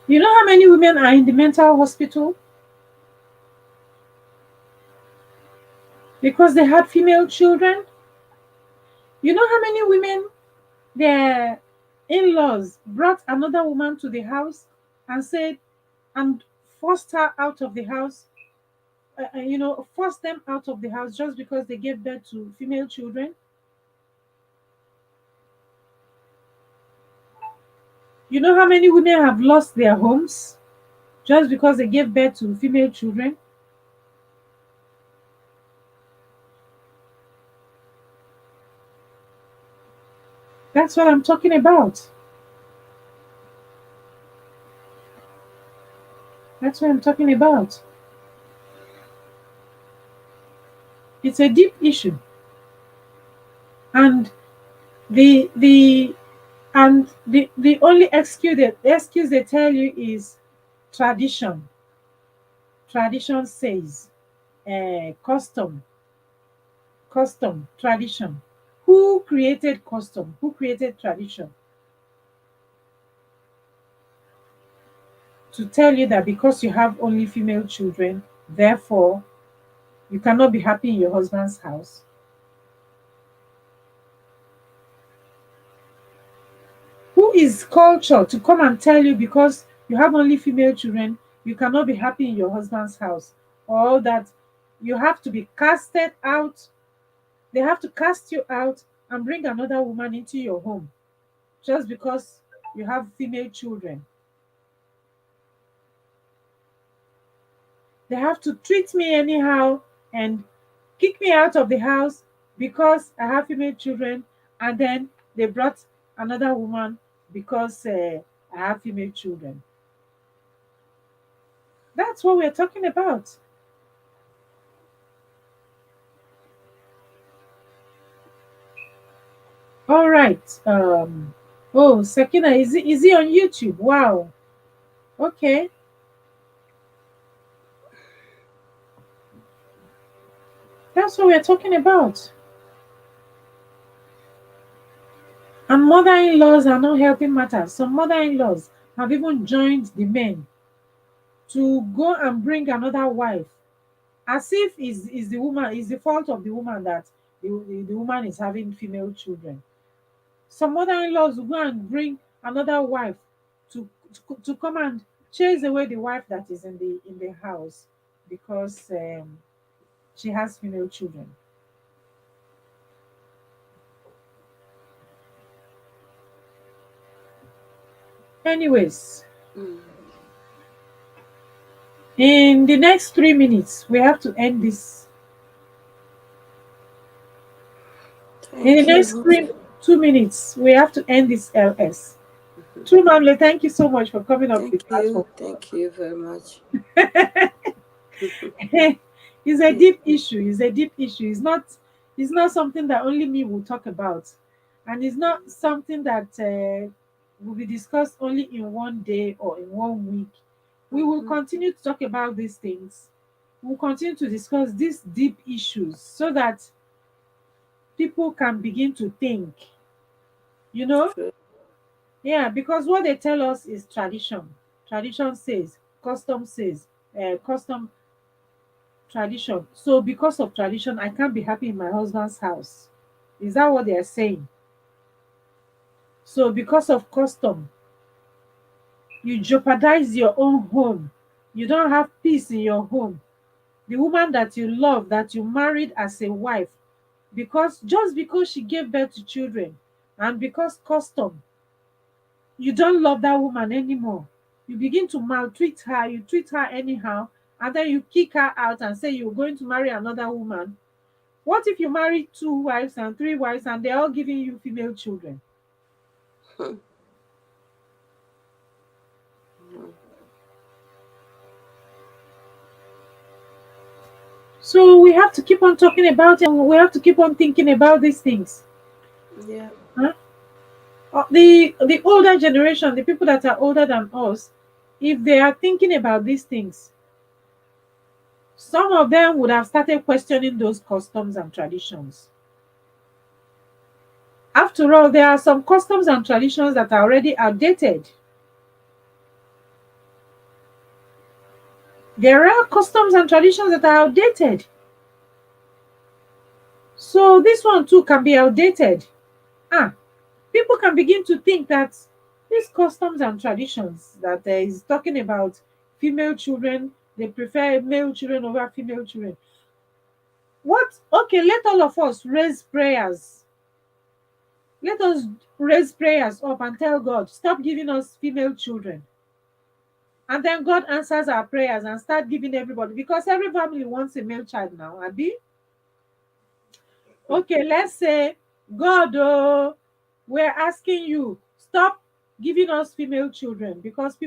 you know how many women are in the mental hospital because they had female children? You know how many women, their in-laws brought another woman to the house and said, and forced her out of the house force them out of the house just because they gave birth to female children? You know how many women have lost their homes just because they gave birth to female children? That's what I'm talking about. That's what I'm talking about. It's a deep issue. And the the only excuse they tell you is tradition. Tradition says, custom, tradition. Who created custom? Who created tradition? To tell you that because you have only female children, therefore you cannot be happy in your husband's house. Who is culture to come and tell you because you have only female children, you cannot be happy in your husband's house? Or that you have to be casted out, they have to cast you out and bring another woman into your home just because you have female children. They have to treat me anyhow and kick me out of the house because I have female children, and then they brought another woman because I have female children. That's what we're talking about. All right. Oh, Sakina, is he on YouTube? Wow. Okay. That's what we're talking about. And mother-in-laws are not helping matters. Some mother-in-laws have even joined the men to go and bring another wife, as if is the woman is the fault of the woman that the woman is having female children. Some mother-in-laws will go and bring another wife to come and chase away the wife that is in the house because she has female children. Anyways,
Mm.
in the next 3 minutes, we have to end this. In the
Thank
next
you.
2 minutes, we have to end this LS.
Mhm.
True Mamle, thank you so much for coming up
Thank
the
you.
platform.
Thank you very much.
It's a deep issue. It's a deep issue. It's not something that only me will talk about, and it's not something that will be discussed only in one day or in one week. We will
Mhm.
continue to talk about these things. We'll continue to discuss these deep issues so that people can begin to think. You know,
True.
yeah, because what they tell us is tradition. Tradition says, custom says, custom tradition. So because of tradition, I can't be happy in my husband's house. Is that what they are saying? So because of custom, you jeopardize your own home. You don't have peace in your home. The woman that you love, that you married as a wife, because just because she gave birth to children, and because custom, you don't love that woman anymore. You begin to maltreat her, you treat her anyhow, and then you kick her out and say you're going to marry another woman. What if you marry two wives and three wives and they're all giving you female children?
Mhm. Mhm.
So we have to keep on talking about it, and we have to keep on thinking about these things.
Yeah.
Huh? The older generation, the people that are older than us, if they are thinking about these things, some of them would have started questioning those customs and traditions. After all, there are some customs and traditions that are already outdated. There are customs and traditions that are outdated. So this one too can be outdated. Ah, people can begin to think that these customs and traditions that is talking about female children They prefer male children over female children. What? Okay, let all of us raise prayers. Let us raise prayers up and tell God, stop giving us female children. And then God answers our prayers and start giving everybody, because every family wants a male child now, Abi. Okay, let's say, God, oh, we're asking you, stop giving us female children, because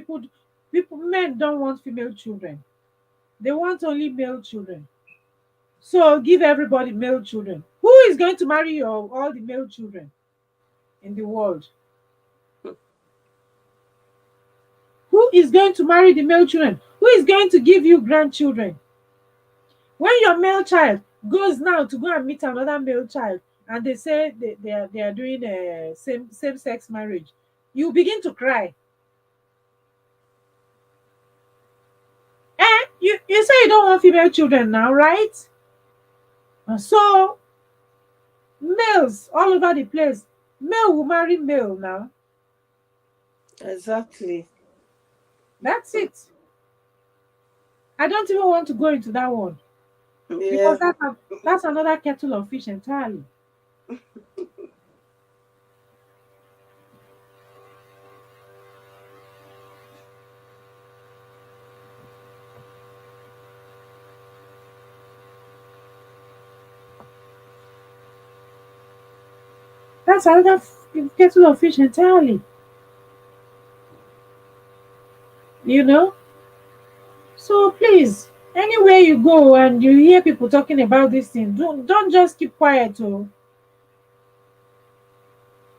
men don't want female children. They want only male children. So give everybody male children. Who is going to marry your all the male children in the world? Who is going to marry the male children? Who is going to give you grandchildren? When your male child goes now to go and meet another male child, and they say they are doing a same sex marriage, you begin to cry. You say you don't want female children now, right? And so males all over the place, male will marry male now.
Exactly.
That's it. I don't even want to go into that one, because
Yeah.
that's another kettle of fish entirely. That's another kettle of fish entirely. You know. So please, anywhere you go and you hear people talking about this thing, don't just keep quiet. Oh,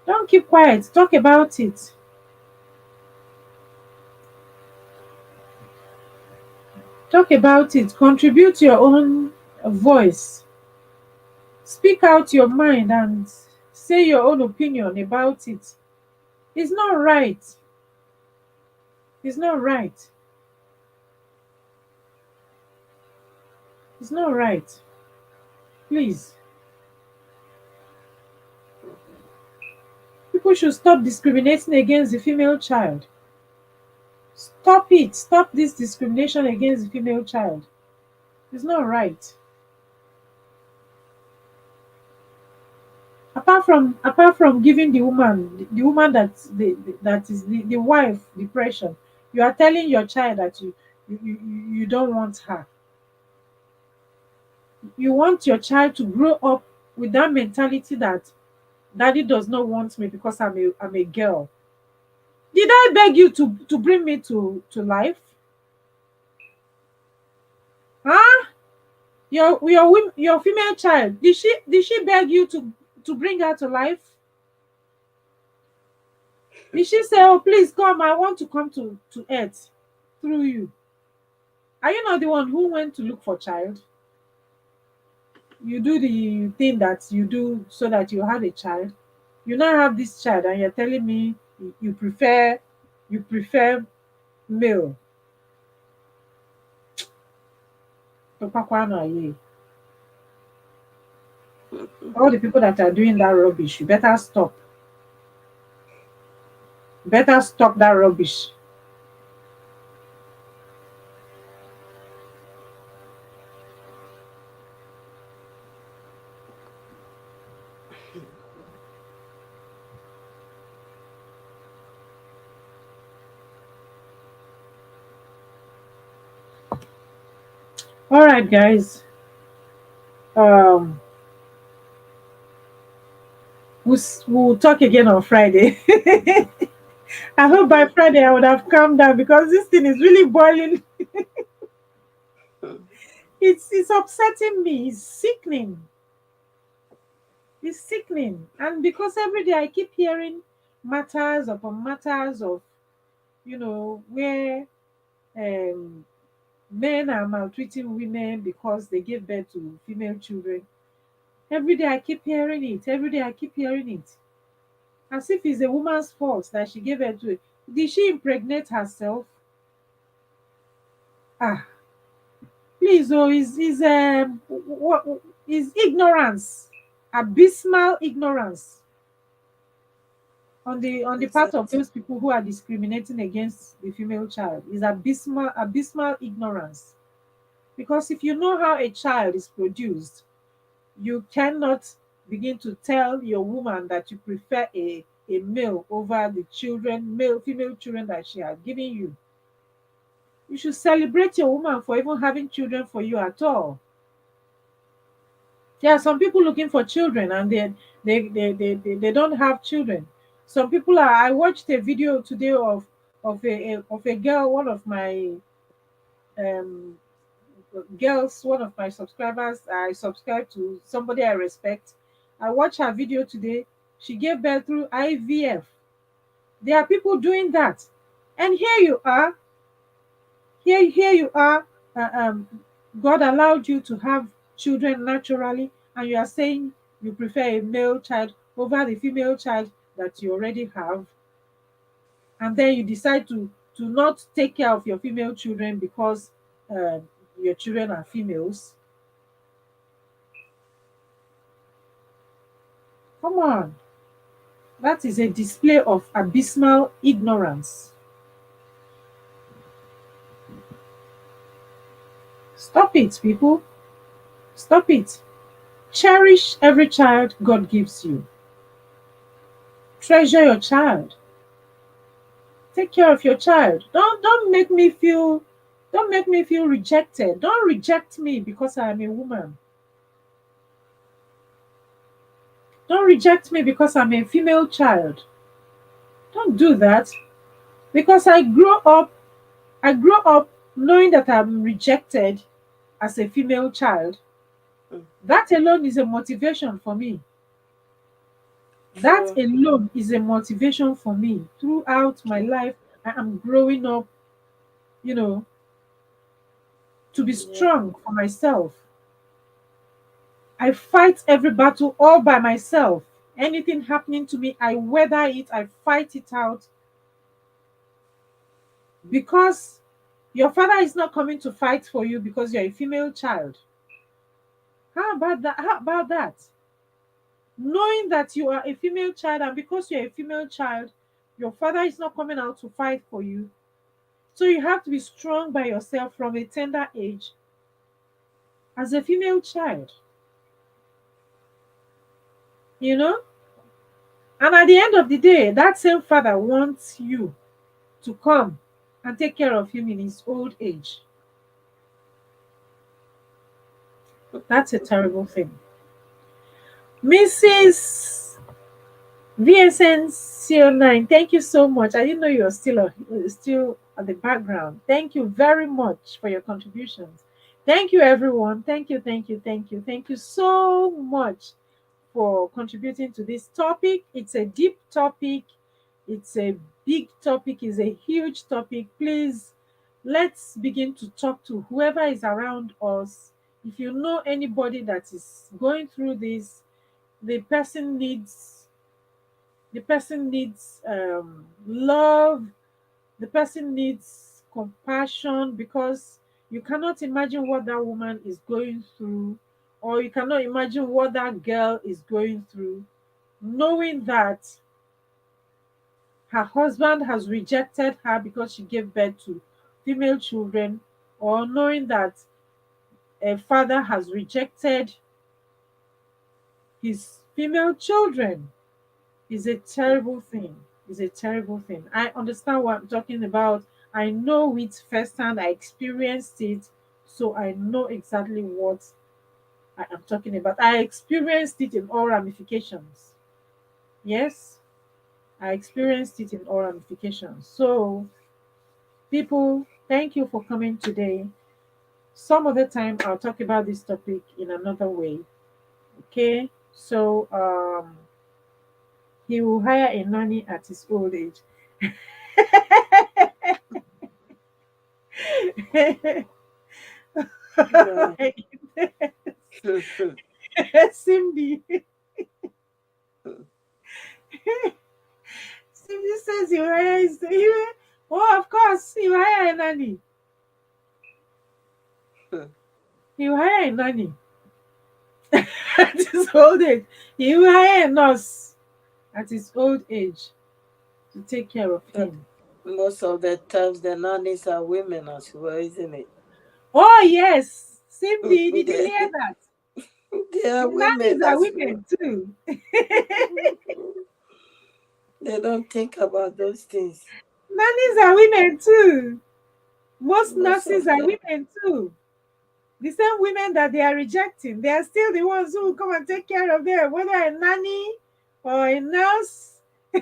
don't keep quiet. Talk about it. Talk about it. Contribute your own voice. Speak out your mind and say your own opinion about it. It's not right. It's not right. It's not right. Please. People should stop discriminating against the female child. Stop it. Stop this discrimination against the female child. It's not right. Apart from giving the woman that is the wife depression, you are telling your child that you don't want her. You want your child to grow up with that mentality that daddy does not want me because I'm a girl. Did I beg you to bring me to life? Huh? Your female child, did she beg you to bring her to life? Did she say, oh, please come, I want to come to earth through you? Are you not the one who went to look for child? You do the thing that you do so that you have a child. You now have this child and you're telling me you prefer male. All the people that are doing that rubbish, you better stop. Better stop that rubbish. All right, guys. Um, we'll talk again on Friday. I hope by Friday I would have calmed down, because this thing is really boiling. It's upsetting me. It's sickening. It's sickening. And because every day I keep hearing matters upon matters of, where um, men are maltreating women because they give birth to female children. Every day I keep hearing it. Every day I keep hearing it. As if it's a woman's fault that she gave birth to it. Did she impregnate herself? Ah, please, oh, what is ignorance, abysmal ignorance on the part of
Exactly.
those people who are discriminating against the female child, is abysmal ignorance. Because if you know how a child is produced, you cannot begin to tell your woman that you prefer a male over the children, male, female children that she has given you. You should celebrate your woman for even having children for you at all. There are some people looking for children and they don't have children. Some people are, I watched a video today of a girl, one of my um girls, one of my subscribers. I subscribe to somebody I respect. I watched her video today. She gave birth through IVF. There are people doing that. And here you are, uh, um, God allowed you to have children naturally, and you are saying you prefer a male child over the female child that you already have, and then you decide to not take care of your female children because uh, your children are females. Come on, that is a display of abysmal ignorance. Stop it, people. Stop it. Cherish every child God gives you. Treasure your child. Take care of your child. Don't make me feel rejected. Don't reject me because I am a woman. Don't reject me because I'm a female child. Don't do that. Because I grew up knowing that I'm rejected as a female child.
Mm.
That alone is a motivation for me. That
True.
alone is a motivation for me. Throughout my
True.
life, I am growing up, you know, to be
Yeah.
strong for myself. I fight every battle all by myself. Anything happening to me, I weather it, I fight it out because your father is not coming to fight for you because you're a female child. How about that? How about that? Knowing that you are a female child, and because you're a female child, your father is not coming out to fight for you. So you have to be strong by yourself from a tender age as a female child, you know? And at the end of the day, that same father wants you to come and take care of him in his old age. That's a terrible thing. Mrs. VSNCO9, thank you so much. I didn't know you were still at the background. Thank you very much for your contributions. Thank you, everyone. Thank you so much for contributing to this topic. It's a deep topic, it's a big topic, it's a huge topic. Please, let's begin to talk to whoever is around us. If you know anybody that is going through this, the person needs love, the person needs compassion, because you cannot imagine what that woman is going through, or you cannot imagine what that girl is going through, knowing that her husband has rejected her because she gave birth to female children, or knowing that a father has rejected his female children, is a terrible thing. Is a terrible thing. I understand what I'm talking about. I know it firsthand. I experienced it, so I know exactly what I am talking about. I experienced it in all ramifications. Yes, I experienced it in all ramifications. So, people, thank you for coming today. Some other time I'll talk about this topic in another way. Okay, so he will hire a nanny at his old age.
Yeah.
Cindy. Cindy says you hire oh, of course, you hire a nanny. You hire a nanny at his old age. You hire a nurse at his old age to take care of
But
him.
most of the times the nannies are women as well, isn't it?
Oh yes, Cindy, did you
they,
hear that?
they are women
Nannies are
as well.
women too.
They don't think about those things.
Nannies are women too. Most
Most
nurses
of
are
them.
women too. The same women that they are rejecting, they are still the ones who will come and take care of them, whether a nanny or a nurse, a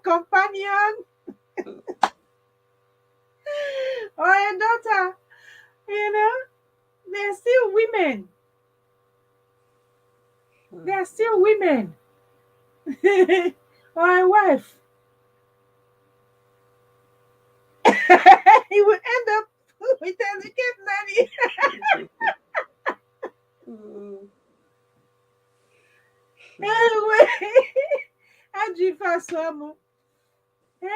companion or a daughter. You know, they're still women. They are still women. Or a wife. He will end up with a wicked nanny.
Mm.
Anyway, Ajifa Swamo. Eh?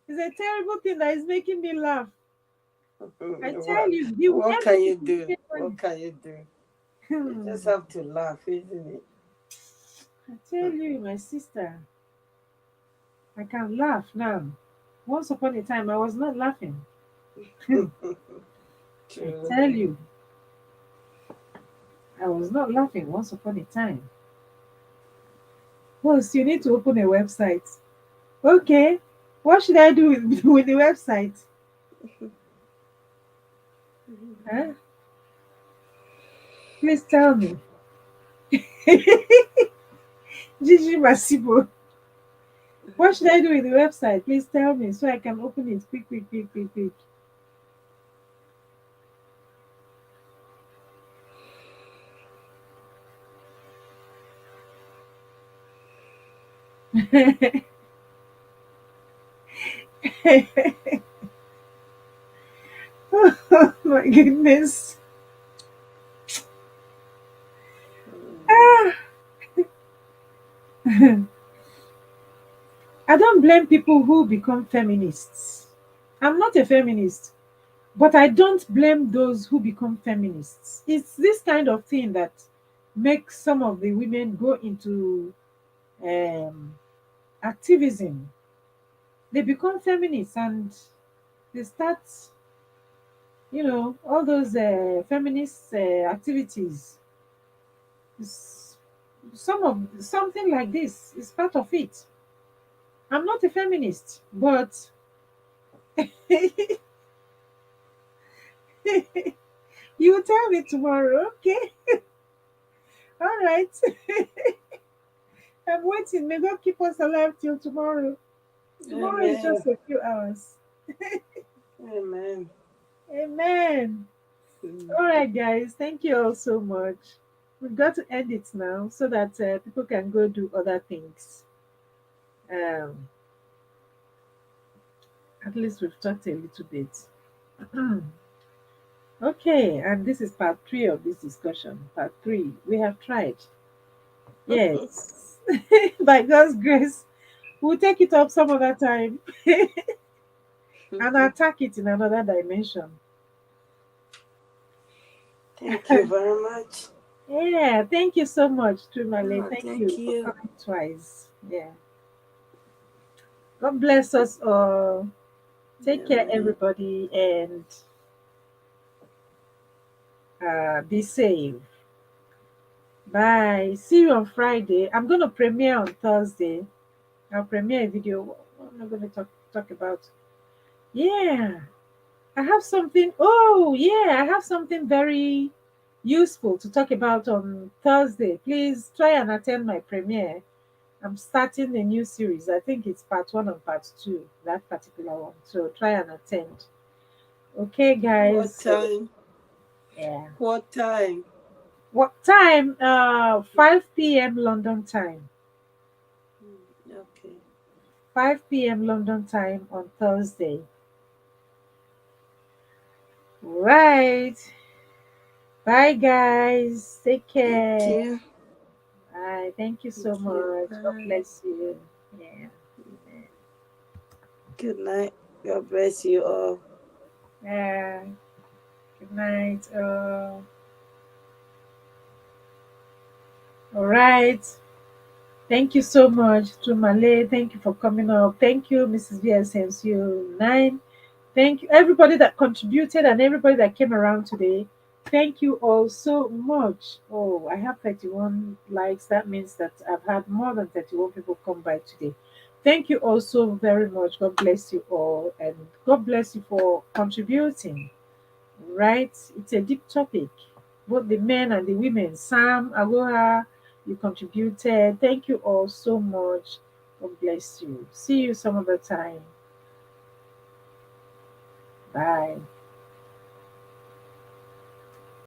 It's a terrible thing that is making me laugh. I tell
What,
you, he will
what
end up
can you
with a
do?
wicked
What
nanny.
can you do? You just
Hmm.
have to laugh, isn't it?
I tell you, my sister, I can laugh now. Once upon a time, I was not laughing. I
True.
tell you, I was not laughing once upon a time. Plus, you need to open a website. Okay, what should I do with, with the website? Huh? Please tell me. Gigi Masibo, what should I do with the website? Please tell me so I can open it quick, quick, quick, quick, quick. Oh my goodness. Ah. I don't blame people who become feminists. I'm not a feminist, but I don't blame those who become feminists. It's this kind of thing that makes some of the women go into um, activism. They become feminists and they start, all those feminist activities. S- Some of something like this is part of it. I'm not a feminist, but you will tell me tomorrow. Okay, all right. I'm waiting. May God keep us alive till tomorrow. Tomorrow is
Amen.
just a few hours.
Amen.
Amen.
Mm.
All right, guys. Thank you all so much. We've got to end it now so that people can go do other things. Um, at least we've talked a little bit. Okay, and this is part three of this discussion. Part three. We have tried. Yes. By God's grace, we'll take it up some other time and attack it in another dimension.
Thank you very much.
Yeah, thank you so much, Trumale.
Oh,
Thank
thank
you for
you.
coming twice. Yeah. God bless us all. Take care,
Amen.
everybody, and be safe. Bye. See you on Friday. I'm going to premiere on Thursday. I'll premiere a video. What am I going to talk about? Yeah. I have something. Oh, yeah. I have something very useful to talk about on Thursday. Please try and attend my premiere. I'm starting a new series. I think it's part one and part two, that particular one. So try and attend. Okay,
What
guys.
time?
Yeah.
What time?
What time? 5 p.m. London time.
Okay.
5 p.m. London time on Thursday. Right. Bye, guys. Take
Thank
care.
you.
Bye. Thank you so
Thank you.
much. God
Bye.
bless you. Yeah.
Good night. God bless you all.
Yeah. Good night. All right. Thank you so much to Malay. Thank you for coming up. Thank you, Mrs. VSMCU 9. Thank you, everybody that contributed and everybody that came around today. Thank you all so much. Oh, I have 31 likes. That means that I've had more than 31 people come by today. Thank you all so very much. God bless you all. And God bless you for contributing. Right? It's a deep topic. Both the men and the women. Sam, Aloha, you contributed. Thank you all so much. God bless you. See you some other time. Bye.